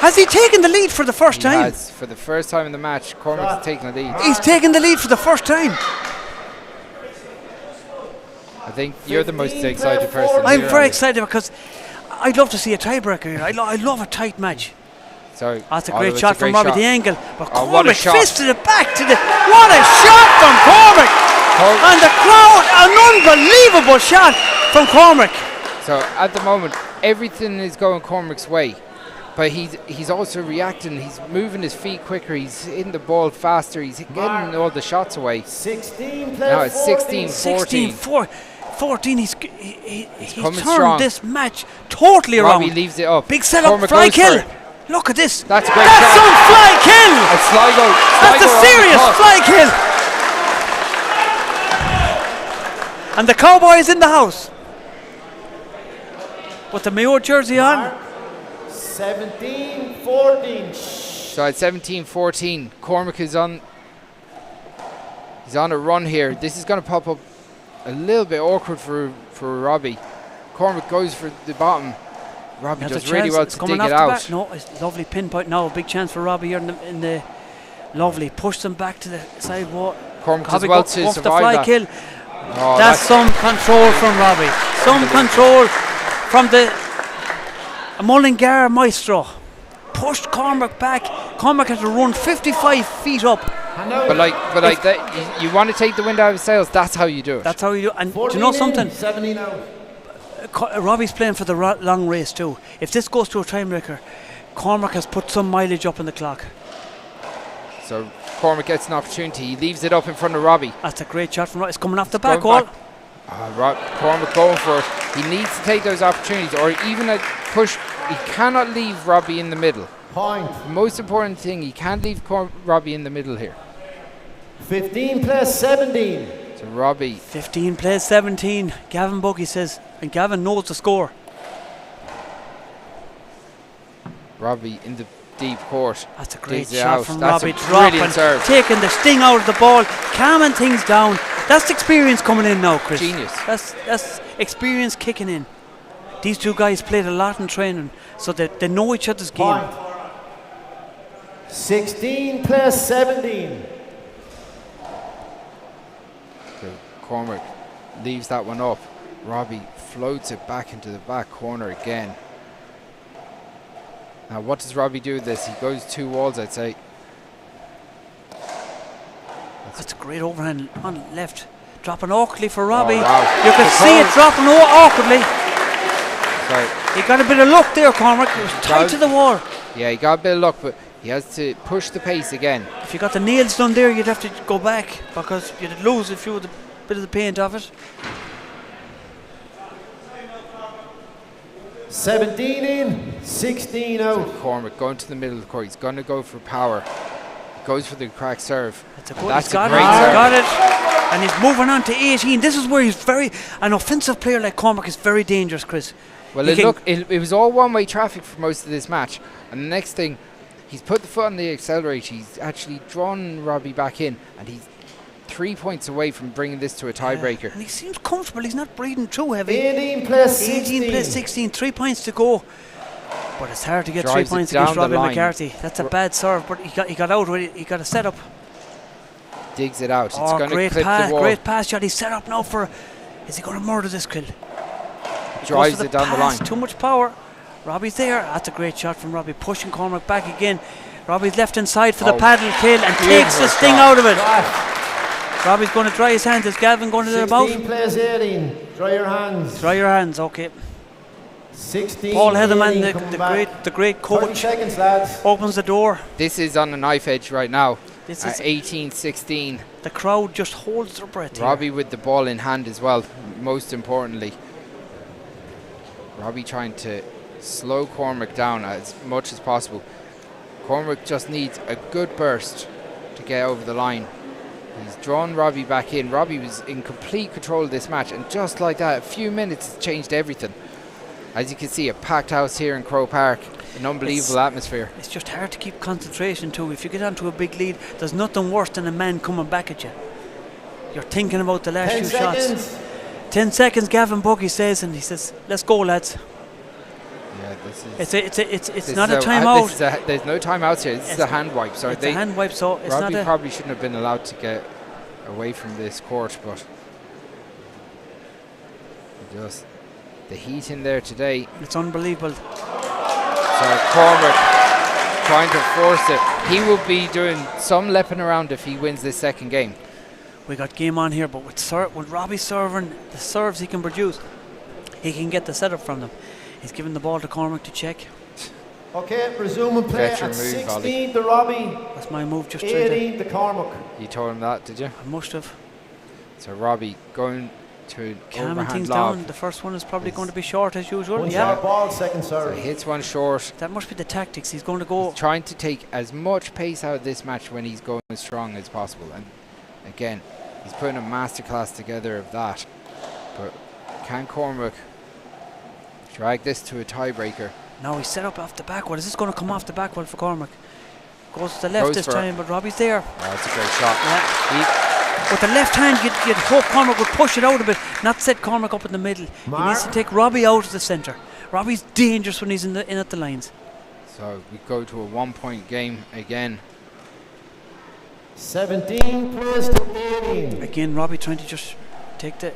Has he taken the lead for the first He time? has, for the first time in the match, Cormac's taking the lead. He's taken the lead for the first time. I think you're the most 15 excited plus person. 4. I'm here very on excited because I'd love to see a tiebreaker here. I love a tight match. So That's a although great it's shot from Robbie, shot. the angle. But Oh, what a Cormac shot. fisted it back to the. What a shot from Cormac! And the crowd, an unbelievable shot from Cormac. So at the moment, everything is going Cormac's way. But he's also reacting. He's moving his feet quicker. He's hitting the ball faster. He's getting all the shots away. 16 plus Now it's 14. 16-14. 14, he's coming turned strong. this match totally Robbie around. leaves it up. Big setup, Cormac fly goes for kill. it. Look at this. That's a great That's shot. some fly kill. A Sligo. That's a Sligo on the serious top. fly kill. And the Cowboy is in the house. With the Mayo jersey on. 17-14. So at 17-14, Cormac is on. He's on a run here. This is going to pop up a little bit awkward for Robbie. Cormac goes for the bottom. Robbie Has a does really chance. well It's to coming dig it off the out. back. No, it's lovely pinpoint now. A big chance for Robbie here in the lovely. Push them back to the side wall. Cormac does Robbie well go to off the survive fly that. kill. Oh, That's some control from Robbie. Some control from the Mullingar maestro. Pushed Cormac back. Cormac had to run 55 feet up. But like that, you want to take the wind out of his sails. That's how you do it. That's how you do. And do 14 you know in, something? 17 out. Robbie's playing for the long race too. If this goes to a timebreaker, Cormac has put some mileage up in the clock. So Cormac gets an opportunity. He leaves it up in front of Robbie. That's a great shot from Robbie. It's coming off the Going back wall. Cormac going for it. He needs to take those opportunities, or even a push. He cannot leave Robbie in the middle. Point. The most important thing, he can't leave Robbie in the middle here. 15 plus 17. So Robbie, 15 plays 17. Gavin Buggy says, and Gavin knows the score. Robbie in the deep court. That's a great Digs it shot out. from That's Robbie. a brilliant Dropping, serve. taking the sting out of the ball, calming things down. That's experience coming in now, Chris. Genius. That's experience kicking in. These two guys played a lot in training, so that they know each other's game. Point. 16 plus 17. So Cormac leaves that one up. Robbie floats it back into the back corner again. Now what does Robbie do with this? He goes 2 walls, I'd say. That's a great overhand on left. Dropping awkwardly for Robbie. wow. You can The see it call. dropping awkwardly. So He got a bit of luck there, Cormac. It was tight Does- to the wall. yeah, he got a bit of luck, but he has to push the pace again. If you got the nails done there, you'd have to go back because you'd lose if you had a bit of the paint off it. 17 in, 16 out. Cormac going to the middle of the court. He's going to go for power. He goes for the crack serve. That's a good. That's He's got a great it. He's serve. got it. And he's moving on to 18. This is where he's an offensive player like Cormac is very dangerous, Chris. Well, He can- it was all one-way traffic for most of this match. And the next thing, he's put the foot on the accelerator. He's actually drawn Robbie back in, and he's 3 points away from bringing this to a tiebreaker. And he seems comfortable. He's not breathing too heavy. 18 plus 16. 18 plus 16. 3 points to go. But it's hard to get 3 Drives it points down against the Robbie line. McCarthy. That's a bad serve, but he got out with it. He got a set up. Digs it out. It's Oh, going to great clip pass, the wall. great pass shot. He's set up now for. Is he going to murder this kill? Drives it down the line. Too much power. Robbie's there. That's a great shot from Robbie. Pushing Cormac back again. Robbie's left inside for the paddle kill and takes the sting out of it. Robbie's going to dry his hands. Is Gavin going to do about? 16 plus 18. Dry your hands. Dry your hands, okay. 16. Paul Heatherman, 18 coming back. the great 30 coach, seconds, lads. opens the door. This is on the knife edge right now. This At is 18-16. the crowd just holds their breath. here. Robbie with the ball in hand as well, most importantly. Robbie trying to slow Cormac down as much as possible. Cormac just needs a good burst to get over the line. He's drawn Robbie back in. Robbie was in complete control of this match, and just like that, a few minutes changed everything. As you can see, a packed house here in Croke Park, an unbelievable atmosphere. It's just hard to keep concentration too. If you get onto a big lead, there's nothing worse than a man coming back at you. You're thinking about the last 10 few seconds. shots. 10 seconds, Gavin Buggy says, and he says, "Let's go, lads." Yeah, this is. It's not a timeout. There's no timeouts here. This is a hand wipe. So It's a hand wipe, so it's Robbie not a. probably shouldn't have been allowed to get away from this court, but just the heat in there today. It's unbelievable. So Cormac trying to force it. He will be doing some lepping around if he wins this second game. We got game on here, but with Robbie serving the serves he can produce, he can get the setup from them. He's giving the ball to Cormac to check. Okay, resuming play Veteran at move, 16 Ollie. to Robbie, That's my move just there. 18 to Cormac. You told him that, did you? I must have. So Robbie going to an Calming overhand things lob. down. The first one is probably going to be short as usual. One Yeah. shot ball, second So serve. hits one short. That must be the tactics. He's going to go. Trying to take as much pace out of this match when he's going as strong as possible. And again, he's putting a masterclass together of that. But can Cormac drag this to a tiebreaker? Now he's set up off the back wall. Is this going to come off the back wall for Cormac? Goes to the left Goes this for it. time, but Robbie's there. Oh, that's a great shot. Yeah. With the left hand, you'd hope Cormac would push it out a bit, not set Cormac up in the middle. He needs to take Robbie out of the centre. Robbie's dangerous when he's in at the lines. So we go to a 1 point game again. 17 plus to 18. Again, Robbie trying to just take the One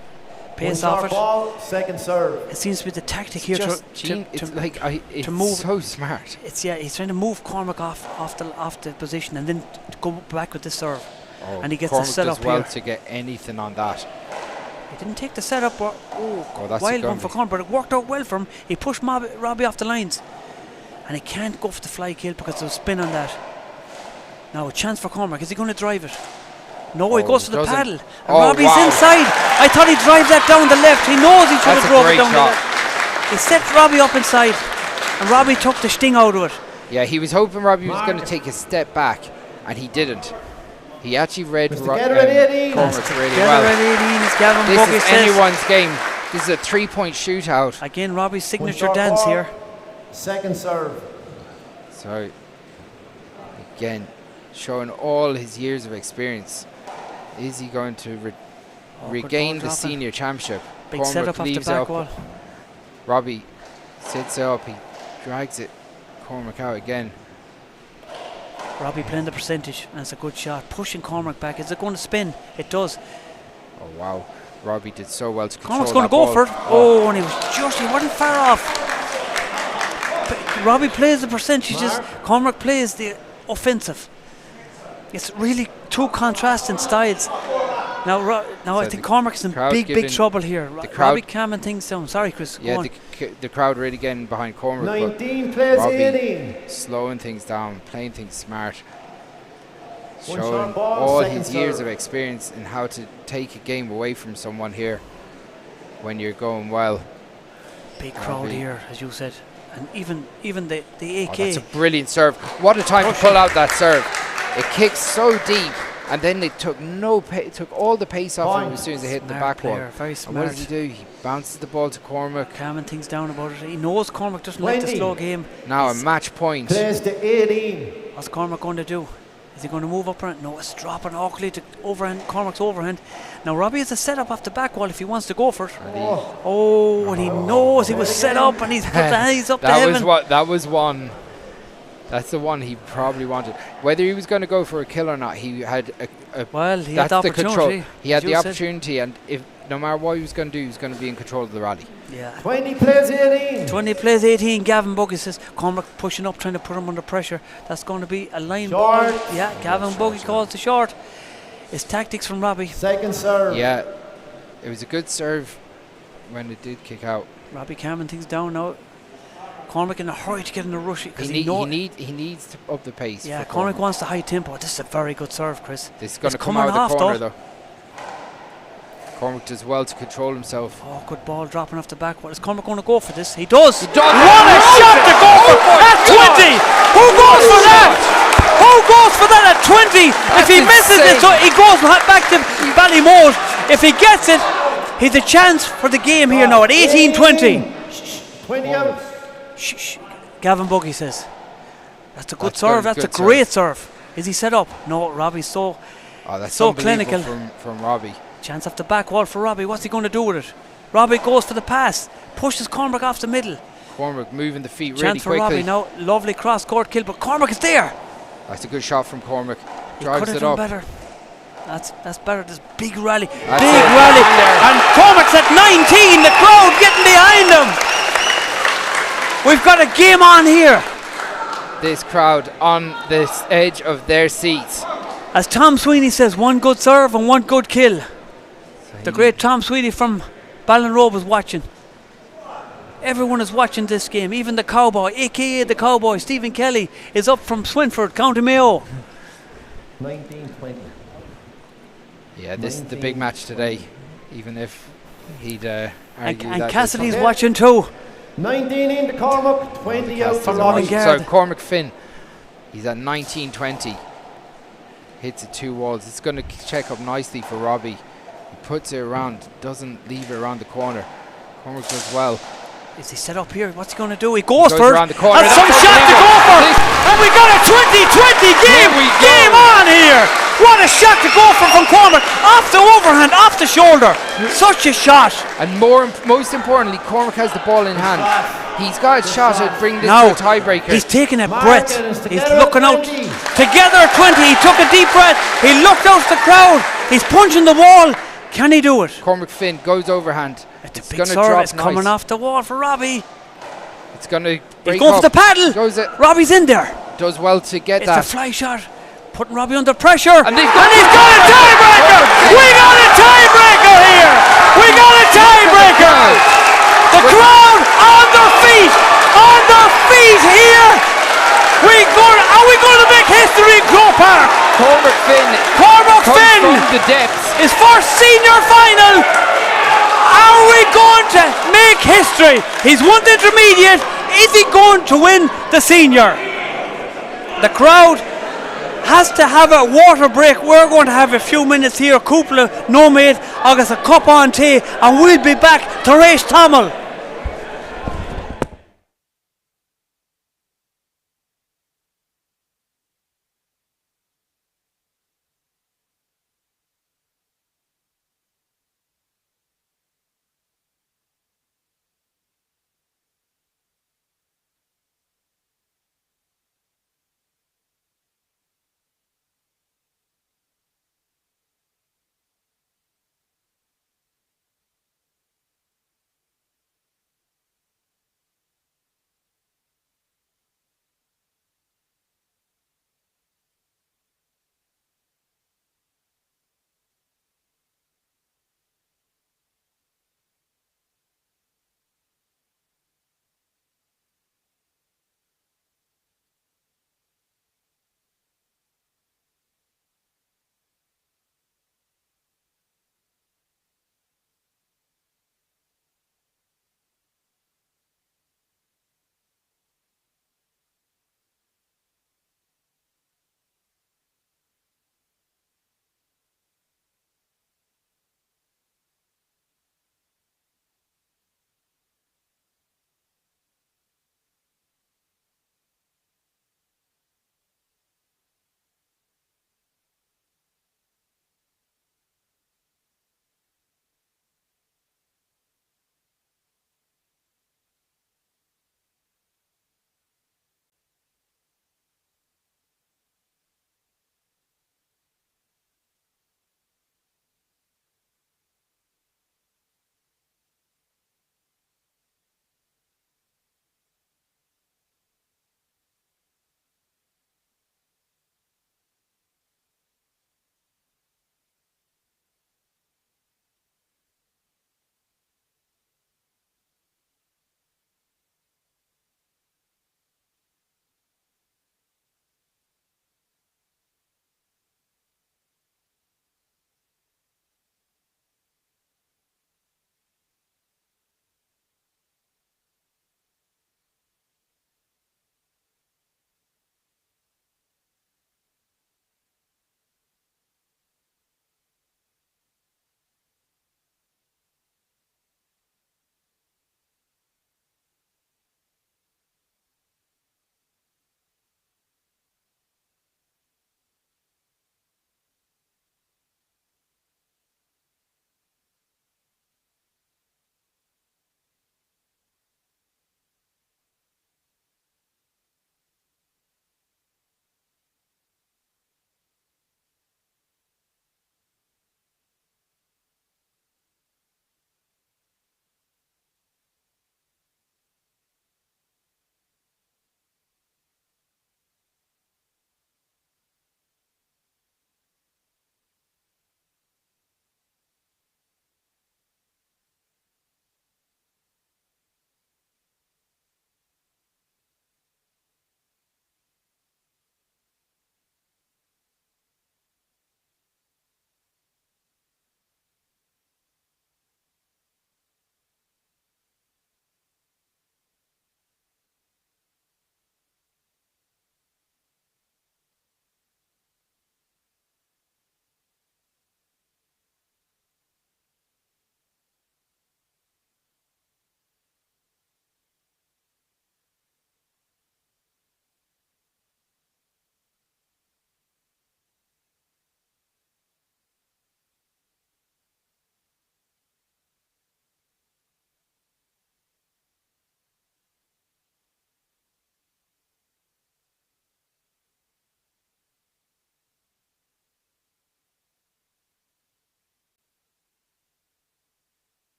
pace off shot it. ball, second serve. It seems to be the tactic here Just to it's like it's move. so smart. he's trying to move Cormac off the position and then to go back with the serve. Oh, And he gets Cormac the set does up well here. to get anything on that. He didn't take the setup, but that's a wild gun one for miss. Cormac, but it worked out well for him. He pushed Robbie off the lines, and he can't go for the fly kill because there's spin on that. Now a chance for Cormac. Is he going to drive it? No, he Oh, goes for he the doesn't. paddle. And Oh, Robbie's wow. inside. I thought he'd drive that down the left. He knows he should That's have a drove it great down the shot. left. He set Robbie up inside, and Robbie took the sting out of it. Yeah, he was hoping Robbie was going to take a step back, and he didn't. He actually read Mr. Cormac Gather at 18. really Get well. ready, as Gavin This Buggy is says. anyone's game. This is a 3 point shootout. Again, Robbie's One signature shot dance ball, here. second serve. So, again, showing all his years of experience. Is he going to regain ball the dropping. senior championship? Big Cormac setup off the leaves back up. wall. Robbie sits up. He drags it. Cormac out again. Robbie playing the percentage, and it's a good shot. Pushing Cormac back. Is it going to spin? It does. Oh wow, Robbie did so well to control Cormac's going to that go ball. for it. Oh, and he wasn't far off. But Robbie plays the percentages. Cormac plays the offensive. It's really two contrasting styles. Now I So think the Cormac's in crowd big giving trouble here. the crowd- Robbie calming things down. Sorry, Chris. Go Yeah, on. the crowd really getting behind Cormac, but 19 plus Robbie 18. slowing things down, playing things smart, One showing shot ball, all second his years serve. of experience in how to take a game away from someone here when you're going well. Big crowd Robbie. here, as you said, and even the Oh, AK. that's a brilliant serve. What a time to pull out that serve. It kicks so deep, and then they took took all the pace off him Point. as soon as they hit the Smart back wall. player, very And what smart. does he do? He bounces the ball to Cormac. Calming things down about it. He knows Cormac doesn't like the 20. slow game. Now a match point. Plays to 18. What's Cormac going to do? Is he going to move up? No, it's dropping awkwardly to overhand, Cormac's overhand. Now Robbie has a set up off the back wall if he wants to go for it. And he knows he was set up and he's put the hands up to heaven. That was one. That's the one he probably wanted. Whether he was going to go for a kill or not, he had he had the opportunity. He had the opportunity, and if no matter what he was going to do, he was going to be in control of the rally. Yeah. 20 plays 18. 20 plays 18. Gavin Buggy says Cormac pushing up, trying to put him under pressure. That's going to be a line. Short. Yeah, Gavin Buggy calls the short. It's tactics from Robbie. Second serve. Yeah, it was a good serve when it did kick out. Robbie calming things down now. Cormac in a hurry to get in a rush because he needs to up the pace. Yeah, Cormac wants the high tempo. This is a very good serve, Chris. This is going to come out of the corner though. Cormac does well to control himself. Oh, good ball dropping off the back. What is Cormac going to go for this? He does. He does. What a shot to go for at 20. Who goes for that? Who goes for that at 20? If he misses it, so he goes back to Ballymote. If he gets it, he's a chance for the game here now at 18-20. 20 out. Shh. Gavin Buggy says. That's a good serve. That's a great serve. Is he set up? No, Robbie's so clinical. From Robbie. Chance off the back wall for Robbie. What's he going to do with it? Robbie goes for the pass. Pushes Cormac off the middle. Cormac moving the feet really Chance quickly. for Robbie now. Lovely cross court kill, but Cormac is there. That's a good shot from Cormac. He Drives could have it done up. better. That's better. This big rally. That's big it. rally. And Cormac's at 19. The crowd getting behind him. We've got a game on here. This crowd on the edge of their seats. As Tom Sweeney says, one good serve and one good kill. The great Tom Sweeney from Ballinrobe was watching. Everyone is watching this game. Even the Cowboy, a.k.a. the Cowboy, Stephen Kelly, is up from Swinford, County Mayo. 19-20. Yeah, this is the big match today. Even if he'd argue And that Cassidy's watching too. 19 into Cormac, 20 out for Robbie. Guard. So Cormac Finn, he's at 19-20. Hits it 2 walls. It's going to check up nicely for Robbie. He puts it around, doesn't leave it around the corner. Cormac does well. Is he set up here? What's he going to do? He goes for it. around the corner. That's some shot to go for. And we got a 20-20 game on here. What a shot to go for from Cormac. Off the overhand, off the shoulder. Such a shot. And most importantly, Cormac has the ball in hand. He's got a shot to bring this Now, to a tiebreaker. he's taking a breath. He's together looking out. 20. Together 20. He took a deep breath. He looked out the crowd. He's punching the wall. Can he do it? Cormac Finn goes overhand. It's a big gonna serve. drop It's coming nice. off the wall for Robbie. It's going to break He's going up. for the paddle. Goes it. Robbie's in there. Does well to get It's that. a fly shot. Putting Robbie under pressure. And he's got a tiebreaker. We got a tiebreaker here. We got a tiebreaker. The crowd on their feet. On their feet here. Are we going to make history in Croke Park? Cormac Finn Cormac comes Finn. from the depths. His first senior final. Are we going to make history? He's won the intermediate. Is he going to win the senior? The crowd has to have a water break. We're going to have a few minutes here. Cúpla Nomad, August a cup on tea, and we'll be back to race Tamil.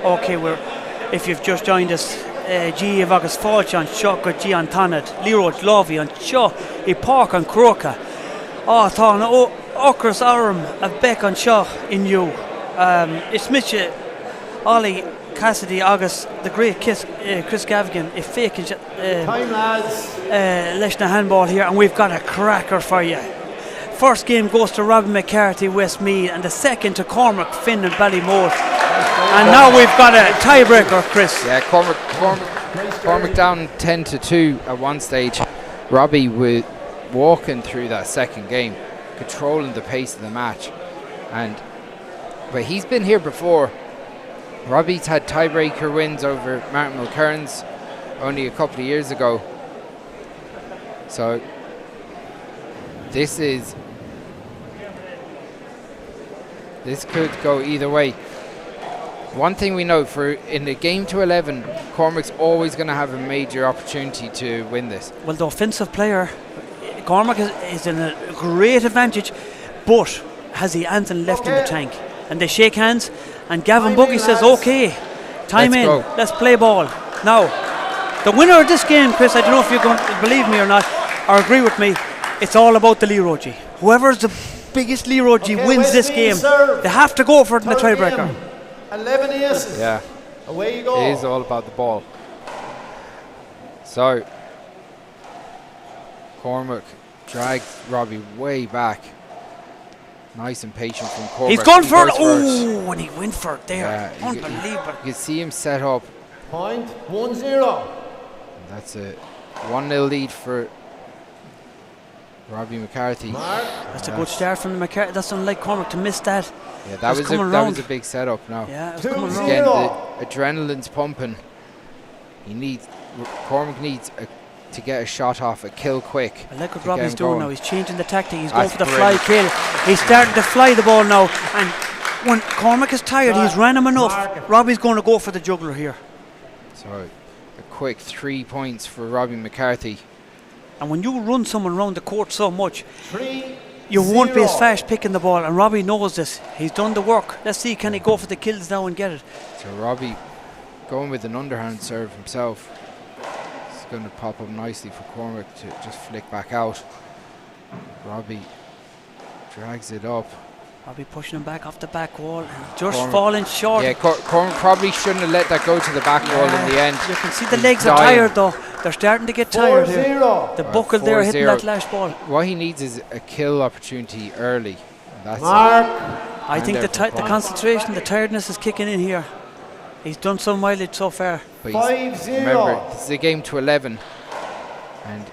Okay, if you've just joined us, G of August Fáilte an seo go G an Tanad, Liathróid Láimhe an seo I Park an Croca. Tá na Ochras Arm a Beck an seo inniu. It's Mitchell, Ollie Cassidy August, the great Chris Gavigan, if fake Time, lads. leis na handball here, and we've got a cracker for you. First game goes to Robbie McCarthy, Westmeath, and the second to Cormac Finn and Ballymote. And now we've got a tiebreaker, Chris. Yeah, Cormac down 10-2 at one stage. Robbie walking through that second game, controlling the pace of the match. But he's been here before. Robbie's had tiebreaker wins over Martin Mulcairns only a couple of years ago. So this could go either way. One thing we know, in the game to 11, Cormac's always going to have a major opportunity to win this. Well, the offensive player, Cormac is in a great advantage, but has he anything left in the tank? And they shake hands, and Gavin Buggy says, okay, time Let's in, go. let's play ball. Now, the winner of this game, Chris, I don't know if you're going to believe me or not, or agree with me, it's all about the Liathróid. Whoever's the biggest Liathróid wins this game. They have to go for it in the tiebreaker. 11 aces. Yeah. Away you go. It is all about the ball. So Cormac drags Robbie way back. Nice and patient from Cormac. He's gone for it. goes Oh, and he went for it there. Yeah, Unbelievable. You can see him set up. Point 1-0. That's a 1-0 lead for Robbie McCarthy. That's a good start from the McCarthy. That's unlike Cormac to miss that. Yeah, that was a big setup now. Yeah, it was coming around. Again, the adrenaline's pumping. Cormac needs to get a shot off, a kill quick. I like what Robbie's doing now. He's changing the tactic. He's That's going for the fly kill. He's starting to fly the ball now. And when Cormac is tired, he's ran him enough. Robbie's going to go for the juggler here. So a quick 3 points for Robbie McCarthy. And when you run someone around the court so much, you won't be as fast picking the ball. And Robbie knows this. He's done the work. Let's see, can he go for the kills now and get it? So Robbie going with an underhand serve himself. It's going to pop up nicely for Cormac to just flick back out. Robbie drags it up. Robbie pushing him back off the back wall and just Cormac falling short. Yeah, Cormac probably shouldn't have let that go to the back wall in the end. You can see the legs are tired though. They're starting to get tired here. The buckle there hitting that lash ball. What he needs is a kill opportunity early. That's I think the concentration, the tiredness is kicking in here. He's done some mileage so far. 5-0. Remember, this is a game to 11. And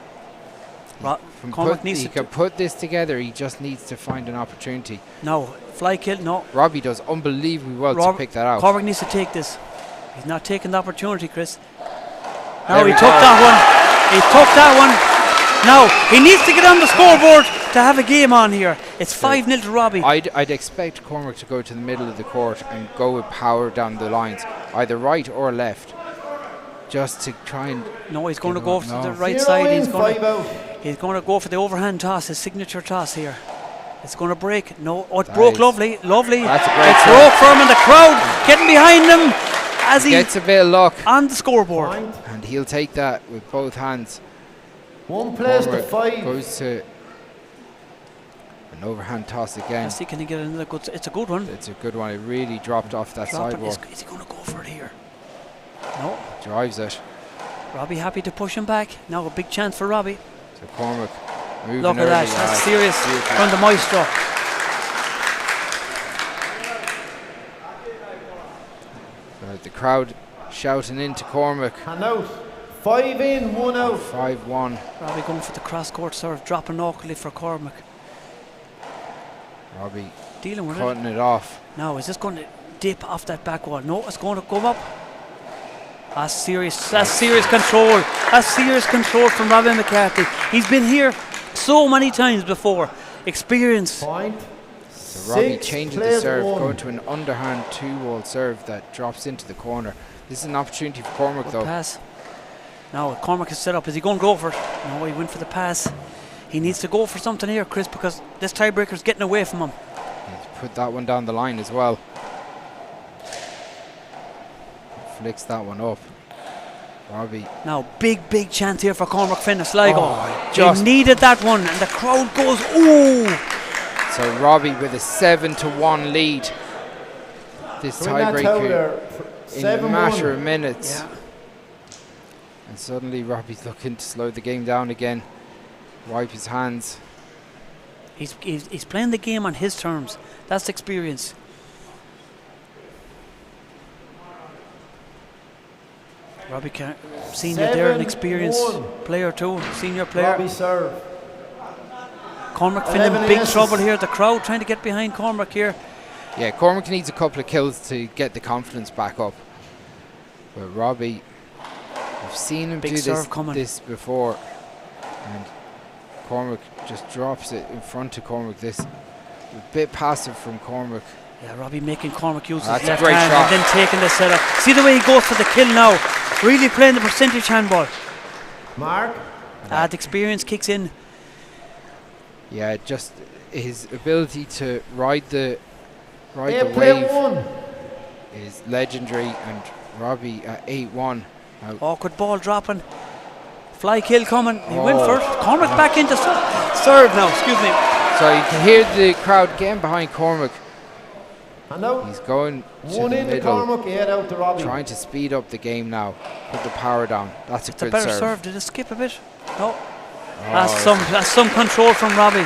he can put this together. He just needs to find an opportunity. No, fly kill, no. Robbie does unbelievably well to pick that out. Cormac needs to take this. He's not taking the opportunity, Chris. Now he took that one. He took that one. Now he needs to get on the scoreboard to have a game on here. It's 5-0 to Robbie. I'd expect Cormac to go to the middle of the court and go with power down the lines, either right or left, just to try and. No, he's going to go for the right side. He's going to go for the overhand toss, his signature toss here. It's going to break. No, it broke. Lovely. That's a great it broke for him, and the crowd getting behind him as he gets a bit of luck on the scoreboard. And he'll take that with both hands. One place to 5. Goes to an overhand toss again. Let's see, can he get another good? It's a good one. It's a good one. It really dropped off that sidewall. Is he going to go for it here? No. Drives it. Robbie happy to push him back. Now a big chance for Robbie. So Cormac moving Look at early. that. That's serious from the maestro. The crowd shouting into Cormac. And out. 5 in, 1 out. 5-1. Robbie going for the cross-court serve, dropping awkwardly for Cormac. Robbie dealing with cutting it off. Now, is this going to dip off that back wall? No, it's going to come up. That's serious control. That's serious control from Robbie McCarthy. He's been here so many times before. Experience. Point. So Robbie changing the serve, going to an underhand 2-wall serve that drops into the corner. This is an opportunity for Cormac though. Pass. Now Cormac is set up. Is he going to go for it? No, he went for the pass. He needs to go for something here, Chris, because this tiebreaker is getting away from him. He's put that one down the line as well. flicks that one up. Robbie. Now, big chance here for Cormac Finn of Sligo. just- He needed that one, and the crowd goes, ooh! So Robbie with a 7-1 lead. This To win that tiebreaker tower, in a 7-1. matter of minutes. Yeah. And suddenly Robbie's looking to slow the game down again. Wipe his hands. He's playing the game on his terms. That's experience. Robbie senior there, an experienced 7-1. player too, senior player. Robbie serve. Cormac Finn in 11 big aces. trouble here. The crowd trying to get behind Cormac here. Yeah, Cormac needs a couple of kills to get the confidence back up. But Robbie, we've seen him Big do serve coming. this before. And Cormac just drops it in front of Cormac. This a bit passive from Cormac. Yeah, Robbie making Cormac use That's his a left great hand shot. and then taking the setup. See the way he goes for the kill now. Really playing the percentage handball. Mark. The experience kicks in. Yeah, just his ability to ride the Play wave one. is legendary. And Robbie at 8-1. Now, Awkward ball dropping. Fly kill coming. He went Oh. first. Cormac back into serve now. Excuse me. so you can hear the crowd getting behind Cormac. And out. He's going to One the into middle, Cormac, head out to Robbie. trying to speed up the game now. Put the power down. That's a It's a good better serve. serve. Did it skip a bit? No. Oh, That's some control from Robbie.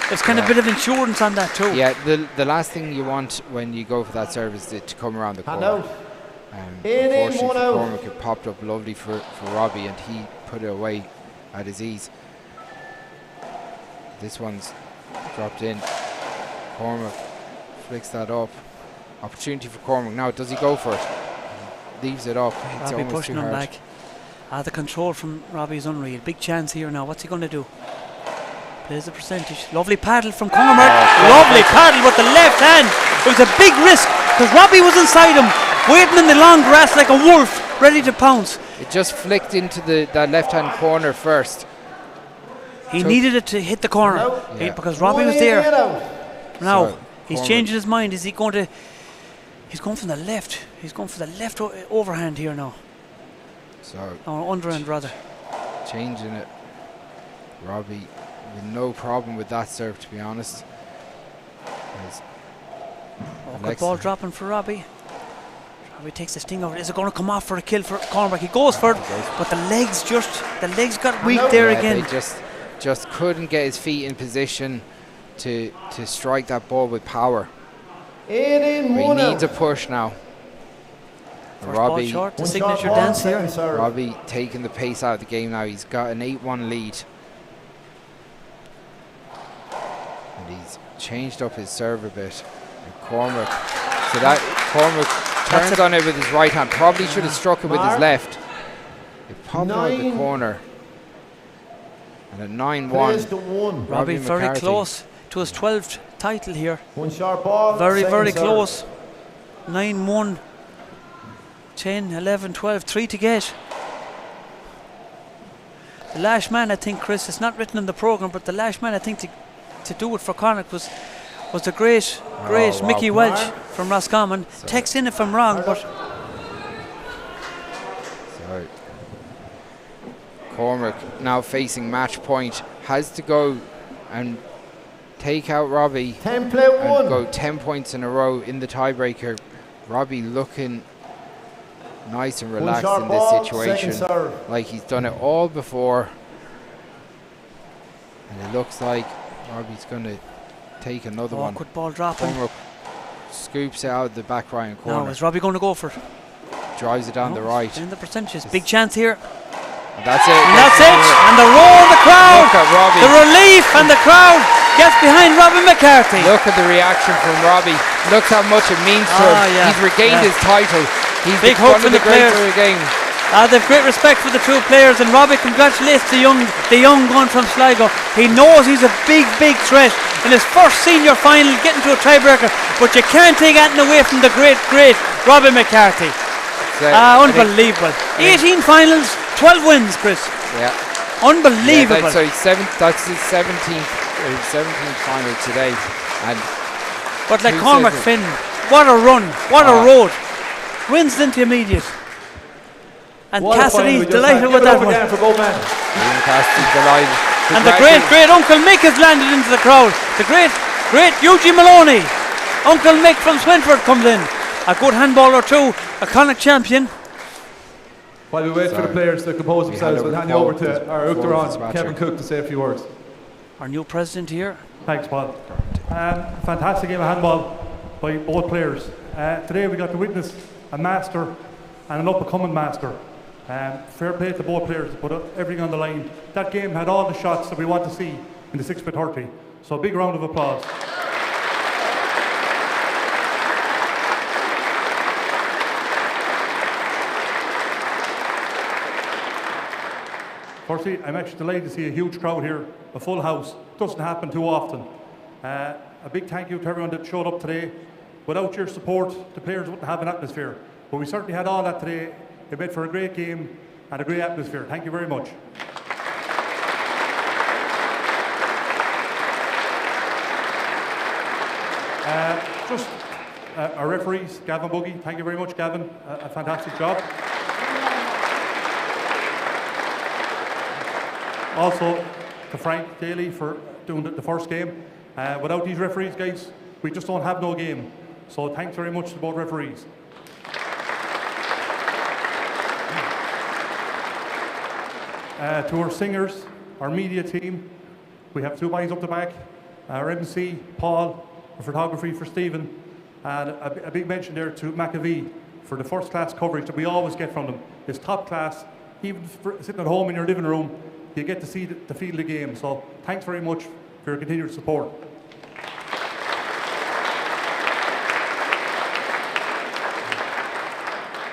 There's kind of a bit of insurance on that too. Yeah, the last thing you want when you go for that serve is to come around the And corner. out. In, Unfortunately one for out. Cormac, it popped up lovely for Robbie, and he put it away at his ease. This one's dropped in. Cormac flicks that up. Opportunity for Cormac. Now, does he go for it? Leaves it up. It's Robbie almost pushing too him hard. back. The control from Robbie is unreal. Big chance here now. What's he going to do? Plays the percentage. Lovely paddle from Cormac. Lovely paddle with the left hand. It was a big risk because Robbie was inside him, waiting in the long grass like a wolf, ready to pounce. It just flicked into that left-hand corner first. He So- needed it to hit the corner Yeah. because Robbie One was in, there. head out. Now So, he's Cormac- changing his mind. Is he going to? He's going from the left. He's going for the left overhand here now. So Or underhand rather. changing it. Robbie with no problem with that serve, to be honest. As Good Alex- ball dropping for Robbie. Robbie takes the sting over. Is it going to come off for a kill for Cormac? He goes for it, but the legs got weak there Yeah, again. They just couldn't get his feet in position to strike that ball with power. In, But he one needs a out. push now. First ball Robbie, short, the One signature shot ball, dance here. second serve. Robbie taking the pace out of the game now. He's got an 8-1 lead. And he's changed up his serve a bit. And Cormac, so that Cormac turns on it with his right hand. Probably should have struck it with his Mark. left. It popped out the 9. corner. And a Plays 9-1. the one. Robbie Robbie very McCarthy. close to his 12th title here. One short ball. Very, second very serve. close. 9-1, 10, 11, 12, 3 to get. The last man, I think, Chris, it's not written in the programme, but the last man, I think, to do it for Connacht was the great wow. Mickey Welch from Roscommon. Text in if I'm wrong, but So Cormac now facing match point, has to go and take out Robbie 10 play and one. go 10 points in a row in the tiebreaker. Robbie looking nice and One relaxed short in this ball, situation, second serve. like he's done it all before. And it looks like Robbie's going to take another one. awkward ball dropping. Cormac scoops it out of the back right Now, corner, is Robbie going to go for it? drives it down the No, right. in the percentages. Big chance here. And that's it. And that's it. And the roar of the crowd. Look at Robbie. The relief and the crowd gets behind Robbie McCarthy. Look at the reaction from Robbie. Look how much it means to him. Yeah, He's regained yeah. his title. He's Big one hope of for the the greats players. of the game. They've great respect for the two players, and Robbie congratulates the young gun from Sligo. He knows he's a big threat in his first senior final, getting to a tiebreaker. But you can't take anything away from the great Robbie McCarthy. So, Unbelievable. 18 finals, 12 wins, Chris. Yeah. Unbelievable. That's his 17th final today. And But like who Cormac says it? Finn, what a run, what a road. Wins into immediate. And What a final Cassidy's we just had. delighted Give with it that up one. again for both men. Ian Cassidy's delighted. And the great Uncle Mick has landed into the crowd. The great Eugene Maloney. Uncle Mick from Swinford comes in. A good handballer too. A Connacht champion. While we wait for the players to compose themselves, we'll hand you over to our Uachtaráin, Kevin Cook, to say a few words. Our new president here. Thanks, Paul. Fantastic game of handball by both players. Today we got to witness a master and an up-and-coming master. Fair play to both players to put everything on the line. That game had all the shots that we want to see in the 6x30. So a big round of applause. Firstly, I'm actually delighted to see a huge crowd here, a full house. Doesn't happen too often. A big thank you to everyone that showed up today. Without your support, the players wouldn't have an atmosphere. But we certainly had all that today. It made for a great game and a great atmosphere. Thank you very much. Our referees, Gavin Buggy. Thank you very much, Gavin. A fantastic job. Also to Frank Daly for doing the first game. Without these referees, guys, we just don't have no game. So thanks very much to both referees. To our singers, our media team, we have two boys up the back, our MC, Paul, our photography for Stephen, and a big mention there to McAvee for the first class coverage that we always get from them. It's top class, even sitting at home in your living room, you get to see the feel of the game. So thanks very much for your continued support.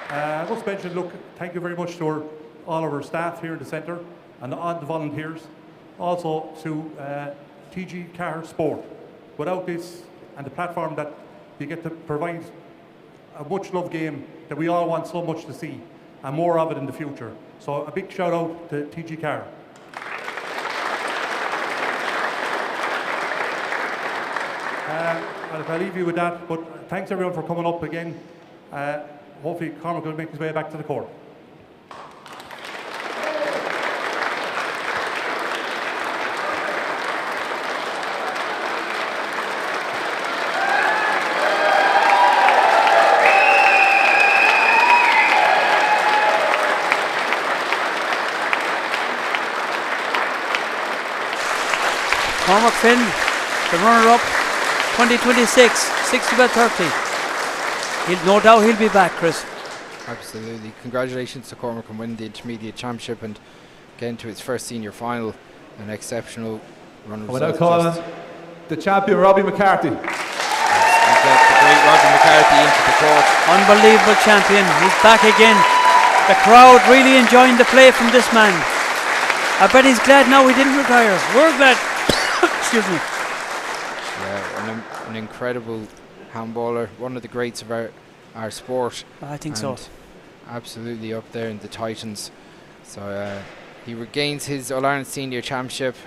I must mention, look, thank you very much to all of our staff here in the centre and all the volunteers. Also to TG Car Sport. Without this and the platform that you get to provide a much loved game that we all want so much to see and more of it in the future. So a big shout out to TG Car. I'll leave you with that, but thanks everyone for coming up again. Hopefully Cormac will make his way back to the court. Cormac Finn, the runner-up, 2026, 60x30. No doubt he'll be back, Chris. Absolutely. Congratulations to Cormac on winning the Intermediate Championship and getting to his first senior final. An exceptional run of results. Without calling the champion, Robbie McCarthy. We get the great Robbie McCarthy into the court. Unbelievable champion. He's back again. The crowd really enjoying the play from this man. I bet he's glad now he didn't retire. We're glad. Excuse me. Yeah, an incredible handballer, one of the greats of our sport. I think so. Absolutely up there in the Titans. So he regains his All-Ireland Senior Championship.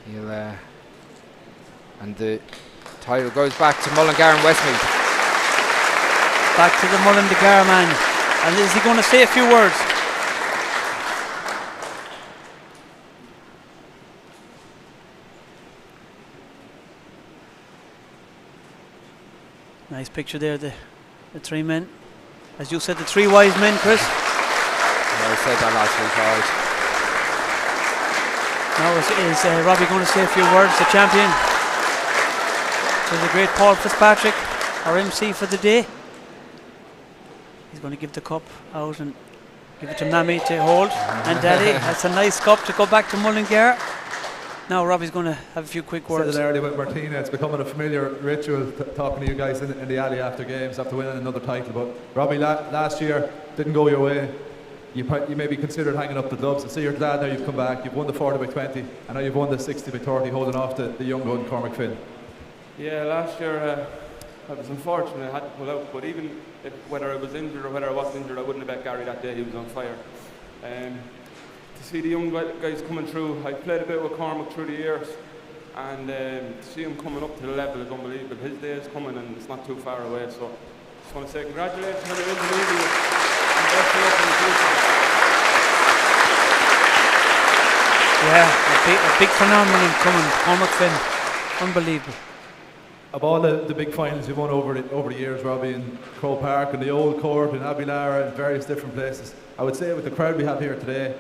And the title goes back to Mullingar and Westmeath. Back to the Mullingar man. And is he going to say a few words? Nice picture there, the three men. As you said, the three wise men, Chris. Yeah, I said that last week, alright. Now is Robbie going to say a few words, the champion? There's the great Paul Fitzpatrick, our MC for the day. He's going to give the cup out and give it to Mammy to hold. And Daddy, that's a nice cup to go back to Mullingar. Now Robbie's going to have a few quick words. Said it earlier with Martina, it's becoming a familiar ritual talking to you guys in the alley after games, after winning another title. But Robbie, last year didn't go your way. You maybe considered hanging up the gloves, and so you're glad now you've come back. You've won the 40x20, and now you've won the 60x30, holding off the young gun Cormac Finn. Yeah, last year I was unfortunate, I had to pull out, but even whether I was injured or whether I wasn't injured, I wouldn't have bet Gary that day. He was on fire. To see the young guys coming through, I played a bit with Cormac through the years, and to see him coming up to the level is unbelievable. His day is coming and it's not too far away, so just want to say congratulations on the intermediate. Best of luck in the future. Yeah, a big phenomenon coming. Cormac Finn. Unbelievable. Of all the big finals you've won over the years, Robbie, in Crow Park and the Old Court in Abilara and various different places, I would say with the crowd we have here today,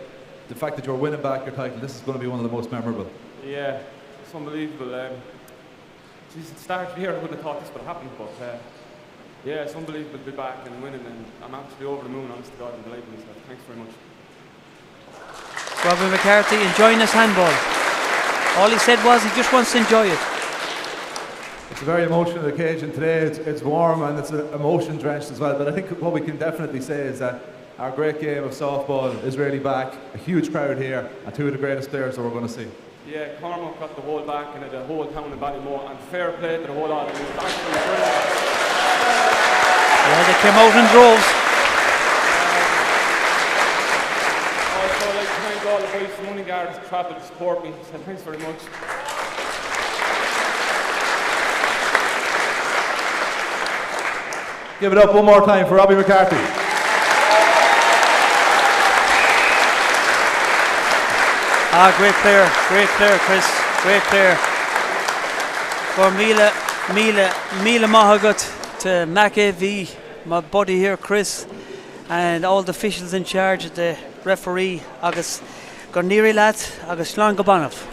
the fact that you're winning back your title, this is going to be one of the most memorable. Yeah, it's unbelievable. Geez, at the start of the year I wouldn't have thought this would have happened, but yeah, it's unbelievable to be back and winning, and I'm absolutely over the moon, honest to God, and delighted with myself. Thanks very much. Robin McCarthy enjoying his handball. All he said was he just wants to enjoy it. It's a very emotional occasion today. It's warm and it's emotion drenched as well. But I think what we can definitely say is that our great game of softball is really back. A huge crowd here and two of the greatest players that we're going to see. Yeah, Cormac got the whole back and the whole town of Ballymore, and fair play to the whole audience. Yeah, they came out in droves. Also, I'd like to thank all the boys from Mullingar who travelled to support me. So thanks very much. Give it up one more time for Robbie McCarthy. Great player, Chris, great player. For Mila Mahagut to Mac AV, my buddy here, Chris, and all the officials in charge, the referee, Agus Gorniri Lat, Agus Slán Gabanov.